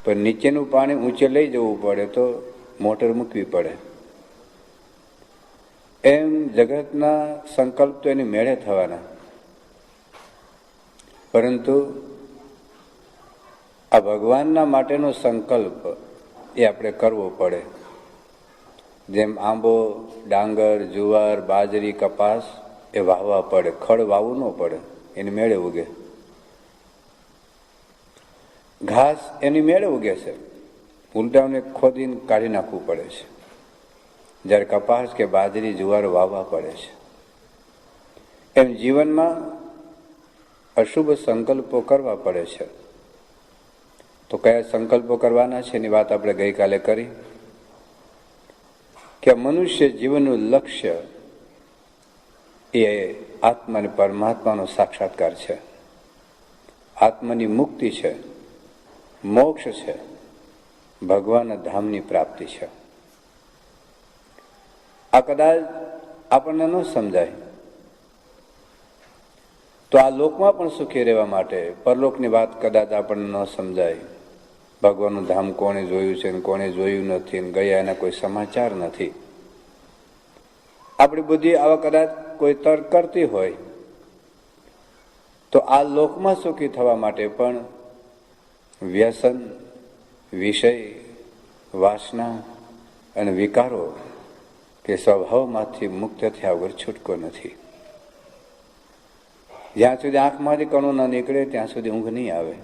પણ નીચેનું પાણી ઊંચે લઈ જવું પડે તો મોટર મૂકવી પડે. એમ જગતના સંકલ્પ તો એની મેળે થવાના, પરંતુ આ ભગવાનના માટેનો સંકલ્પ એ આપણે કરવો પડે. જેમ આંબો, ડાંગર, જુવાર, બાજરી, કપાસ એ વાવવા પડે, ખડ વાવવું ન પડે, એની મેળે ઉગે. ઘાસ એની મેળે ઉગે છે, ઉલટાને ખોદીને કાઢી નાખવું પડે છે. જ્યારે કપાસ કે બાજરી, જુવાર વાવવા પડે છે. એમ જીવનમાં અશુભ સંકલ્પો કરવા પડે છે. તો કયા સંકલ્પો કરવાના છે એની વાત આપણે ગઈકાલે કરી કે મનુષ્ય જીવનનું લક્ષ્ય એ આત્મા અને પરમાત્માનો સાક્ષાત્કાર છે, આત્માની મુક્તિ છે, મોક્ષ છે, ભગવાનના ધામની પ્રાપ્તિ છે. આ કદાચ આપણને ન સમજાય તો આ લોકમાં પણ સુખી રહેવા માટે પરલોકની વાત કદાચ આપણને ન સમજાય. ભગવાનનું ધામ કોણે જોયું છે ને કોણે જોયું નથી, ને ગયા એના કોઈ સમાચાર નથી. આપણી બુદ્ધિ આવા કદાચ કોઈ તર્ક કરતી હોય તો આ લોકમાં સુખી થવા માટે પણ વ્યસન, વિષય, વાસના અને વિકારો કે સ્વભાવમાંથી મુક્ત થયા વગર છૂટકો નથી. જ્યાં સુધી આંખમાંથી કણો ન નીકળે ત્યાં સુધી ઊંઘ નહીં આવે.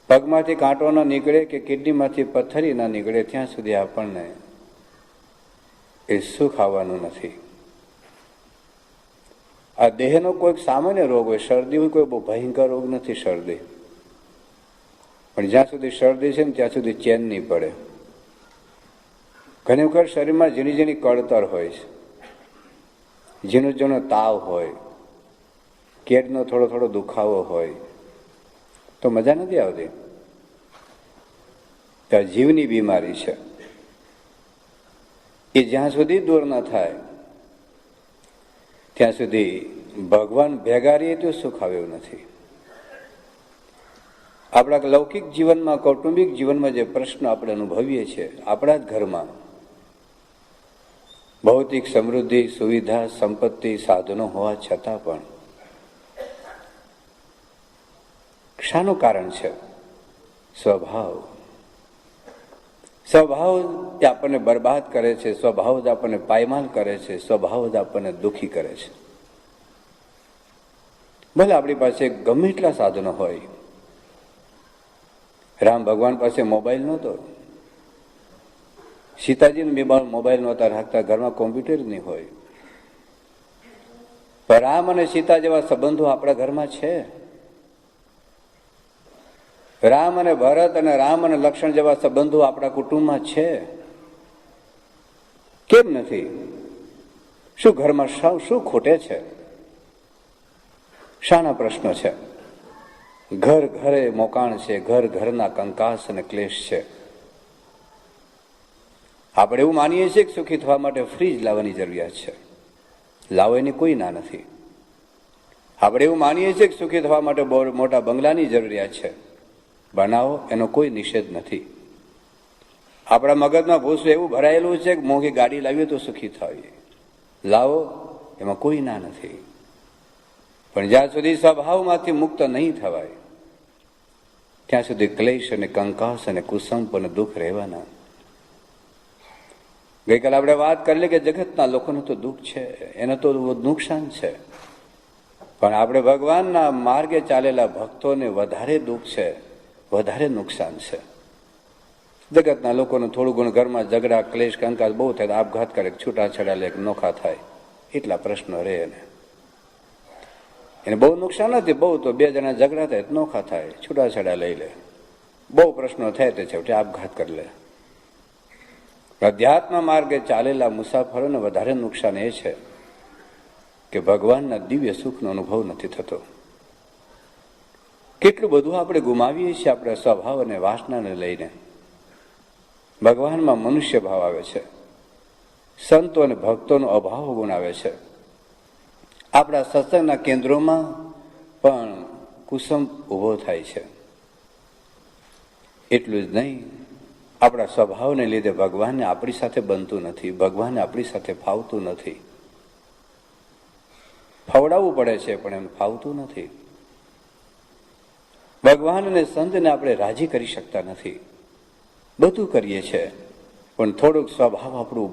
પગમાંથી કાંટો ન નીકળે કે કિડનીમાંથી પથ્થરી ન નીકળે ત્યાં સુધી આપણને એ સુખ આવવાનું નથી. આ દેહનો કોઈ સામાન્ય રોગ હોય, શરદી હોય, કોઈ બહુ ભયંકર રોગ નથી શરદી, પણ જ્યાં સુધી શરદી છે ને ત્યાં સુધી ચેન નહીં પડે. ઘણી વખત શરીરમાં ઝીણી ઝીણી કળતર હોય છે, ઝીણો ઝીણો તાવ હોય, કેડનો થોડો થોડો દુખાવો હોય તો મજા નથી આવતી. ત્યાં જીવની બીમારી છે, એ જ્યાં સુધી દૂર ન થાય ત્યાં સુધી ભગવાન ભેગા રહીએ તો સુખ આવ્યું નથી. આપણા લૌકિક જીવનમાં, કૌટુંબિક જીવનમાં જે પ્રશ્ન આપણે અનુભવીએ છીએ, આપણા જ ઘરમાં ભૌતિક સમૃદ્ધિ, સુવિધા, સંપત્તિ, સાધનો હોવા છતાં પણ શાનું કારણ છે? સ્વભાવ. સ્વભાવ જ આપણને બરબાદ કરે છે, સ્વભાવ જ આપણને પાયમાલ કરે છે, સ્વભાવ જ આપણને દુઃખી કરે છે. ભલે આપણી પાસે ગમે એટલા સાધનો હોય. રામ ભગવાન પાસે મોબાઈલ નહોતો, સીતાજીને મોબાઈલ નહોતા રાખતા, ઘરમાં કોમ્પ્યુટર નહીં હોય. પણ રામ અને સીતા જેવા સંબંધો આપણા ઘરમાં છે. રામ અને ભરત અને રામ અને લક્ષ્મણ જેવા સંબંધો આપણા કુટુંબમાં છે. કેમ નથી? શું ઘરમાં શું ખોટે છે? શાના પ્રશ્નો છે? ઘર ઘરે મોકાણ છે, ઘર ઘરના કંકાસ અને ક્લેશ છે. આપણે એવું માનીએ છીએ કે સુખી થવા માટે ફ્રીજ લાવવાની જરૂરિયાત છે. લાવો એની કોઈ ના નથી. આપણે એવું માનીએ છીએ કે સુખી થવા માટે બહુ મોટા બંગલાની જરૂરિયાત છે. બનાવો, એનો કોઈ નિષેધ નથી. આપણા મગજમાં ભૂસું એવું ભરાયેલું છે કે મોંઘી ગાડી લાવીએ તો સુખી થઈએ. લાવો, એમાં કોઈ ના નથી. પણ જ્યાં સુધી સ્વભાવમાંથી મુક્ત નહીં થવાય ત્યાં સુધી ક્લેશ અને કંકાસ અને કુસંપ અને દુઃખ રહેવાના. ગઈકાલે આપણે વાત કરેલી કે જગતના લોકોને તો દુઃખ છે, એને તો નુકસાન છે, પણ આપણે ભગવાનના માર્ગે ચાલેલા ભક્તોને વધારે દુઃખ છે, વધારે નુકસાન છે. જગતના લોકોને થોડું ઘણું ઘરમાં ઝઘડા, ક્લેશ, કંકાસ બહુ થાય, આપઘાત કરે, છૂટાછેડા લે, નોખા થાય, એટલા પ્રશ્નો રહે. એને બહુ નુકસાન નથી, બહુ તો 2 જણા ઝઘડા થાય, નોખા થાય, છૂટાછેડા લઈ લે. બહુ પ્રશ્નો થાય તે છેવટે આપઘાત કરી લે. અધ્યાત્મ માર્ગે ચાલેલા મુસાફરોને વધારે નુકસાન એ છે કે ભગવાનના દિવ્ય સુખનો અનુભવ નથી થતો. કેટલું બધું આપણે ગુમાવીએ છીએ આપણા સ્વભાવ અને વાસનાને લઈને. ભગવાનમાં મનુષ્ય ભાવ આવે છે, સંતો અને ભક્તોનો અભાવ ગુણ આવે છે. આપણા સત્સંગના કેન્દ્રોમાં પણ કુસંપ ઉભો થાય છે. એટલું જ નહીં, આપણા સ્વભાવને લીધે ભગવાનને આપણી સાથે બનતું નથી, ભગવાનને આપણી સાથે ફાવતું નથી. ફવડાવવું પડે છે પણ એમ ફાવતું નથી. ભગવાન અને સંતને આપણે રાજી કરી શકતા નથી. બધું કરીએ છીએ પણ થોડુંક સ્વભાવ આપણું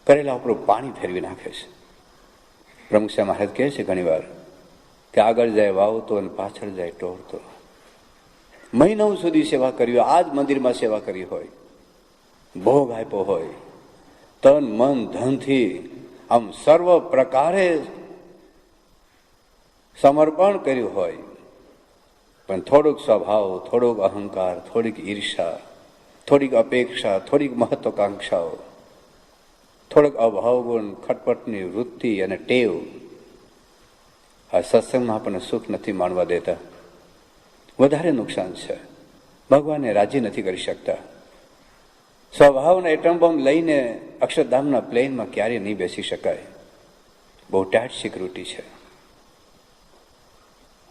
કરેલા આપણું પાણી ફેરવી નાખે છે. પ્રમુખ સાહેબ મહારાજ કહે છે ઘણી વાર કે આગળ જાય વાવતો અને પાછળ જાય ટોળતો. મહિનાઓ સુધી સેવા કરી હોય, આ જ મંદિરમાં સેવા કરી હોય, ભોગ આપ્યો હોય, તન મન ધનથી આમ સર્વ પ્રકારે સમર્પણ કર્યું હોય, પણ થોડુંક સ્વભાવ, થોડોક અહંકાર, થોડીક ઈર્ષા, થોડીક અપેક્ષા, થોડીક મહત્વાકાંક્ષાઓ, થોડોક અભાવગુણ, ખટપટની વૃત્તિ અને ટેવ આ સત્સંગમાં આપણને સુખ નથી માણવા દેતા. વધારે નુકસાન છે. ભગવાનને રાજી નથી કરી શકતા. સ્વભાવના એટમ બોમ્બ લઈને અક્ષરધામના પ્લેનમાં ક્યારેય નહીં બેસી શકાય. બહુ ટાઈટ સિક્યુરિટી છે.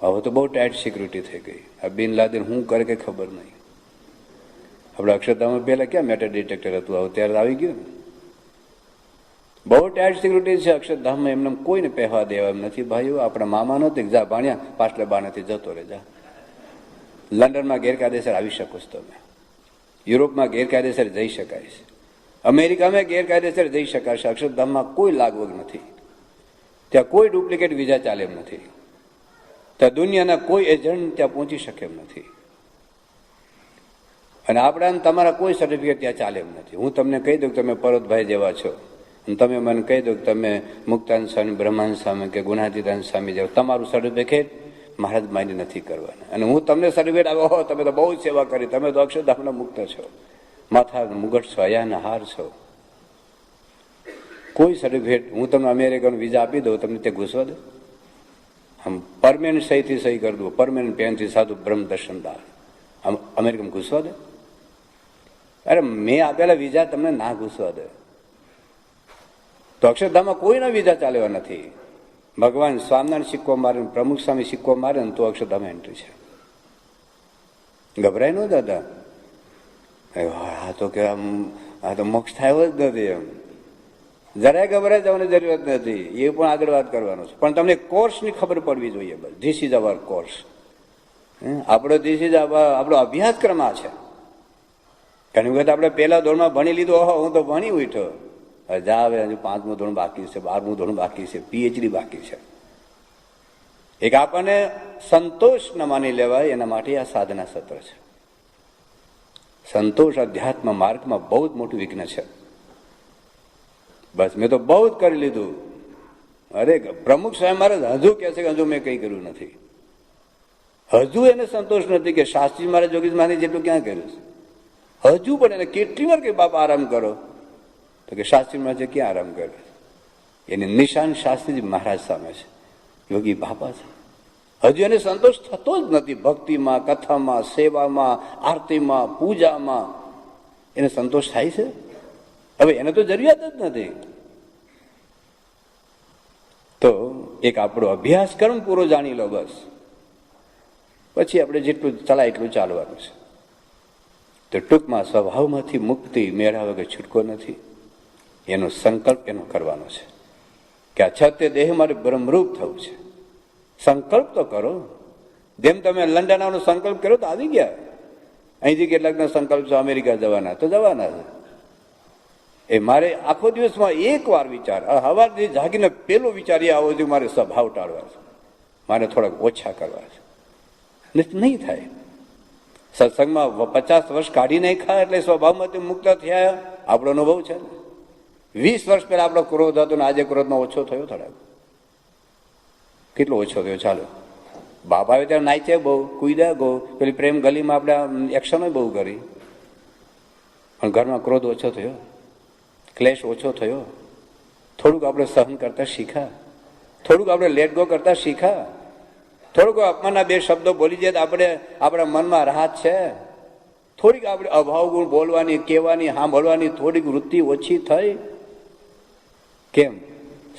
હવે તો બહુ ટાઈટ સિક્યુરિટી થઈ ગઈ. આ બિન લાદેન શું કરે કે ખબર નહીં. આપણે અક્ષરધામમાં પહેલા ક્યાં મેટર ડિટેક્ટર હતું, હવે ત્યારે આવી ગયું ને. બહુ ટાઈટ સિક્યુરિટી છે અક્ષરધામમાં. એમને કોઈને પહેવા દેવા એમ નથી. ભાઈઓ આપણા મામા નથી, જા ભાણ્યા પાછલા બાણાથી જતો રહે જા. લંડનમાં ગેરકાયદેસર આવી શકો છો તમે, યુરોપમાં ગેરકાયદેસર જઈ શકાય છે, અમેરિકામાં ગેરકાયદેસર જઈ શકાશે. અક્ષરધામમાં કોઈ લાગવગ નથી. ત્યાં કોઈ ડુપ્લિકેટ વિઝા ચાલે એમ નથી. ત્યાં દુનિયાના કોઈ એજન્ટ ત્યાં પહોંચી શકે એમ નથી. અને આપણા તમારા કોઈ સર્ટિફિકેટ ત્યાં ચાલે એમ નથી. હું તમને કહી દઉં કે તમે પરોતભાઈ જેવા છો, અને તમે મને કહી દો કે તમે મુક્તાનંદ સ્વામી, બ્રહ્માનંદ સ્વામી કે ગુણાતીતાનંદ સ્વામી જેવા, તમારું સર્ટિફિકેટ મહારાજ માન્ય નથી કરવાના. અને હું તમને સર્ટિફિકેટ આવ્યો હો, તમે તો બહુ જ સેવા કરી, તમે તો અક્ષરધામના મુક્ત છો, માથા મુગટ છો, હયાના હાર છો. કોઈ સર્ટિફિકેટ હું તમને અમેરિકન વિઝા આપી દઉં, તમને તે ઘૂસવા દો? આમ પરમેનન્ટ સહીથી સહી કરી દઉં, પરમેનન્ટ પેનથી સાધુ બ્રહ્મ દર્શનદાર, આમ અમેરિકન ઘૂસવા દે? અરે મેં આપેલા વિઝા તમને ના ઘૂસવા દે. તો અક્ષરધામમાં કોઈના વિઝા ચાલેવા નથી. ભગવાન સ્વામિનારાયણ સિક્કો મારે, પ્રમુખ સ્વામી સિક્કો મારે ને તો અક્ષરધામ એન્ટ્રી છે. ગભરાય નો દાદા, આ તો કે આમ આ તો મોક્ષ થાય જ નથી. એમ જરાય ગભરાય જવાની જરૂરત નથી. એ પણ આગળ વાત કરવાનો છે. પણ તમને કોર્સની ખબર પડવી જોઈએ. બસ ધીસ ઇઝ અવર કોર્સ. આપણો ધીસ ઇઝ આપણો અભ્યાસક્રમ આ છે. ઘણી વખત આપણે પહેલા ધોરણમાં ભણી લીધું, ઓહો હું તો ભણી ઉઠ્યો, જા હવે હજુ 5મું ધોરણ બાકી છે, 12મું ધોરણ બાકી છે, પીએચડી બાકી છે. એક આપણને સંતોષ ન માની લેવાય એના માટે આ સાધના સત્ર છે. સંતોષ અધ્યાત્મ માર્ગમાં બહુ જ મોટું વિઘ્ન છે. બસ મેં તો બહુ જ કરી લીધું. અરે પ્રમુખ સાહેબ મારે હજુ કહે છે કે હજુ મેં કંઈ કર્યું નથી. હજુ એને સંતોષ નથી કે શાસ્ત્રી મારે જોગીશ માની જેટલું ક્યાં કર્યું છે. હજુ પણ એને કેટલી વાર કે બાપા આરામ કરો, તો કે શાસ્ત્રી મહારાજે ક્યાં આરામ કર્યો? એની નિશાન શાસ્ત્રીજી મહારાજ સામે છે, યોગી બાપા છે. હજુ એને સંતોષ થતો જ નથી. ભક્તિમાં, કથામાં, સેવામાં, આરતીમાં, પૂજામાં એને સંતોષ થાય છે? હવે એને તો જરૂરિયાત જ નથી. તો એક આપણો અભ્યાસક્રમ પૂરો જાણી લો બસ, પછી આપણે જેટલું ચલાય એટલું ચાલવાનું છે. તો ટૂંકમાં સ્વભાવમાંથી મુક્તિ મેળવ્યા વગર છૂટકો નથી. એનો સંકલ્પ એનો કરવાનો છે કે આ છતે દેહ મારે બ્રહ્મરૂપ થવું છે. સંકલ્પ તો કરો. જેમ તમે લંડન આવવાનો સંકલ્પ કર્યો તો આવી ગયા. અહીંથી કેટલાકના સંકલ્પ છે અમેરિકા જવાના, તો જવાના છે. એ મારે આખો દિવસમાં એક વાર વિચાર, સવારથી જાગીને પેલો વિચાર એ આવો છે મારે સ્વભાવ ટાળવા છે, મારે થોડાક ઓછા કરવા છે. નહીં થાય. સત્સંગમાં 50 વર્ષ કાઢી નાખ્યા એટલે સ્વભાવમાંથી મુક્ત થયા, આપણો અનુભવ છે. 20 વર્ષ પહેલા આપણો ક્રોધ હતો ને આજે ક્રોધમાં ઓછો થયો થોડાક. કેટલો ઓછો થયો? ચાલો, બાપા આવે ત્યારે નાચ્યા બહુ, કુદ્યા બહુ, પેલી પ્રેમ ગલીમાં આપણે એક્શનો બહુ કરી, પણ ઘરમાં ક્રોધ ઓછો થયો, ક્લેશ ઓછો થયો. થોડુંક આપણે સહન કરતા શીખ્યા, થોડુંક આપણે લેટ ગો કરતા શીખ્યા, થોડુંક અપમાનના 2 શબ્દો બોલી જાય તો આપણે આપણા મનમાં રાહત છે. થોડીક આપણે અભાવ ગુણ બોલવાની, કહેવાની, સાંભળવાની થોડીક વૃત્તિ ઓછી થઈ. કેમ?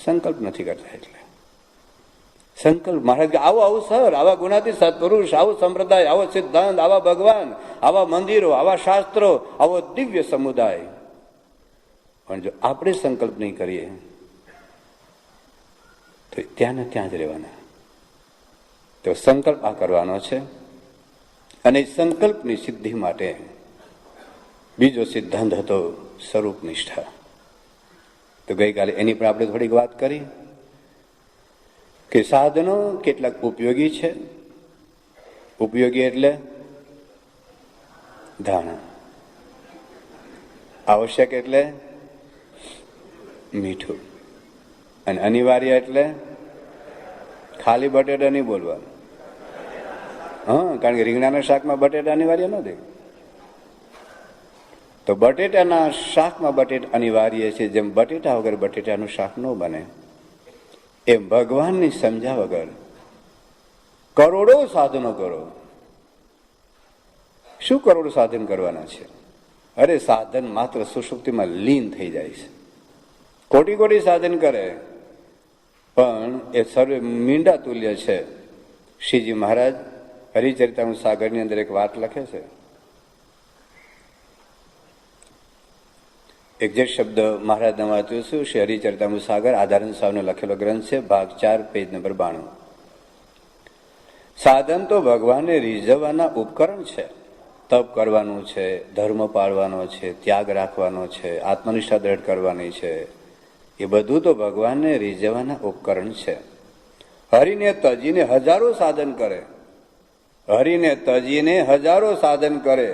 સંકલ્પ નથી કરતા. એટલે સંકલ્પ. મહારાજ આવો આવું સર, આવા ગુણાતી સત્પુરુષ, આવો સંપ્રદાય, આવો સિદ્ધાંત, આવા ભગવાન, આવા મંદિરો, આવા શાસ્ત્રો, આવો દિવ્ય સમુદાય. પણ જો આપણે સંકલ્પ નહીં કરીએ તો ત્યાં ને ત્યાં જ રહેવાના. તો સંકલ્પ આ કરવાનો છે. અને સંકલ્પની સિદ્ધિ માટે બીજો સિદ્ધાંત હતો સ્વરૂપ નિષ્ઠા. તો ગઈકાલે એની પણ આપણે થોડીક વાત કરી કે સાધનો કેટલાક ઉપયોગી છે. ઉપયોગી એટલે ધાણા, આવશ્યક એટલે મીઠું, અને અનિવાર્ય એટલે ખાલી બટેટા નહીં બોલવાનું. હા, કારણ કે રીંગણાના શાકમાં બટેટા અનિવાર્ય નથી. તો બટેટાના શાકમાં બટેટા અનિવાર્ય છે. જેમ બટેટા વગર બટેટાનું શાક ન બને, એમ ભગવાનની સમજ્યા વગર કરોડો સાધનો કરો. શું કરોડો સાધન કરવાના છે? અરે સાધન માત્ર સુષુપ્તિમાં લીન થઈ જાય છે. કોટી કોટી સાધન કરે પણ એ સર્વે મીંડા તુલ્ય છે. શ્રીજી મહારાજ હરિચરિતામૃત સાગરની અંદર એક વાત લખે છે. એક્ઝેક્ટ શબ્દ મહારાજના વાંચ્યું છું. શ્રી હરિચરિતામૃત સાગર આધારણ સ્વામીનો લખેલો ગ્રંથ છે, ભાગ 4, પેજ નંબર 92. સાધન તો ભગવાનને રીઝવવાના ઉપકરણ છે. તપ કરવાનું છે, ધર્મ પાળવાનો છે, ત્યાગ રાખવાનો છે, આત્મનિષ્ઠા દ્રઢ કરવાની છે, એ બધું તો ભગવાનને રીઝવવાના ઉપકરણ છે. હરિને તજીને હજારો સાધન કરે, હરિને તજીને હજારો સાધન કરે,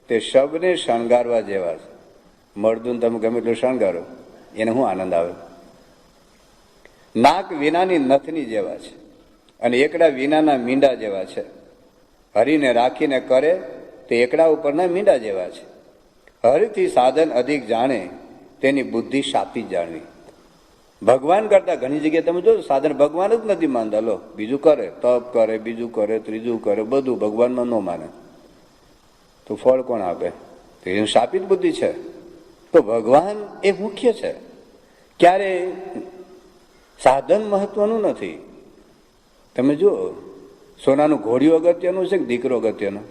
તે શબને શણગારવા જેવા છે. મળદું તમે ગમે એટલું શણગારો, એને શું આનંદ આવે? નાક વિનાની નથની જેવા છે, અને એકડા વિનાના મીંડા જેવા છે. હરિને રાખીને કરે તે એકડા ઉપરના મીંડા જેવા છે. હરિથી સાધન અધિક જાણે, તેની બુદ્ધિ શાપી જાણવી. ભગવાન કરતા ઘણી જગ્યાએ તમે જો સાધન ભગવાન જ નથી માનતા. લો, બીજું કરે, તપ કરે, બીજું કરે, ત્રીજું કરે, બધું ભગવાનમાં ન માને તો ફળ કોણ આપે? તો એનું શાપિત બુદ્ધિ છે. તો ભગવાન એ મુખ્ય છે. ક્યારે સાધન મહત્વનું નથી. તમે જુઓ, સોનાનું ઘોડિયું અગત્યનું છે કે દીકરો અગત્યનો?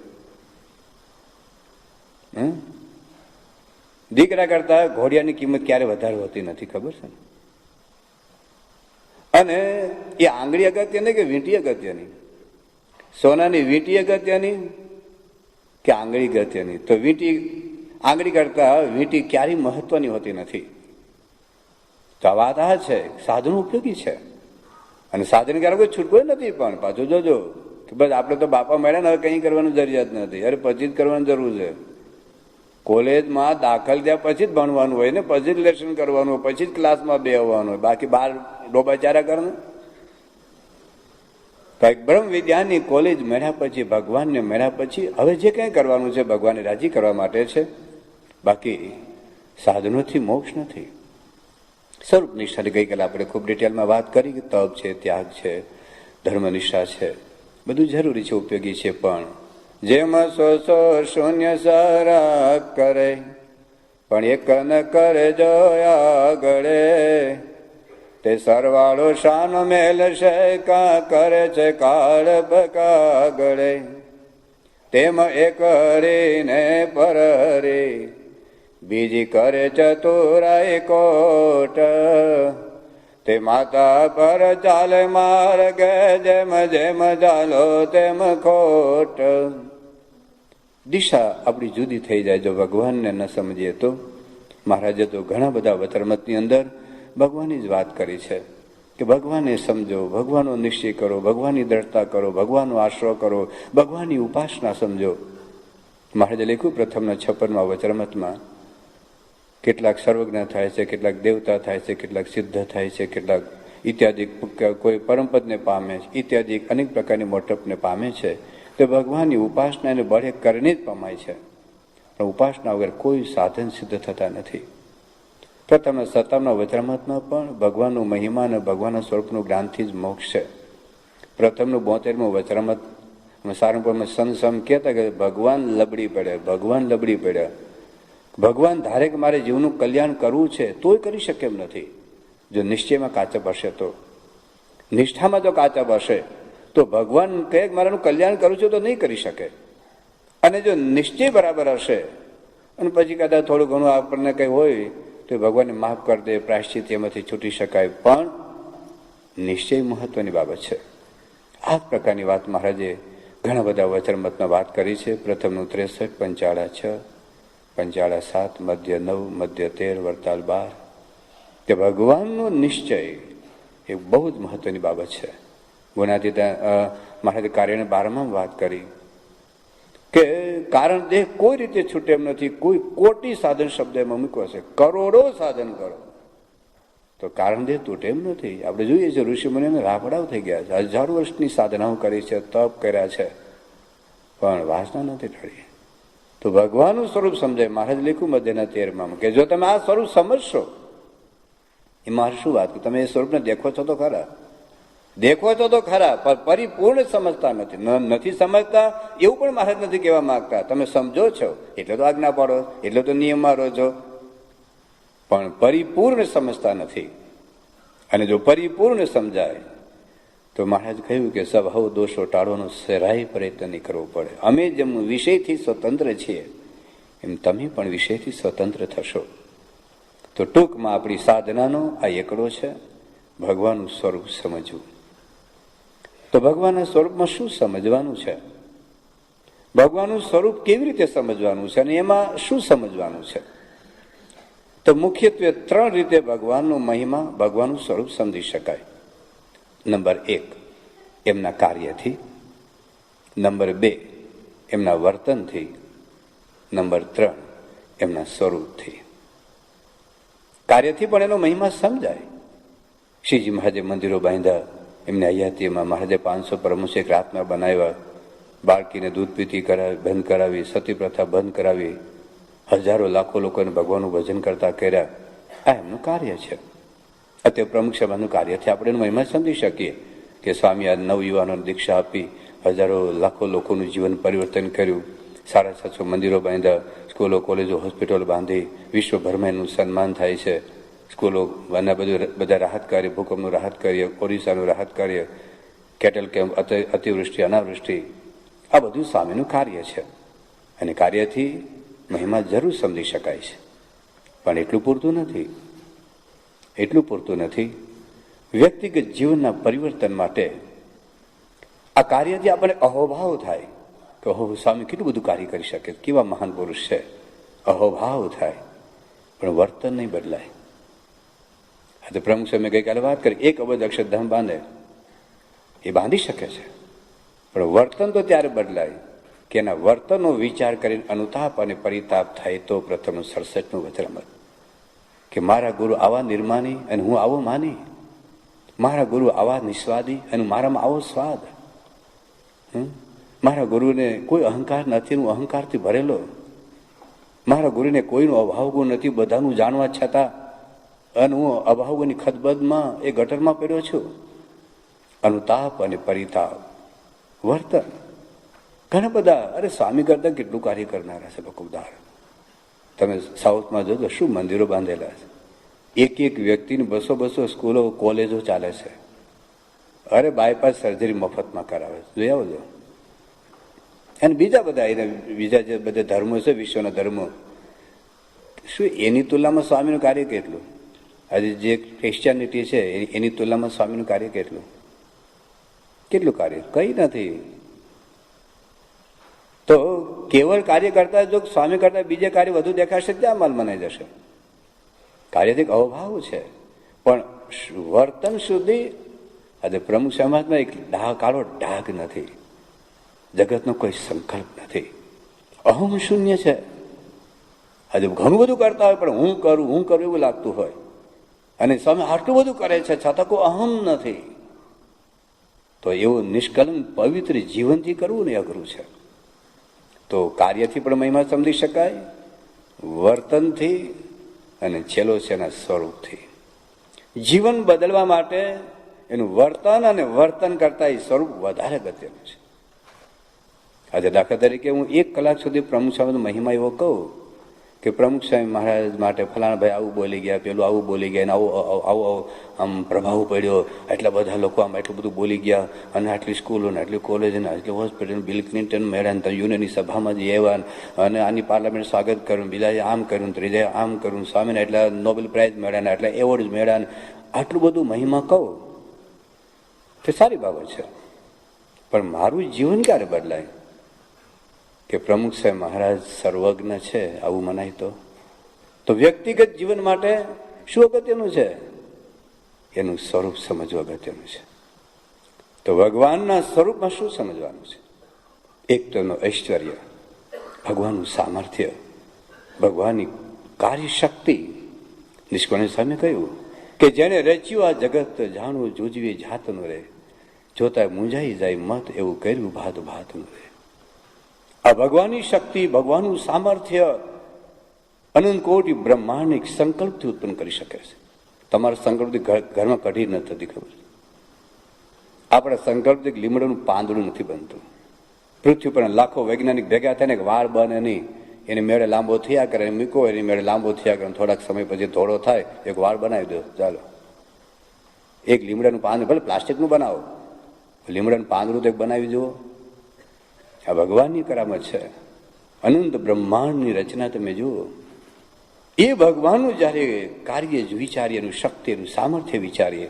દીકરા કરતા ઘોડિયાની કિંમત ક્યારે વધારે હોતી નથી, ખબર છે ને? અને એ આંગળી અગત્યની કે વીંટી અગત્યની? સોનાની વીંટી અગત્યની કે આંગળી અગત્યની? તો વીંટી, આંગળી કરતા વીંટી ક્યારેય મહત્વની હોતી નથી. તો આ વાત આ છે, સાધનો ઉપયોગી છે. અને સાધન ક્યારે કોઈ છૂટકો નથી. પણ પાછું જોજો કે બસ આપણે તો બાપા મળ્યા ને, હવે કંઈ કરવાની જરૂરિયાત નથી. અરે પછી જ કરવાની જરૂર છે. કોલેજમાં દાખલ થયા પછી જ ભણવાનું હોય ને, પછી જ લેસન કરવાનું હોય, પછી જ ક્લાસમાં બેસવાનું હોય. બાકી બહાર ડોબાચારા કરે ને. બ્રહ્મ વિદ્યાની કોલેજ મળ્યા પછી, ભગવાનને મળ્યા પછી હવે જે કંઈ કરવાનું છે ભગવાનને રાજી કરવા માટે છે. બાકી સાધનોથી મોક્ષ નથી. સ્વરૂપ નિષ્ઠાની ગઈકાલે આપણે ખૂબ ડિટેલમાં વાત કરી કે તપ છે, ત્યાગ છે, ધર્મનિષ્ઠા છે, બધું જરૂરી છે, ઉપયોગી છે. પણ જેમ સો શૂન્ય સારા કરે, પણ એક ન કરે જોયા ગળે, તે સરવાળો શાન મેલ છે, કા કરે છે કાળ બકાગળે. તેમ એક હરીને પર હરી, બીજી કરે ચતુરાઈ કોટ, તે માતા પર ચાલે માર્ગ, જેમ જેમ ચાલો તેમ ખોટ. દિશા આપણી જુદી થઈ જાય જો ભગવાનને ન સમજીએ તો. મહારાજે તો ઘણા બધા વચરમતની અંદર ભગવાનની જ વાત કરી છે કે ભગવાનને સમજો, ભગવાનનો નિશ્ચય કરો, ભગવાનની દ્રઢતા કરો, ભગવાનનો આશરો કરો, ભગવાનની ઉપાસના સમજો. મહારાજે લખ્યું પ્રથમના 56મા વચરમતમાં, કેટલાક સર્વજ્ઞ થાય છે, કેટલાક દેવતા થાય છે, કેટલાક સિદ્ધ થાય છે, કેટલાક ઇત્યાદિ, કોઈ પરમપદને પામે છે, ઇત્યાદિ અનેક પ્રકારની મોટપને પામે છે. તો ભગવાનની ઉપાસના એને બળે કરીને જ પમાય છે. પણ ઉપાસના વગર કોઈ સાધન સિદ્ધ થતા નથી. પ્રથમના 57મા વચરામૃતમાં પણ ભગવાનનો મહિમા અને ભગવાનના સ્વરૂપનું જ્ઞાનથી જ મોક્ષ છે. પ્રથમનું 72મું વચરામૃત સારંગપુરમાં સમ કહેતા કે ભગવાન લબડી પડે, ભગવાન લબડી પડ્યા. ભગવાન ધારે કે મારે જીવનું કલ્યાણ કરવું છે તોય કરી શકે એમ નથી, જો નિશ્ચયમાં કાચપ હશે તો. નિષ્ઠામાં જો કાચા હશે તો ભગવાન કહે મારાનું કલ્યાણ કરું છું તો નહીં કરી શકે. અને જો નિશ્ચય બરાબર હશે અને પછી કદાચ થોડું ઘણું આપણને કંઈ હોય તો ભગવાનને માફ કરી દે, પ્રાયશ્ચિત એમાંથી છૂટી શકાય, પણ નિશ્ચય મહત્વની બાબત છે. આ પ્રકારની વાત મહારાજે ઘણા બધા વચનમતમાં વાત કરી છે. પ્રથમનું 63, પંચાળા 6, પંચાળા 7, મધ્ય 9, મધ્ય 13, વરતાલ 12, કે ભગવાનનો નિશ્ચય એ બહુ જ મહત્વની બાબત છે. ગુણાતીત મહારાજે કાર્યને 12માં વાત કરી કે કારણ દેહ કોઈ રીતે છૂટે એમ નથી. કોઈ કોટી સાધન શબ્દ એમાં મૂક્યો છે, કરોડો સાધન કરો તો કારણ દેહ તૂટે એમ નથી. આપણે જોઈએ છીએ ઋષિ મુનિઓને રાફડાવ થઈ ગયા છે, હજારો વર્ષની સાધનાઓ કરી છે, તપ કર્યા છે, પણ વાસના નથી ટળી. તો ભગવાનનું સ્વરૂપ સમજાય. મહારાજ લખ્યું મધ્યના 13માં કે જો તમે આ સ્વરૂપ સમજશો, એ મારે શું વાત, તમે એ સ્વરૂપને દેખો છો તો ખરા, દેખો છો તો ખરા, પણ પરિપૂર્ણ સમજતા નથી સમજતા એવું પણ મહારાજ નથી કહેવા માંગતા. તમે સમજો છો એટલે તો આજ્ઞા પાડો, એટલે તો નિયમમાં રહો છો, પણ પરિપૂર્ણ સમજતા નથી. અને જો પરિપૂર્ણ સમજાય તો મહારાજ કહ્યું કે સ્વભાવ દોષો ટાળવાનો સહેરાય પ્રયત્ન નહીં કરવો પડે. અમે જેમ વિષયથી સ્વતંત્ર છીએ એમ તમે પણ વિષયથી સ્વતંત્ર થશો. તો ટૂંકમાં આપણી સાધનાનો આ એકડો છે, ભગવાનનું સ્વરૂપ સમજવું. તો ભગવાનના સ્વરૂપમાં શું સમજવાનું છે, ભગવાનનું સ્વરૂપ કેવી રીતે સમજવાનું છે અને એમાં શું સમજવાનું છે? તો મુખ્યત્વે 3 રીતે ભગવાનનો મહિમા, ભગવાનનું સ્વરૂપ સમજી શકાય. નંબર 1 એમના કાર્યથી, નંબર 2 એમના વર્તનથી, નંબર 3 એમના સ્વરૂપથી. કાર્યથી પણ એનો મહિમા સમજાય. શ્રીજી મહારાજે મંદિરો બાંધ્યા, એમને હયાતીમાં મહારાજે 500 પરમહંસ એક રાતમાં બનાવ્યા, બાળકીને દૂધ પીતી બંધ કરાવી, સતી પ્રથા બંધ કરાવી, હજારો લાખો લોકોને ભગવાનનું ભજન કરતા કર્યા. આ એમનું કાર્ય છે. અત્યારે પ્રમુખ સભાનું કાર્યથી આપણે એનો મહિમા સમજી શકીએ કે સ્વામી આ નવયુવાનોને દીક્ષા આપી, હજારો લાખો લોકોનું જીવન પરિવર્તન કર્યું, 750 મંદિરો બાંધ્યા, સ્કૂલો, કોલેજો, હોસ્પિટલો બાંધી, વિશ્વભરમાં એનું સન્માન થાય છે. સ્કૂલો અને બધા રાહત કાર્ય, ભૂકંપનું રાહત કાર્ય, ઓડિશાનું રાહત કાર્ય, કેટલ કેમ્પ, અતિવૃષ્ટિ, અનાવૃષ્ટિ, આ બધું સ્વામીનું કાર્ય છે. અને કાર્યથી મહિમા જરૂર સમજી શકાય છે, પણ એટલું પૂરતું નથી. એટલું પૂરતું નથી. વ્યક્તિગત જીવનના પરિવર્તન માટે આ કાર્યથી આપણે અહોભાવ થાય કે ઓહો સ્વામી કેટલું બધું કાર્ય કરી શકે, કેવા મહાન પુરુષ છે, અહોભાવ થાય, પણ વર્તન નહીં બદલાય. આજે પ્રમુખ સાહેબ ગઈકાલે વાત કરી, 1 અબજ અક્ષરધામ બાંધે, એ બાંધી શકે છે, પણ વર્તન તો ત્યારે બદલાય કે એના વર્તનનો વિચાર કરીને અનુતાપ અને પરિતાપ થાય. તો પ્રથમનું 67નું વચરામૃત કે મારા ગુરુ આવા નિર્માની અને હું આવો માની, મારા ગુરુ આવા નિસ્વાદી અને મારામાં આવો સ્વાદ, મારા ગુરુને કોઈ અહંકાર નથી, હું અહંકારથી ભરેલો, મારા ગુરુને કોઈનું અભાવગુણ નથી, બધાનું જાણવા છતાં અને હું અભાવગુણની ખદબદમાં એ ગટરમાં પડ્યો છું. અનુતાપ અને પરિતાપ, વર્તન ઘણા બધા. અરે સ્વામી કરતા કેટલું કાર્ય કરનારા છે લોકો. ઉદાહરણ તમે સાઉથમાં જોજો, શું મંદિરો બાંધેલા છે, એક વ્યક્તિની 200 સ્કૂલો, કોલેજો ચાલે છે. અરે બાયપાસ સર્જરી મફતમાં કરાવે છે, જોઈ આવજો. અને બીજા બધા જે બધા ધર્મો છે, વિશ્વના ધર્મો, શું એની તુલનામાં સ્વામીનું કાર્ય કેટલું? આજે જે ક્રિશ્ચિયાનિટી છે એની તુલનામાં સ્વામીનું કાર્ય કેટલું કાર્ય? કઈ નથી. તો કેવળ કાર્ય કરતા જો સ્વામી કરતા બીજે કાર્ય વધુ દેખાશે ત્યાં માલ મનાઈ જશે. કાર્યથી અભાવ છે, પણ વર્તન સુધી આજે પ્રમુખ સમાજમાં એક કાળો ડાઘ નથી, જગતનો કોઈ સંકલ્પ નથી, અહમ શૂન્ય છે. આજે ઘણું બધું કરતા હોય પણ હું કરું એવું લાગતું હોય, અને સ્વામી આટલું બધું કરે છે છતાં કોઈ અહમ નથી. તો એવું નિષ્કલંક પવિત્ર જીવનથી કરવું ને અઘરું છે. તો કાર્યથી પણ મહિમા સમજી શકાય, વર્તનથી, અને છેલ્લો છે એના સ્વરૂપથી. જીવન બદલવા માટે એનું વર્તન અને વર્તન કરતા એ સ્વરૂપ વધારે અગત્યનું છે. આજે દાખલા તરીકે હું 1 કલાક સુધી પ્રમુખ સ્વામીનો મહિમા એવો કહું કે પ્રમુખ સ્વામી મહારાજ માટે ફલાણા ભાઈ આવું બોલી ગયા, પેલું આવું બોલી ગયા, અને આવું આમ પ્રભાવ પડ્યો, એટલા બધા લોકો આમ એટલું બધું બોલી ગયા, અને આટલી સ્કૂલો ને આટલી કોલેજ ને આટલી હોસ્પિટલ, બિલ ક્લિન્ટન મેળા યુનિયનની સભામાં જ એવા, અને આની પાર્લામેન્ટ સ્વાગત કર્યું, બીજાએ આમ કર્યું, ત્રીજાએ આમ કર્યું, સ્વામીને એટલા નોબેલ પ્રાઇઝ મેળ્યા ને એટલા એવોર્ડ મેળ્યા, આટલું બધું મહિમા કહું તે સારી બાબત છે. પણ મારું જીવન ક્યારે બદલાય કે પ્રમુખ સાહેબ મહારાજ સર્વજ્ઞ છે આવું મનાય? તો વ્યક્તિગત જીવન માટે શું અગત્યનું છે? એનું સ્વરૂપ સમજવું અગત્યનું છે. તો ભગવાનના સ્વરૂપમાં શું સમજવાનું છે? એક તો એનું ઐશ્વર્ય, ભગવાનનું સામર્થ્ય, ભગવાનની કાર્યશક્તિ. નિષ્કળ સામે કહ્યું કે જેને રચ્યું આ જગત જાણવું જુજવી જાતનું રે, જોતા મૂંઝાઈ જાય મત એવું કર્યું ભાત ભાતનું રે. આ ભગવાનની શક્તિ, ભગવાનનું સામર્થ્ય અનંત કોટી બ્રહ્માંડિક સંકલ્પથી ઉત્પન્ન કરી શકે છે. તમારા સંકલ્પથી ઘરમાં કઢી નથી થતી, ખબર? આપણા સંકલ્પથી લીમડાનું પાંદડું નથી બનતું. પૃથ્વી પર લાખો વૈજ્ઞાનિક ભેગા થાય ને કે વાળ બને નહીં, એની મેળે લાંબો થયા કરે, મૂકો એની મેળે લાંબો થયા કરે, થોડાક સમય પછી થોડો થાય, એક વાળ બનાવી દો, ચાલો. એક લીમડાનું પાંદડું, ભલે પ્લાસ્ટિકનું બનાવો, લીમડાનું પાંદડું તો એક બનાવી જુઓ. આ ભગવાનની કરામત છે. અનંત બ્રહ્માંડની રચના તમે જુઓ. એ ભગવાનનું જયારે કાર્ય વિચારીએ, એનું શક્તિ, એનું સામર્થ્ય વિચારીએ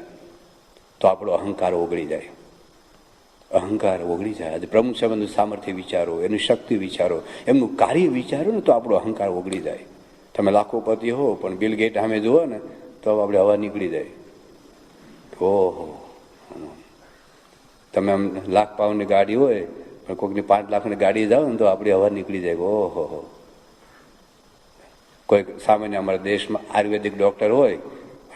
તો આપણો અહંકાર ઓગળી જાય. અહંકાર ઓગળી જાય. આજે પ્રમુખ સાહેબનું સામર્થ્ય વિચારો, એની શક્તિ વિચારો, એમનું કાર્ય વિચારો ને તો આપણો અહંકાર ઓગળી જાય. તમે લાખોપતિ હો પણ બિલ ગેટ સામે જુઓ ને તો આપણે હવા નીકળી જાય. ઓહો, તમે આમ લાખ પાઉન્ડની ગાડી હોય પણ કોઈકની 5 લાખની ગાડી જાઓ ને તો આપણી હવા નીકળી જાય. ઓહો. કોઈ સામાન્ય અમારા દેશમાં આયુર્વેદિક ડોક્ટર હોય,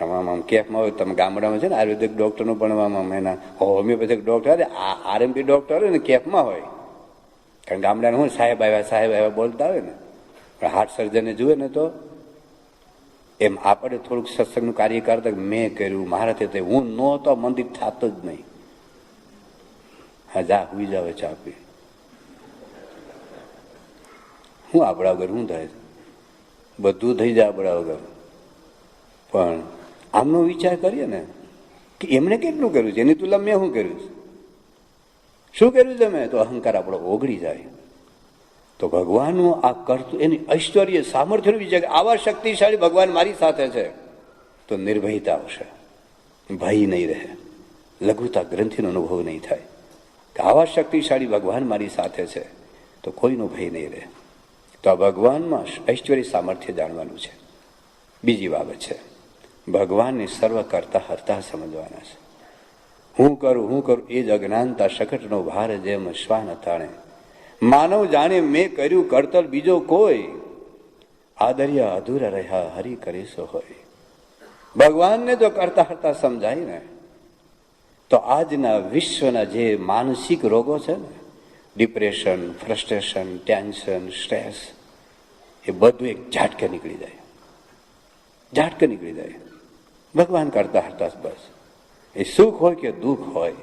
આમ કેફમાં હોય, તમે ગામડામાં છે ને આયુર્વેદિક ડોક્ટરનું પણ આમ એના હોમિયોપેથિક ડોક્ટર, આરએમપી ડોક્ટર હોય ને કેફમાં હોય, કારણ ગામડાનું હોય સાહેબ આવ્યા બોલતા હોય ને. પણ હાર્ટ સર્જનને જુએ ને તો એમ આપણે થોડુંક સત્સંગનું કાર્ય કરતા મેં કર્યું, મારાથી તે હું નહોતો મંદિર થતો જ નહીં. હા, જા હુઈ જાવ, ચા પી. હું આપણા વગર શું થાય? બધું થઈ જાય આપણા વગર. પણ આમનો વિચાર કરીએ ને કે એમણે કેટલું કર્યું છે, એની તુલના મેં શું કર્યું છે, શું કર્યું છે મેં, તો અહંકાર આપણો ઓગળી જાય. તો ભગવાનનું આ કરતું, એની ઐશ્વર્ય સામર્થ્યનું વિચાર, આવા શક્તિશાળી ભગવાન મારી સાથે છે તો નિર્ભયતા આવશે, ભય નહીં રહે, લઘુતા ગ્રંથિનો અનુભવ નહીં થાય. કે આવા શક્તિશાળી ભગવાન મારી સાથે છે તો કોઈનો ભય નહીં રહે. તો આ ભગવાનમાં ઐશ્વર્ય સામર્થ્ય જાણવાનું છે. બીજી બાબત છે, ભગવાનને સર્વ કરતા હરતા સમજવાના છે. હું કરું એ જ અજ્ઞાનતા શકટનો ભાર જેમ શ્વાન તાણે. માનવ જાણે મેં કર્યું કરતલ બીજો કોઈ, આદર્યા અધૂરા રહ્યા હરી કરીશો હોય. ભગવાનને જો કરતા હરતા સમજાય ને તો આજના વિશ્વના જે માનસિક રોગો છે ને, ડિપ્રેશન, ફ્રસ્ટ્રેશન, ટેન્શન, સ્ટ્રેસ, એ બધું એક ઝાટકે નીકળી જાય. ઝાટકે નીકળી જાય ભગવાન કરતા હરતા. બસ એ સુખ હોય કે દુઃખ હોય,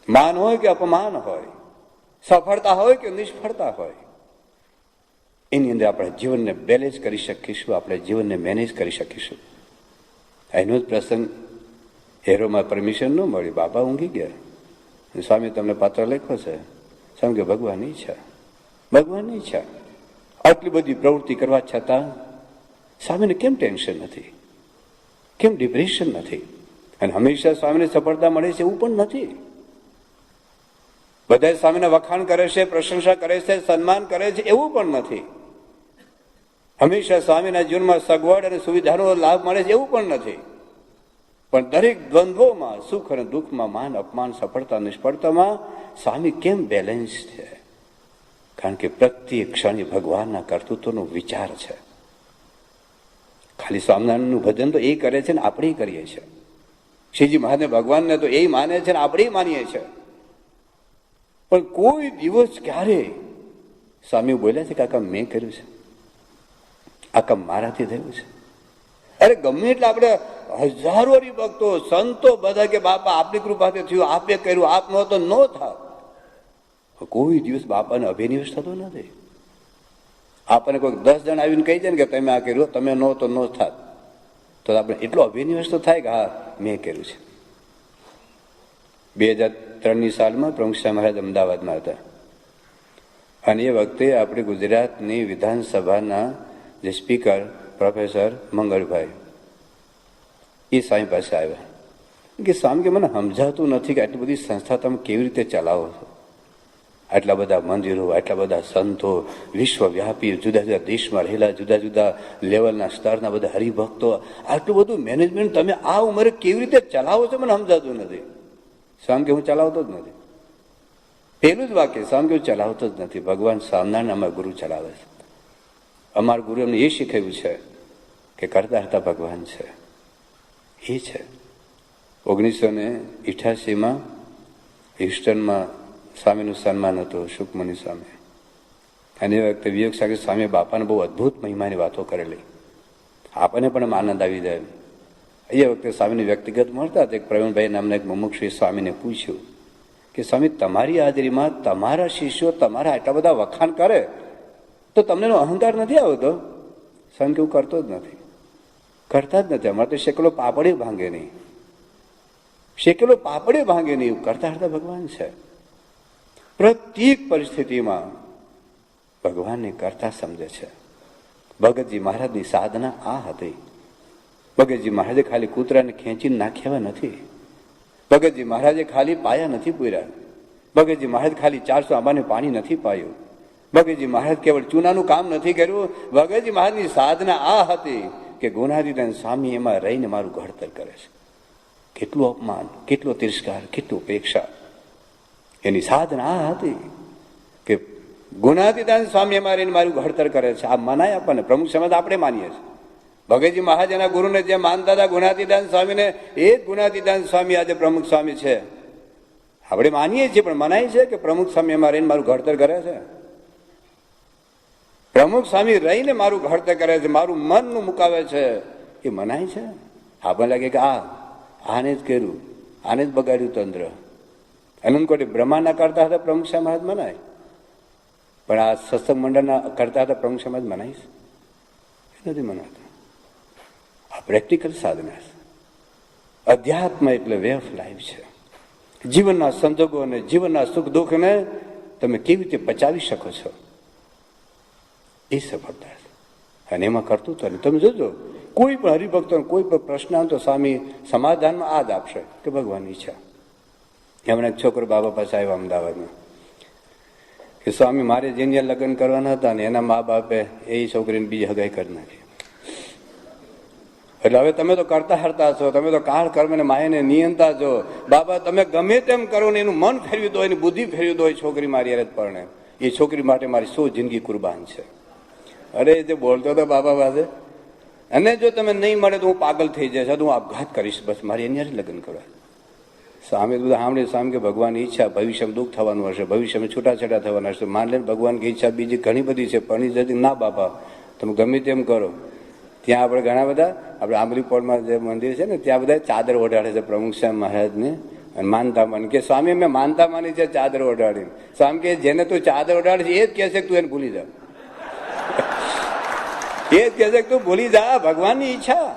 માન હોય કે અપમાન હોય, સફળતા હોય કે નિષ્ફળતા હોય, એની અંદર આપણે જીવનને બેલેન્સ કરી શકીશું, આપણે જીવનને મેનેજ કરી શકીશું. એનો જ પ્રસંગ, હેરોમાં પરમિશન ન મળી, બાપા ઊંઘી ગયા. સ્વામી તમને પત્ર લખ્યો છે. સ્વામી કે ભગવાનની ઈચ્છા, ભગવાનની ઈચ્છા. આટલી બધી પ્રવૃત્તિ કરવા છતાં સ્વામીને કેમ ટેન્શન નથી, કેમ ડિપ્રેશન નથી? અને હંમેશા સ્વામીને સફળતા મળે છે એવું પણ નથી. બધા સ્વામીના વખાણ કરે છે, પ્રશંસા કરે છે, સન્માન કરે છે એવું પણ નથી. હંમેશા સ્વામીના જીવનમાં સગવડ અને સુવિધાનો લાભ મળે છે એવું પણ નથી. પણ દરેક દ્વંદ્વોમાં, સુખ અને દુઃખમાં, માન અપમાન, સફળતા નિષ્ફળતામાં સ્વામી કેમ બેલેન્સ છે? કારણ કે પ્રત્યેક ક્ષણે ભગવાનના કર્તૃત્વનો વિચાર છે. ખાલી સ્વામિનારાયણનું ભજન તો એ કરે છે ને આપણે કરીએ છીએ. શ્રીજી મહાદેવ ભગવાનને તો એ માને છે ને આપણે માનીએ છીએ. પણ કોઈ દિવસ ક્યારે સ્વામી બોલ્યા છે કે આ કામ મેં કર્યું છે, આ કામ મારાથી થયું છે? અરે ગમે એટલે આપણે હજારો ભક્તો, સંતો બધા કે બાપા આપની કૃપાથી થયું, આપે કર્યું, આપ નો તો ન થાત. કોઈ દિવસ બાપાને અભિનિવેશ થતો નથી. આપણને કોઈક 10 જણ આવીને કહી દે ને કે તમે આ કર્યું, તમે નો તો નો થાત, તો આપણે એટલો અભિનિવેશ તો થાય કે હા મેં કર્યું છે. 2003ની સાલમાં પ્રમુખ સ્વામી મહારાજ અમદાવાદમાં હતા અને એ વખતે આપણે ગુજરાતની વિધાનસભાના જે સ્પીકર પ્રોફેસર મંગળભાઈ એ સ્વામી પાસે આવ્યા કે સ્વામી કે મને સમજાતું નથી કે આટલી બધી સંસ્થા તમે કેવી રીતે ચલાવો છો, આટલા બધા મંદિરો, આટલા બધા સંતો, વિશ્વવ્યાપી જુદા જુદા દેશમાં રહેલા જુદા જુદા લેવલના સ્તરના બધા હરિભક્તો, આટલું બધું મેનેજમેન્ટ તમે આ ઉંમરે કેવી રીતે ચલાવો છો મને સમજાતું નથી. સ્વામી કે હું ચલાવતો જ નથી. પેલું જ વાક્ય, સ્વામી કે હું ચલાવતો જ નથી. ભગવાન સ્વામિનારાયણ અમારા ગુરુ ચલાવે છે. અમારા ગુરુ અમને એ શીખવ્યું છે કે કરતા હતા ભગવાન છે એ છે. 1988માં હિસ્ટનમાં સ્વામીનું સન્માન હતું, શુકમુનિ સ્વામી, અને એ વખતે વિવેક સાગર સ્વામી બાપાને બહુ અદભુત મહિમાની વાતો કરેલી, આપણને પણ આનંદ આવી જાય. એ વખતે સ્વામીને વ્યક્તિગત મળતા એક પ્રવીણભાઈ નામના એક મુમુક્ષુએ સ્વામીને પૂછ્યું કે સ્વામી તમારી હાજરીમાં તમારા શિષ્યો તમારા આટલા બધા વખાણ કરે તો તમને એનો અહંકાર નથી આવતો? સ્વામી કે હું કરતો જ નથી, કરતા જ નથી. અમારે તો શેકેલો પાપડે ભાંગે નહીં, શેકેલો પાપડે ભાંગે નહીં. કરતા કરતા ભગવાન છે. પ્રત્યેક પરિસ્થિતિમાં ભગવાનને કરતા સમજે છે. ભગતજી મહારાજની સાધના આ હતી. ભગતજી મહારાજે ખાલી કૂતરાને ખેંચીને નાખ્યા નથી. ભગતજી મહારાજે ખાલી પાયા નથી પૂર્યા. ભગતજી મહારાજ ખાલી 400 આંબાને પાણી નથી પાયું. ભગતજી મહારાજ કેવળ ચૂનાનું કામ નથી કર્યું. ભગતજી મહારાજની સાધના આ હતી કે ગુણાતીતાન સ્વામી એમાં રહીને મારું ઘડતર કરે છે. કેટલું અપમાન, કેટલો તિરસ્કાર, કેટલું ઉપેક્ષા. એની સાધના આ હતી કે ગુણાતીતાન સ્વામી એમાં રહીને મારું ઘડતર કરે છે. આ મનાય આપણને પ્રમુખ સમાજ આપણે માનીએ છીએ. ભગતજી મહારાજ એના ગુરુને જે માનતા હતા ગુણાતીતાન સ્વામીને, એ જ ગુણાતીતાન સ્વામી આજે પ્રમુખ સ્વામી છે. આપણે માનીએ છીએ પણ મનાય છે કે પ્રમુખ સ્વામી એમાં રહીને મારું ઘડતર કરે છે. પ્રમુખ સ્વામી રહીને મારું ઘડતર કરે છે, મારું મનનું મુકાવે છે, એ મનાય છે? આપણને લાગે કે આને જ કર્યું, આને જ બગાડ્યું તંત્ર. અનંત કોટી બ્રહ્માંડના કરતા હતા પ્રમુખ સ્વામી મહારાજ મનાય, પણ આ સત્સંગ મંડળના કરતા હતા પ્રમુખ સ્વામી મહારાજ મનાય છે? નથી મનાતા. આ પ્રેક્ટિકલ સાધના છે. અધ્યાત્મ એટલે વે ઓફ લાઈફ છે. જીવનના સંજોગોને, જીવનના સુખ દુઃખને તમે કેવી રીતે પચાવી શકો છો, એ સફળતા છે. અને એમાં કરતું તો તમે જોજો, કોઈ પણ હરિભક્તો કોઈ પણ પ્રશ્ન આવે તો સ્વામી સમાધાનમાં આ જ આપશે કે ભગવાનની ઈચ્છા. હમણાં એક છોકરો બાબા પાસે આવ્યો અમદાવાદમાં કે સ્વામી મારે જેની લગ્ન કરવાના હતા ને એના મા બાપે એ છોકરીને બીજી હગાઈ કરી નાખી. એટલે હવે તમે તો કરતા હરતા છો, તમે તો કાળ કર્મને માયાને નિયંતા છો. બાબા તમે ગમે તેમ કરો ને એનું મન ફેરવી દો, એની બુદ્ધિ ફેરવી દો, એ છોકરી મારી યાર જ પરણે. એ છોકરી માટે મારી 100 જિંદગી કુરબાન છે. અરે જે બોલતો હતો બાબા પાસે, અને જો તમે નહીં મળે તો હું પાગલ થઈ જશે, તો હું આપઘાત કરીશ, બસ મારી એની લગ્ન કરવા. સ્વામી બધું સાંભળે. સ્વામી કે ભગવાનની ઈચ્છા, ભવિષ્યમાં દુઃખ થવાનું હશે, ભવિષ્યમાં છૂટાછેડા થવાના હશે, માન લે ભગવાનની ઈચ્છા બીજી ઘણી બધી છે, પણ એ જતી ના બાપા તમે ગમે તેમ કરો. ત્યાં આપણે ઘણા બધા આપણે આંબલીપોળમાં જે મંદિર છે ને ત્યાં બધા ચાદર ઓઢાડે છે પ્રમુખ સ્વામી મહારાજને, અને માનતા માની કે સ્વામી મેં માનતા માની છે ચાદર ઓઢાડી. સ્વામી કે જેને તું ચાદર ઓઢાડે છે એ જ કહે છે કે તું એને ભૂલી જા, એ જ કહે છે કે તું ભૂલી જા. ભગવાનની ઈચ્છા,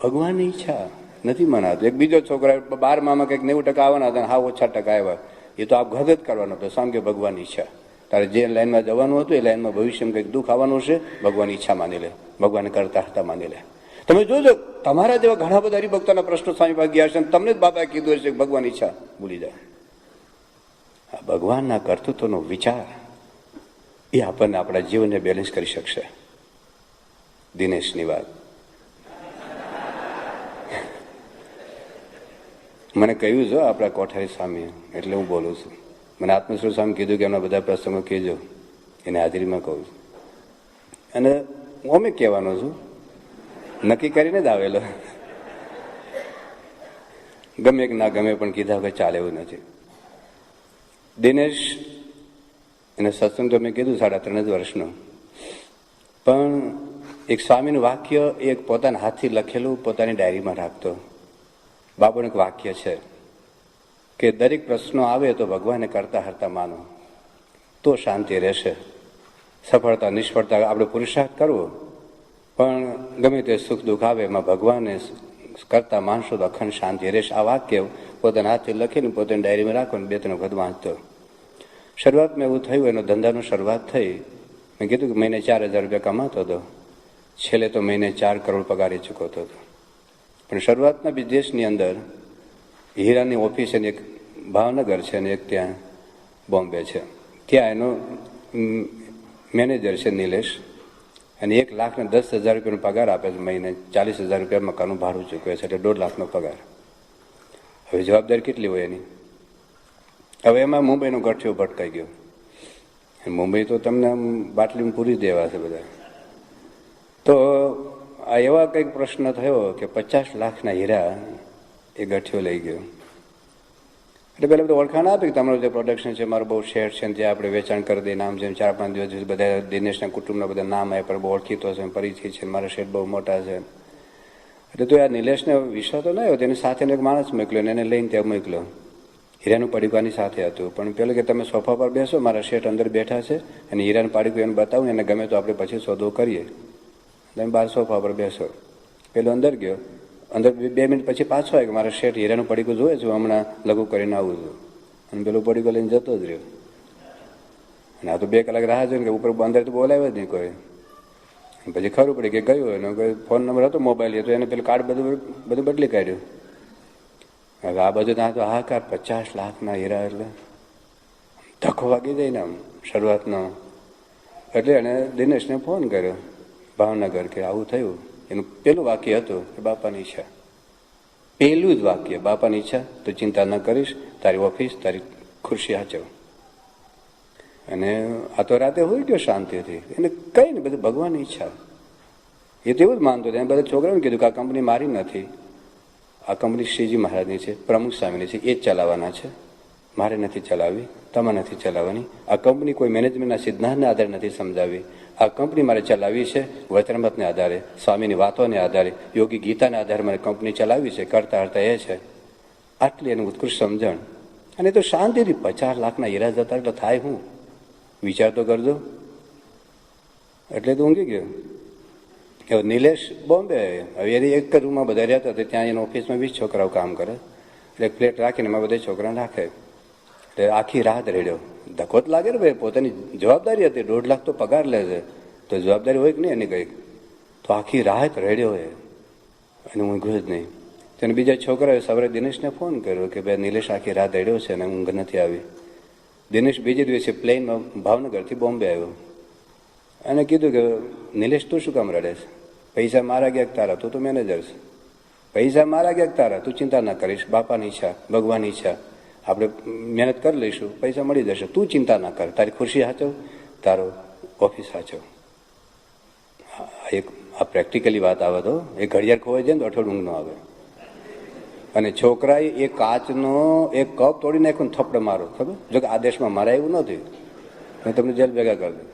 ભગવાનની ઈચ્છા નથી મનાતું. એક બીજો છોકરા 12માં કંઈક 90% આવવાના હતા, હા ઓછા ટકા આવ્યા, એ તો આપઘાત જ કરવાનો હતો. સ્વામી કે ભગવાનની ઈચ્છા, તારે જે લાઈનમાં જવાનું હતું એ લાઈનમાં ભવિષ્યમાં કંઈક દુઃખ આવવાનું હશે, ભગવાનની ઈચ્છા માની લે, ભગવાન કરતા હતા માની લે. તમે જોજો તમારા જેવા ઘણા બધા હરિભક્તોના પ્રશ્નો સ્વામી પાસે ગયા હશે, તમને જ બાબાએ કીધું હશે કે ભગવાનની ઈચ્છા ભૂલી જાય. આ ભગવાનના કર્તૃત્વનો વિચાર એ આપણને આપણા જીવનને બેલેન્સ કરી શકશે. દિનેશની વાત મને કહ્યું છે આપણા કોઠારી સ્વામી, એટલે હું બોલું છું. મને આત્મશ્રી સ્વામી કીધું કે એમના બધા પ્રસંગો કહેજો, એને હાજરીમાં કહું છું. અને હું અમે કહેવાનો છું, નક્કી કરીને જ આવેલો. ગમે કે ના ગમે પણ કીધા વગર ચાલે એવું નથી. દિનેશ એને સત્સંગ તો મેં કીધું 3.5 વર્ષનો, પણ એક સ્વામીનું વાક્ય એક પોતાના હાથથી લખેલું પોતાની ડાયરીમાં રાખતો. બાપુનું એક વાક્ય છે કે દરેક પ્રશ્નો આવે તો ભગવાનને કરતા હરતા માનો તો શાંતિ રહેશે, સફળતા નિષ્ફળતા આપણે પુરુષાર્થ કરવો, પણ ગમે તે સુખ દુઃખ આવે એમાં ભગવાનને કરતા માણસો તો અખંડ શાંતિ રહેશે. આ વાક્ય પોતાના હાથથી લખીને પોતાની ડાયરીમાં રાખવાનું, 2-3 વખત વાંચતો. શરૂઆતમાં એવું થયું, એનો ધંધાનો શરૂઆત થઈ. મેં કીધું કે મહિને 4,000 રૂપિયા કમાતો હતો, છેલ્લે તો મહિને 4 કરોડ પગારે ચૂકવતો હતો. પણ શરૂઆતના બિઝનેસની અંદર હીરાની ઓફિસ એક ભાવનગર છે અને એક ત્યાં બોમ્બે છે. ત્યાં એનો મેનેજર છે નિલેશ, અને 1,10,000 રૂપિયાનો પગાર આપે છે મહિને. 40,000 રૂપિયા મકાનનું ભાડું ચૂકવે છે, એટલે 1.5 લાખનો પગાર. હવે જવાબદારી કેટલી હોય એની? હવે એમાં મુંબઈનો ગઠિયો ભટકાઈ ગયો. મુંબઈ તો તમને આમ બાટલીમાં પૂરી દેવા છે બધા. તો આ એવા કંઈક પ્રશ્ન થયો કે 50 લાખના હીરા એ ગઠિયો લઈ ગયો. એટલે પહેલાં બધું ઓળખાણ આપી કે તમારું જે પ્રોડક્શન છે, મારું બહુ શેર છે, ત્યાં આપણે વેચાણ કરી દઈએ. નામ જેમ 4-5 દિવસ બધા દિનેશના કુટુંબના બધા નામ આવે, પણ બહુ ઓળખીતો છે, પરિચય છે, મારા શેર બહુ મોટા છે. એટલે તો આ નિલેશને વિશ્વાસ તો ન આવ્યો. તેની સાથે એક માણસ મોકલ્યો અને એને લઈને ત્યાં મોકલ્યો. હીરાનું પાડીકાની સાથે હતું, પણ પેલું કે તમે સોફા પર બેસો, મારા શેઠ અંદર બેઠા છે અને હીરાનું પાડીકું એને બતાવું, એને ગમે તો આપણે પછી સોદો કરીએ. તમે બહાર સોફા પર બેસો. પેલો અંદર ગયો. અંદર 2 મિનિટ પછી પાછો આવે કે મારા શેઠ હીરાનું પડીકું જોવે છું, હમણાં લઘુ કરીને આવું છું. અને પેલું પડીકું લઈને જતો જ રહ્યો. અને આ તો 2 કલાક રાહ જોઈને કે ઉપર અંદર તો બોલાવ્યો જ નહીં કોઈ. પછી ખરું પડી કે ગયું એનો કોઈ ફોન નંબર હતો, મોબાઈલ હતો, એને પેલું કાર્ડ બધું બદલી કાઢ્યું. હવે આ બધું ત્યાં તો હાહાકાર. 50 લાખના હીરા એટલે ધક્કો વાગી જાય ને આમ શરૂઆતનો. એટલે એણે દિનેશને ફોન કર્યો ભાવનગર કે આવું થયું. એનું પેલું વાક્ય હતું કે બાપાની ઈચ્છા. પહેલું જ વાક્ય, બાપાની ઈચ્છા, તો ચિંતા ન કરીશ, તારી ઓફિસ, તારી ખુરશી હાચવ. અને આ તો રાતે હોઈ ગયો શાંતિથી. એને કઈ ને બધું ભગવાનની ઈચ્છા. એ તો એવું જ માનતો હતો. એને બધા છોકરાઓને કીધું કે આ કંપની મારી નથી, આ કંપની શ્રીજી મહારાજની છે, પ્રમુખ સ્વામીની છે, એ જ ચલાવવાના છે, મારે નથી ચલાવવી, તમારે નથી ચલાવવાની. આ કંપની કોઈ મેનેજમેન્ટના સિદ્ધાંતને આધારે નથી સમજાવી. આ કંપની મારે ચલાવવી છે વચનમતને આધારે, સ્વામીની વાતોને આધારે, યોગી ગીતાને આધારે મારે કંપની ચલાવવી છે. કરતા હરતા એ છે. આટલી એની ઉત્કૃષ્ટ સમજણ. અને તો શાંતિથી 50 લાખના હીરા જતા એટલે થાય હું? વિચાર તો કરજો. એટલે તો ઊંઘી ગયો. હવે નિલેશ બોમ્બે. હવે એની એક જ રૂમમાં બધા રહેતા હતા. ત્યાં એના ઓફિસમાં 20 છોકરાઓ કામ કરે. એટલે એક પ્લેટ રાખીને એમાં બધા છોકરાને રાખે. એટલે આખી રાત રેડ્યો. ધક્કો જ લાગે ને ભાઈ, પોતાની જવાબદારી હતી. 1.5 લાખ તો પગાર લે છે, તો જવાબદારી હોય કે નહીં એની કંઈક. તો આખી રાત રેડ્યો હોય અને ઊંઘ્યો જ નહીં. તેને બીજા છોકરાએ સવારે દિનેશને ફોન કર્યો કે ભાઈ નિલેશ આખી રાત રેડ્યો છે અને ઊંઘ નથી આવી. દિનેશ બીજે દિવસે પ્લેનમાં ભાવનગરથી બોમ્બે આવ્યો અને કીધું કે નિલેશ તું શું કામ રડે છે? પૈસા મારા ગયા તારા? તું તો મેનેજર છે. પૈસા મારા ગયા તારા? તું ચિંતા ના કરીશ, બાપાની ઈચ્છા, ભગવાનની ઈચ્છા, આપણે મહેનત કરી લઈશું, પૈસા મળી જશે, તું ચિંતા ના કર. તારી ખુરશી હાચવ, તારો ઓફિસ હાચવ. આ પ્રેક્ટિકલી વાત આવે તો એ ઘડિયાળ ખોવાઈ જાય ને તો અઠવાડિયું ઊંઘ ન આવે. અને છોકરાએ એ કાચનો એક કપ તોડી નાખ્યો ને થપ્પડ મારો. ખબર? જો કે આ દેશમાં મારા એવું નથી, મેં તમને જેલ ભેગા કરી દઉં.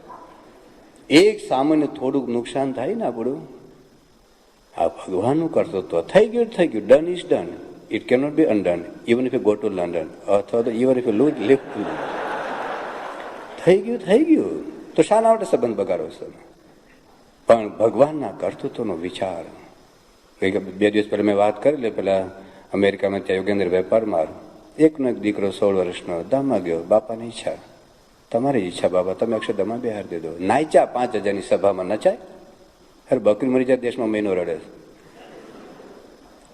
એક સામાન્ય થોડુંક નુકસાન થાય ને આપણું, આ ભગવાનનું કરતો તો થઈ ગયું. Done is done. It cannot B અનડન even if you go to London, અથવા તો ઇવન ઇફ યુ લીવ. થઈ ગયું. તો શાના માટે સંબંધ બગાડો છો? પણ ભગવાનના કર્તૃત્વનો વિચાર. 2 દિવસ પહેલા મેં વાત કરી લે, પેલા અમેરિકામાં ત્યાં યોગેન્દ્રભાઈ પરમાર, એકનો એક દીકરો 16 વર્ષનો દામમાં ગયો. બાપાની ઈચ્છા, તમારી ઈચ્છા બાબા, તમે અક્ષરધામમાં બેહાર દે દો. નાચ્યા 5,000ની સભામાં નચાય? અરે બકરી મરી જાય દેશમાં મહિનો રડે.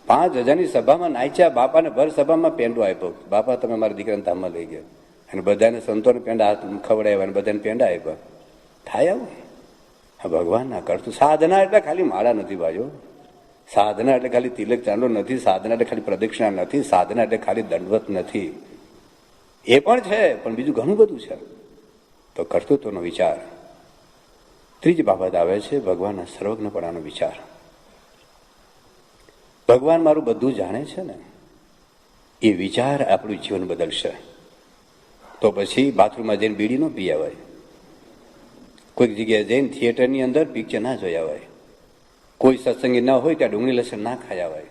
5,000ની સભામાં નાચ્યા. બાપાને ભર સભામાં પેંડો આપ્યો. બાપા તમે મારા દીકરાને ધામમાં લઈ ગયા. અને બધાને સંતોને પેંડા હાથ ખવડાવ્યા અને બધાને પેંડા આપ્યા. થાય આવું? હા, ભગવાનના કરતું. સાધના એટલે ખાલી માળા નથી ભાઈઓ. સાધના એટલે ખાલી તિલક ચાંદો નથી. સાધના એટલે ખાલી પ્રદક્ષિણા નથી. સાધના એટલે ખાલી દંડવત નથી. એ પણ છે, પણ બીજું ઘણું બધું છે. તો કર્તૃત્વનો વિચાર. ત્રીજી બાબત આવે છે ભગવાનના સર્વજ્ઞપણાનો વિચાર. ભગવાન મારું બધું જાણે છે ને, એ વિચાર આપણું જીવન બદલશે. તો પછી બાથરૂમમાં જઈને બીડી ન પી આવાય. કોઈક જગ્યાએ જઈને થિયેટરની અંદર પિક્ચર ના જોઈ આવાય. કોઈ સત્સંગી ના હોય ત્યાં ડુંગળી લસણ ના ખાઈ આવાય.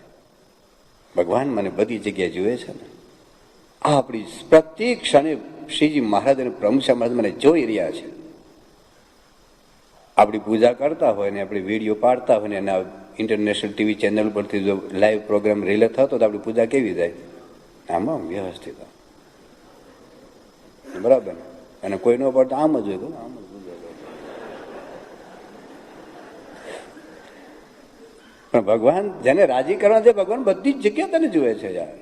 ભગવાન મને બધી જગ્યાએ જુએ છે ને. આ આપણી પ્રત્યેક ક્ષણે શ્રીજી મહારાજ અને પ્રમુખ મહારાજ મને જોઈ રહ્યા છે. આપણી પૂજા કરતા હોય ને આપણે વિડીયો પાડતા હોય ને એના ઇન્ટરનેશનલ ટીવી ચેનલ પરથી જો લાઈવ પ્રોગ્રામ રિલે થતો તો આપણી પૂજા કેવી જાય? આમાં વ્યવસ્થિત, બરાબર. અને કોઈનો પડતો આમ જ હોય, આમ જ પૂજા. પણ ભગવાન જેને રાજી કરવા છે, ભગવાન બધી જ જગ્યા તને જુએ છે યાર.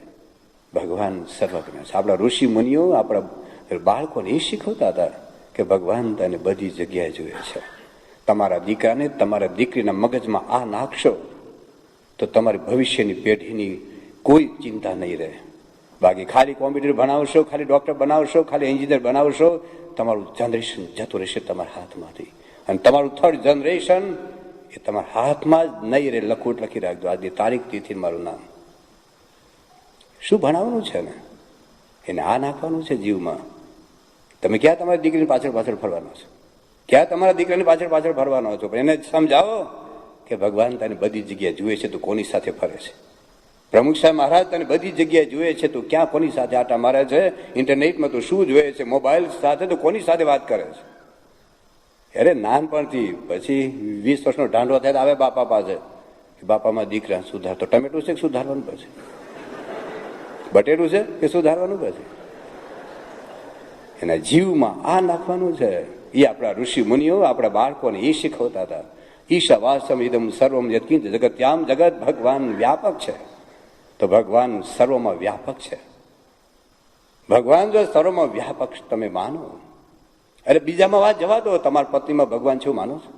ભગવાન સર્વજ્ઞ છે. આપણા ઋષિ મુનિઓ આપણા બાળકોને એ શીખવતા હતા કે ભગવાન તને બધી જગ્યાએ જુએ છે. તમારા દીકરાને, તમારા દીકરીના મગજમાં આ નાખશો તો તમારી ભવિષ્યની પેઢીની કોઈ ચિંતા નહીં રહે. બાકી ખાલી કોમ્પ્યુટર ભણાવશો, ખાલી ડોક્ટર બનાવશો, ખાલી એન્જિનિયર બનાવશો, તમારું જનરેશન જતું રહેશે તમારા હાથમાંથી. અને તમારું થર્ડ જનરેશન એ તમારા હાથમાં જ નહીં રહે. લખોટ લખી રાખજો, આજની તારીખ, તિથિ, મારું નામ. શું ભણાવવાનું છે ને? એને આ નાખવાનું છે જીવમાં. તમે ક્યાં તમારી દીકરીની પાછળ પાછળ ફરવાનો છો? ક્યાં તમારા દીકરાની પાછળ પાછળ ફરવાનો છો? પણ એને સમજાવો કે ભગવાન તને બધી જગ્યાએ જુએ છે, તું કોની સાથે ફરે છે. પ્રમુખ સાહેબ મહારાજ તને બધી જગ્યાએ જુએ છે, તું ક્યાં કોની સાથે આટા મારે છે, ઇન્ટરનેટમાં તું શું જોયે છે, મોબાઈલ સાથે તું કોની સાથે વાત કરે છે. અરે નાનપણથી પછી 20 વર્ષનો ઢાંડો થાય આવે બાપા પાસે, બાપામાં દીકરા સુધાર. તો ટમેટું છે કે સુધારવાનું પછી? બટેટું છે કે સુધારવાનું પછી? એના જીવમાં આ નાખવાનું છે. એ આપણા ઋષિ મુનિઓ આપણા બાળકોને એ શીખવતા હતા. ઈશા વાસમ ઇદમ સર્વમ યત્કિંચ જગત્યામ જગત. ભગવાન વ્યાપક છે તો ભગવાન સર્વમાં વ્યાપક છે. ભગવાન જો સર્વમાં વ્યાપક તમે માનો, અરે બીજામાં વાત જવા દો, તમારા પત્નીમાં ભગવાન છે એવું માનો છો?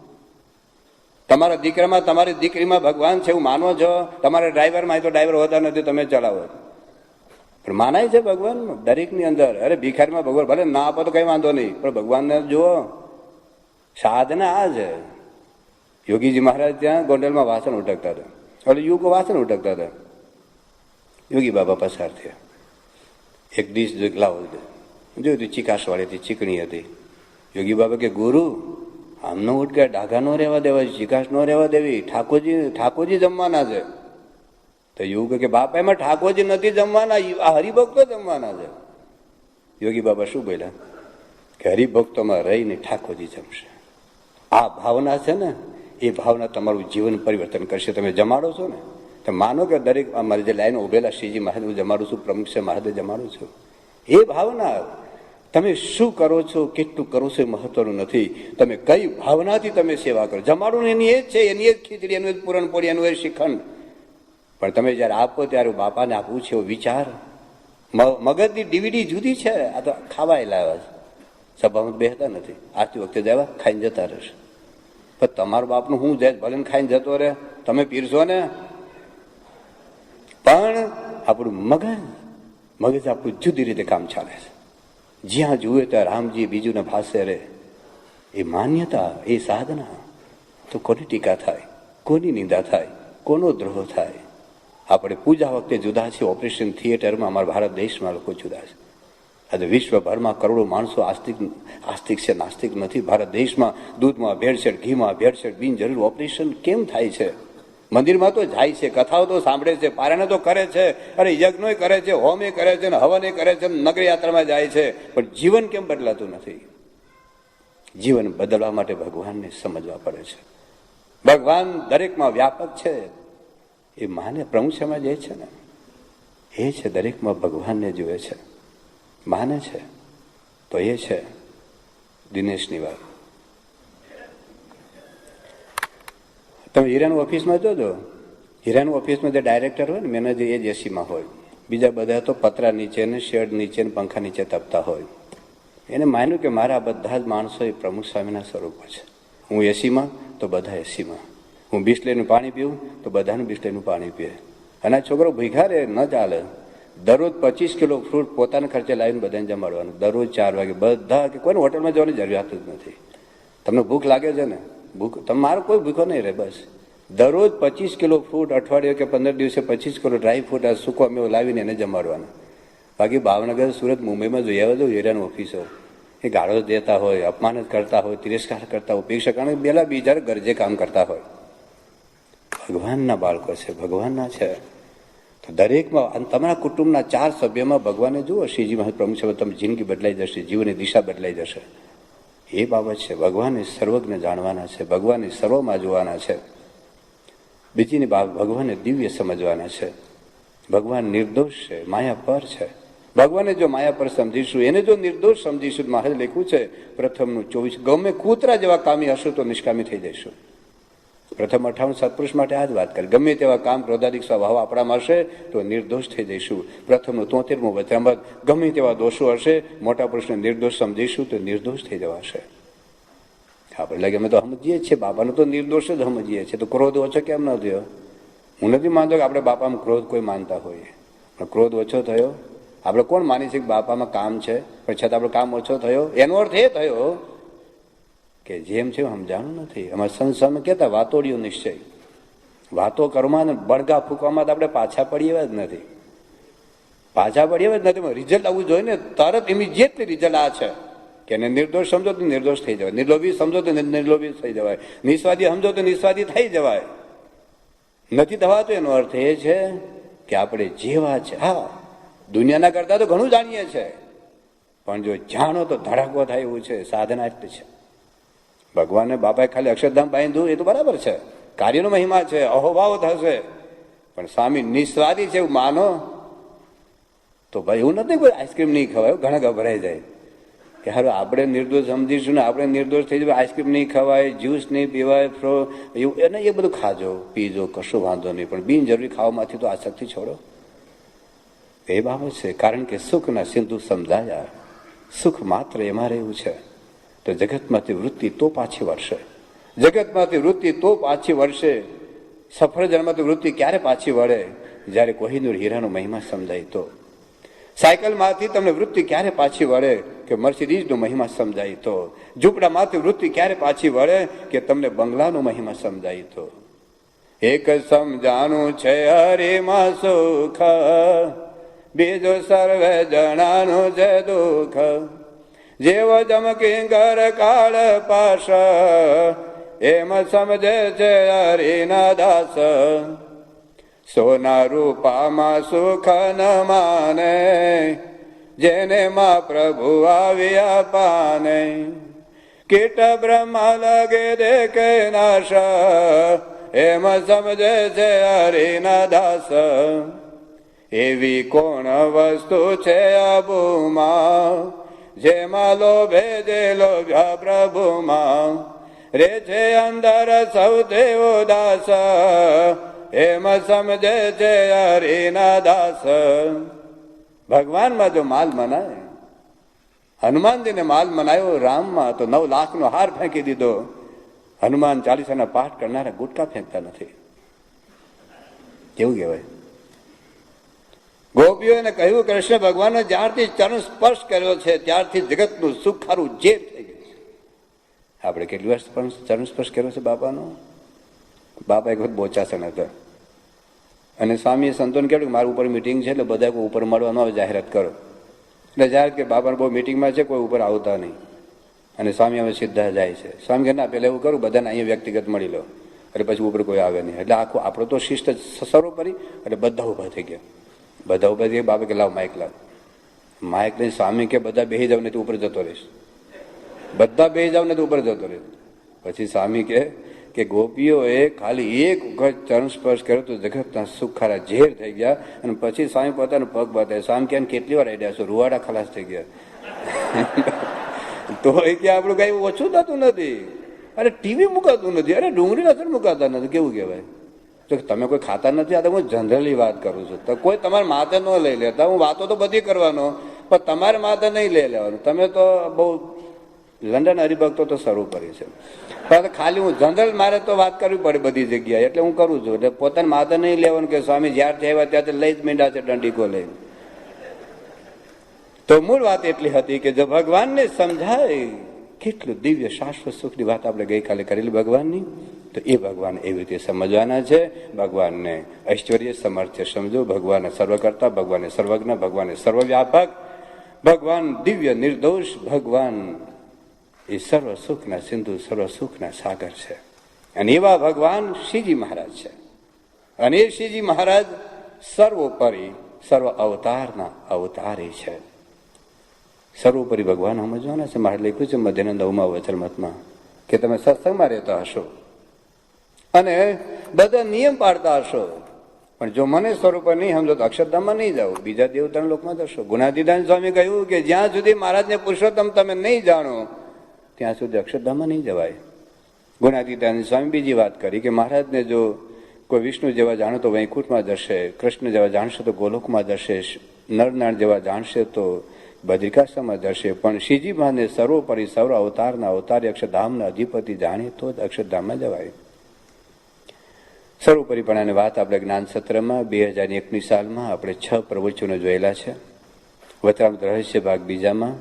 તમારા દીકરામાં, તમારી દીકરીમાં ભગવાન છે એવું માનો છો? તમારા ડ્રાઈવરમાં તો ડ્રાઈવર હોતા નથી, તમે ચલાવો, પણ માનાય છે ભગવાન દરેકની અંદર. અરે ભિખારીમાં ભગવાન ભલે ના આપો તો કઈ વાંધો નહીં, પણ ભગવાનને જુઓ. સાધના આ છે. યોગીજી મહારાજ ત્યાં ગોંડલમાં વાસણ ઉટકતા હતા, એટલે યુગ વાસણ ઉટકતા હતા. યોગી બાબા પસાર થયા, એક ડીશ લાવો જોયું તું, ચીકાશ વાળી હતી, ચીકણી હતી. યોગી બાબા કે ગુરુ આમનો ઉટકે ડાઘા નો રહેવા દેવા, ચીકાશ નો રહેવા દેવી, ઠાકોરજી જમવાના છે. તો એવું કે બાપા એમાં ઠાકોરજી નથી જમવાના, આ હરિભક્તો જમવાના છે. યોગી બાબા શું બોલ્યા કે હરિભક્તોમાં રહીને ઠાકોરજી જમશે. આ ભાવના છે ને, એ ભાવના તમારું જીવન પરિવર્તન કરશે. તમે જમાડો છો ને, તો માનો કે દરેક અમારી જે લાઈન ઉભેલા શ્રીજી મહારાજ હું જમાડું છું, પ્રમુખ છે મહારાજ જમાડું છું. એ ભાવના તમે શું કરો છો, કેટલું કરો છો એ મહત્વનું નથી, તમે કઈ ભાવનાથી તમે સેવા કરો. જમાડું એની એ જ છે, એની એ જ ખીચડી, એનું એ જ પૂરણપોળી, એનું એ શ્રીખંડ. પણ તમે જયારે આપો ત્યારે બાપાને આપવું છે એવો વિચાર. મગજની ડીવીડી જુદી છે. આ તો ખાવાય લાવ્યા છે, સભામાં બેસતા નથી. આરતી વખતે જવા ખાઈને જતા રહેશે. પણ તમારું બાપનું હું જાય ભલે ખાઈને જતો રહે, તમે પીરશો ને. પણ આપણું મગજ આપણું જુદી રીતે કામ ચાલે છે. જ્યાં જુએ ત્યાં રામજી બીજુંને ભાષે રે. એ માન્યતા, એ સાધના. તો કોની ટીકા થાય, કોની નિંદા થાય, કોનો દ્રોહ થાય. આપણે પૂજા વખતે જુદા છે, ઓપરેશન થિયેટરમાં અમારા ભારત દેશમાં લોકો જુદા છે. આજે વિશ્વભરમાં કરોડો માણસો આસ્તિક છે, નાસ્તિક નથી. ભારત દેશમાં દૂધમાં ભેળસેળ, ઘીમાં ભેળસેળ, બિનજરૂર ઓપરેશન કેમ થાય છે? મંદિરમાં તો જાય છે, કથાઓ તો સાંભળે છે, પારાયણ તો કરે છે, અરે યજ્ઞ કરે છે, હોમે કરે છે, હવને કરે છે, નગર યાત્રામાં જાય છે, પણ જીવન કેમ બદલાતું નથી? જીવન બદલવા માટે ભગવાનને સમજવા પડે છે. ભગવાન દરેકમાં વ્યાપક છે એ માને. પ્રમુખ સમાજ એ છે ને, એ છે દરેકમાં ભગવાનને જુએ છે, માને છે. તો એ છે દિનેશની વાત. તમે હીરાનું ઓફિસમાં જોજો, હીરાનું ઓફિસમાં જે ડાયરેક્ટર હોય ને, મેનેજર એ જ એસીમાં હોય. બીજા બધા તો પતરા નીચે ને શેડ નીચે ને પંખા નીચે તપતા હોય. એને માન્યું કે મારા બધા જ માણસો એ પ્રમુખ સ્વામીના સ્વરૂપો છે. હું એસીમાં તો બધા એસીમાં. હું બિસ્લેરીનું પાણી પીવું તો બધાનું બિસ્લેરીનું પાણી પીએ. અને આ છોકરો ભીખા રે ન ચાલે. દરરોજ 25 કિલો ફ્રૂટ પોતાના ખર્ચે લાવીને બધાને જમાડવાનું. દરરોજ 4 વાગે બધા, કે કોઈને હોટલમાં જવાની જરૂરિયાત જ નથી. તમને ભૂખ લાગે છે ને, ભૂખ તમારો કોઈ ભૂખો નહીં રહે. બસ દરરોજ 25 કિલો ફ્રૂટ, અઠવાડિયે કે 15 દિવસે 25 કિલો ડ્રાય ફ્રૂટ, આ સૂકો મેવો લાવીને એને જમાડવાનું. બાકી ભાવનગર, સુરત, મુંબઈમાં જોઈ આવ્યો તો હીરાનું ઓફિસો, એ ગાળો દેતા હોય, અપમાન જ કરતા હોય, તિરસ્કાર કરતા હોય, ઉપેક્ષા કારણ પેલા બીજા ગરજે કામ કરતા હોય. ભગવાનના બાળકો છે, ભગવાનના છે. તો દરેકમાં, તમારા કુટુંબના 4 સભ્યમાં ભગવાનને જુઓ. શ્રીજી મહારાજ પ્રમુખ સાહેબ, તમે જિંદગી બદલાઈ જશે, જીવનની દિશા બદલાઈ જશે. એ બાબત છે. ભગવાનને સર્વજ્ઞ જાણવાના છે, ભગવાનને સર્વમાં જોવાના છે. બીજીની બાબત ભગવાનને દિવ્ય સમજવાના છે. ભગવાન નિર્દોષ છે, માયા પર છે. ભગવાનને જો માયા પર સમજીશું, એને જો નિર્દોષ સમજીશું, મહારાજ લખ્યું છે પ્રથમનું 24, ગમે કૂતરા જેવા કામી હશું તો નિષ્કામી થઈ જઈશું. પ્રથમ 58 સત્પુરુષ માટે આ જ વાત કરી. ગમે તેવા કામ ક્રોધાદિક સ્વભાવ આપણામાં હશે તો નિર્દોષ થઈ જઈશું. પ્રથમનું 73મું વચનામૃત, ગમે તેવા દોષો હશે, મોટા પુરુષને નિર્દોષ સમજીશું તો નિર્દોષ થઈ જવાશે. આપણે લાગે અમે તો સમજીએ છીએ, બાપાનું તો નિર્દોષ જ સમજીએ છીએ, તો ક્રોધ ઓછો કેમ ન થયો? હું નથી માનતો કે આપણે બાપામાં ક્રોધ કોઈ માનતા હોઈએ, પણ ક્રોધ ઓછો થયો. આપણે કોણ માની છે કે બાપામાં કામ છે પણ છતાં આપણે કામ ઓછો થયો? એનો અર્થ એ થયો કે જેમ છે સમજાણું નથી. અમારા સંસ્થામાં કહેતા વાતોડિયો નિશ્ચય, વાતો કરવામાં ને બળગા ફૂંકવામાં આપણે પાછા પડીએ જ નથી. પાછા પડીએ જ નથી. રિઝલ્ટ આવવું જોઈએ ને, તરત ઇમિડિયેટલી રિઝલ્ટ આ છે કે એને નિર્દોષ સમજો તો નિર્દોષ થઈ જવાય, નિર્લોભી સમજો તો નિર્લોભી થઈ જવાય, નિસ્વાદી સમજો તો નિસ્વાદી થઈ જવાય. નથી થવાતું એનો અર્થ એ છે કે આપણે જેવા છે. હા, દુનિયાના કરતા તો ઘણું જાણીએ છીએ, પણ જો જાણો તો ધડાકો થાય એવું છે. સાધના એટલી છે. ભગવાનને બાપાએ ખાલી અક્ષરધામ બાંધ્યું એ તો બરાબર છે, કાર્યનો મહિમા છે, અહોભાવ થશે, પણ સ્વામી નિસ્વાદી છે એવું માનો તો ભાઈ એવું નથી કોઈ આઈસ્ક્રીમ નહીં ખવાય. ઘણા ગભરાઈ જાય કે હારું આપણે નિર્દોષ સમજીશું ને આપણે નિર્દોષ થઈ જાય, આઈસ્ક્રીમ નહીં ખવાય, જ્યુસ નહીં પીવાય, એવું એને એ બધું ખાજો પીજો, કશું વાંધો નહીં, પણ બિનજરૂરી ખાવામાંથી તો આસક્તિ છોડો. એ બાબત છે. કારણ કે સુખના સિંધુ સમજાયા, સુખ માત્ર એમાં રહેવું છે તો જગતમાંથી વૃત્તિ તો પાછી વળશે. જગતમાંથી વૃત્તિ તો પાછી વળશે. સફરજનમાંથી વૃત્તિ ક્યારે પાછી વળે? જ્યારે કોહિનૂર હીરાનો મહિમા સમજાય તો. સાયકલમાંથી તમને વૃત્તિ ક્યારે પાછી વળે? કે મર્સિડીઝનો મહિમા સમજાય તો. ઝૂંપડામાંથી વૃત્તિ ક્યારે પાછી વળે? કે તમને બંગલાનો મહિમા સમજાય તો. એક સમજાનું છે હરિમાં સુખ, બીજો સર્વે જણાનું છે દુઃખ. જેવો જમકી ઘર કાળ પાસ, એમ સમજે છે હરિના દાસ. સોના રૂપામાં સુખ ન માને, જેને માં પ્રભુ આવ્યા પાને. કીટ બ્રહ્મા લગે દેખે નાશ, એમ સમજે છે હરિના દાસ. એવી કોણ વસ્તુ છે અબુમાં, જેમાં લોભે જે લોભ્યા પ્રભુમાં. રે છે અંદર સૌથી ઉદાસ, એમ સમજે છે હરિના દાસ. ભગવાનમાં જો માલ મનાય, હનુમાનજીને માલ મનાયો રામમાં તો 9 લાખનો હાર ફેંકી દીધો. હનુમાન ચાલીસાના પાઠ કરનારા ગુટકા ફેંકતા નથી. કેવું કહેવાય? ગોપીઓને કહ્યું કૃષ્ણ ભગવાનને જ્યારથી ચરણ સ્પર્શ કર્યો છે ત્યારથી જગતનું સુખ ખારું જે થઈ ગયું છે. આપણે કેટલી વાર ચરણ સ્પર્શ કર્યો છે બાપાનો? બાપા એક વખત બોચાસણ હતા અને સ્વામીએ સંતોને કહ્યું કે મારું ઉપર મિટિંગ છે એટલે બધા કોઈ ઉપર મળવા ન આવે, જાહેરાત કરો. એટલે જાહેરાત કે બાપાને બહુ મિટિંગમાં છે, કોઈ ઉપર આવતા નહીં. અને સ્વામી હવે સીધા જાય છે. સ્વામી કે ના, પહેલાં એવું કરું, બધાને અહીંયા વ્યક્તિગત મળી લો, એટલે પછી ઉપર કોઈ આવે નહીં. એટલે આખું આપણો તો શિસ્ત સર્વોપરી. એટલે બધા ઉભા થઈ ગયા. બધા ઉભા થઈ ગયા. બાપા કે લાવ માઇક લાવ. માઇક લઈને સ્વામી કે બધા બેસી જાવ ને તું ઉપર જતો રહીશ, બધા બેસી જાવ ને તું ઉપર જતો રહીશ. પછી સ્વામી કે ગોપીઓએ ખાલી એક વખત ચરણ સ્પર્શ કર્યો તો જગતના સુખ ખારા ઝેર થઈ ગયા. અને પછી સ્વામી પોતાનો પગ બતાવે. સ્વામી કે કેટલી વાર આડ્યા છો? રૂવાડા ખલાસ થઈ ગયા. તો એ કે આપણું કઈ ઓછું થતું નથી. અરે ટીવી મુકાતું નથી, અરે ડુંગળી અસર મુકાતા નથી. કેવું કહેવાય? તો તમે કોઈ ખાતા નથી? આ તો હું જનરલી વાત કરું છું. તો કોઈ તમારે માથે ન લઈ લેતા. હું વાતો તો બધી કરવાનો, પણ તમારે માથે નહીં લઈ લેવાનું. તમે તો બહુ લંડન હરિભક્તો તો શરૂ કરી છે, પણ ખાલી હું જનરલ મારે તો વાત કરવી પડે બધી જગ્યાએ, એટલે હું કરું છું. એટલે પોતાને માથે નહીં લેવાનું કે સ્વામી જ્યારથી આવ્યા ત્યાંથી લઈ જ મીંડા છે દંડીકો લઈને. તો મૂળ વાત એટલી હતી કે જો ભગવાનને સમજાય, કેટલું દિવ્ય શાશ્વત સુખની વાત આપણે ગઈકાલે કરેલી ભગવાનની, તો એ ભગવાન એવી રીતે સમજવાના છે. ભગવાનને ઐશ્વર્ય સમર્થ્ય સમજો, ભગવાન સર્વકર્તા, ભગવાન સર્વજ્ઞ, ભગવાન સર્વવ્યાપક, ભગવાન દિવ્ય નિર્દોષ, ભગવાન એ સર્વ સુખના સિંધુ, સર્વ સુખના સાગર છે. અને એવા ભગવાન શ્રીજી મહારાજ છે. અને એ શ્રીજી મહારાજ સર્વોપરી સર્વ અવતારના અવતારી છે. સર્વોપરી ભગવાન સમજવાના છે. મારે લખ્યું છે મધ્યના 9મા વચનમતમાં કે તમે સત્સંગમાં રહેતા હશો અને બધા નિયમ પાડતા હશો, પણ જો મને સ્વરૂપ નહીં સમજો તો અક્ષરધામમાં નહીં જાઓ, બીજા દેવતાના લોકમાં જશો. ગુણાતીતાન સ્વામી કહ્યું કે જ્યાં સુધી મહારાજને પુરુષોત્તમ તમે નહીં જાણો ત્યાં સુધી અક્ષરધામમાં નહીં જવાય. ગુણાતીતાન સ્વામી બીજી વાત કરી કે મહારાજને જો કોઈ વિષ્ણુ જેવા જાણો તો વૈકુંઠમાં જશે, કૃષ્ણ જેવા જાણશે તો ગોલોકમાં જશે, નરનાળ જેવા જાણશે તો બદ્રિકાશ્રમમાં જશે, પણ શ્રીજી મહારાજને સર્વોપરી સર્વ અવતારના અવતારી અક્ષરધામના અધિપતિ જાણે તો જ અક્ષરધામમાં જવાય. સર્વોપરીપણાની વાત આપણે જ્ઞાન સત્રમાં 2001ની સાલમાં આપણે 6 પ્રવચનો જોયેલા છે. વચનામૃત રહસ્ય ભાગ બીજામાં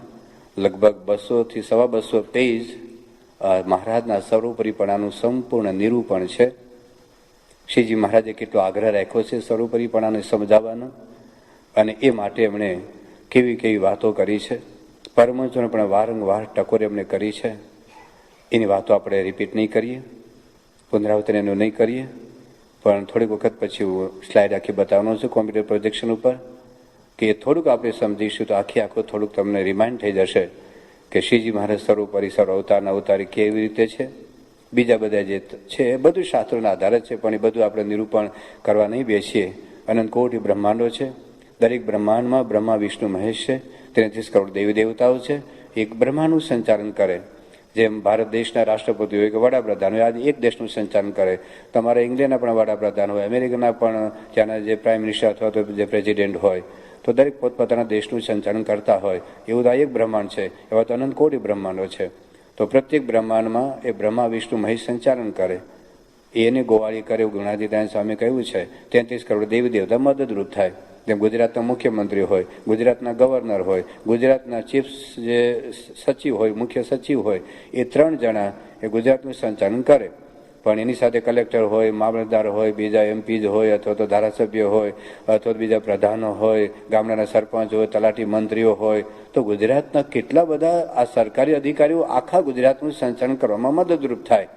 લગભગ 200 થી 250 પેજ મહારાજના સર્વોપરીપણાનું સંપૂર્ણ નિરૂપણ છે. શ્રીજી મહારાજે કેટલો આગ્રહ રાખ્યો છે સર્વોપરીપણાને સમજાવવાનો, અને એ માટે એમણે કેવી કેવી વાતો કરી છે. પરમહંસોને પણ વારંવાર ટકોર એમણે કરી છે. એની વાતો આપણે રિપીટ નહીં કરીએ, પુનરાવર્તન એનું નહીં કરીએ, પણ થોડીક વખત પછી હું સ્લાઇડ આખી બતાવવાનો છું કોમ્પ્યુટર પ્રોજેક્શન ઉપર, કે એ થોડુંક આપણે સમજીશું તો આખું થોડુંક તમને રિમાઇન્ડ થઈ જશે કે શ્રીજી મહારાજ સર્વોપરી સર્વ અવતારના અવતારી કેવી રીતે છે. બીજા બધા જે છે એ બધું શાસ્ત્રોના આધારે છે, પણ એ બધું આપણે નિરૂપણ કરવા નહીં બેસીએ. અનંત કોટી બ્રહ્માંડો છે, દરેક બ્રહ્માંડમાં બ્રહ્મા વિષ્ણુ મહેશ છે, 33 કરોડ દેવી દેવતાઓ છે. એક બ્રહ્માંડનું સંચાલન કરે, જેમ ભારત દેશના રાષ્ટ્રપતિ હોય કે વડાપ્રધાન હોય, આજે એક દેશનું સંચાલન કરે. તમારા ઇંગ્લેન્ડના પણ વડાપ્રધાન હોય, અમેરિકાના પણ ત્યાંના જે પ્રાઇમ મિનિસ્ટર અથવા તો જે પ્રેસિડેન્ટ હોય, તો દરેક પોતપોતાના દેશનું સંચાલન કરતા હોય. એવું તો આ એક બ્રહ્માંડ છે, એવા તો અનંત કોટી બ્રહ્માંડો છે. તો પ્રત્યેક બ્રહ્માંડમાં એ બ્રહ્મા વિષ્ણુ મહેશ સંચાલન કરે, એને ગોવાળી કરે એવું ગુણાતીતાન સ્વામી કહ્યું છે. 33 કરોડ દેવી દેવતા મદદરૂપ થાય. જેમ ગુજરાતના મુખ્યમંત્રી હોય, ગુજરાતના ગવર્નર હોય, ગુજરાતના ચીફ જે સચિવ હોય, મુખ્ય સચિવ હોય, એ 3 જણા એ ગુજરાતનું સંચાલન કરે. પણ એની સાથે કલેક્ટર હોય, મામલતદાર હોય, બીજા એમપી હોય, અથવા તો ધારાસભ્ય હોય, અથવા તો બીજા પ્રધાનો હોય, ગામડાના સરપંચ હોય, તલાટી મંત્રીઓ હોય, તો ગુજરાતના કેટલા બધા આ સરકારી અધિકારીઓ આખા ગુજરાતનું સંચાલન કરવામાં મદદરૂપ થાય.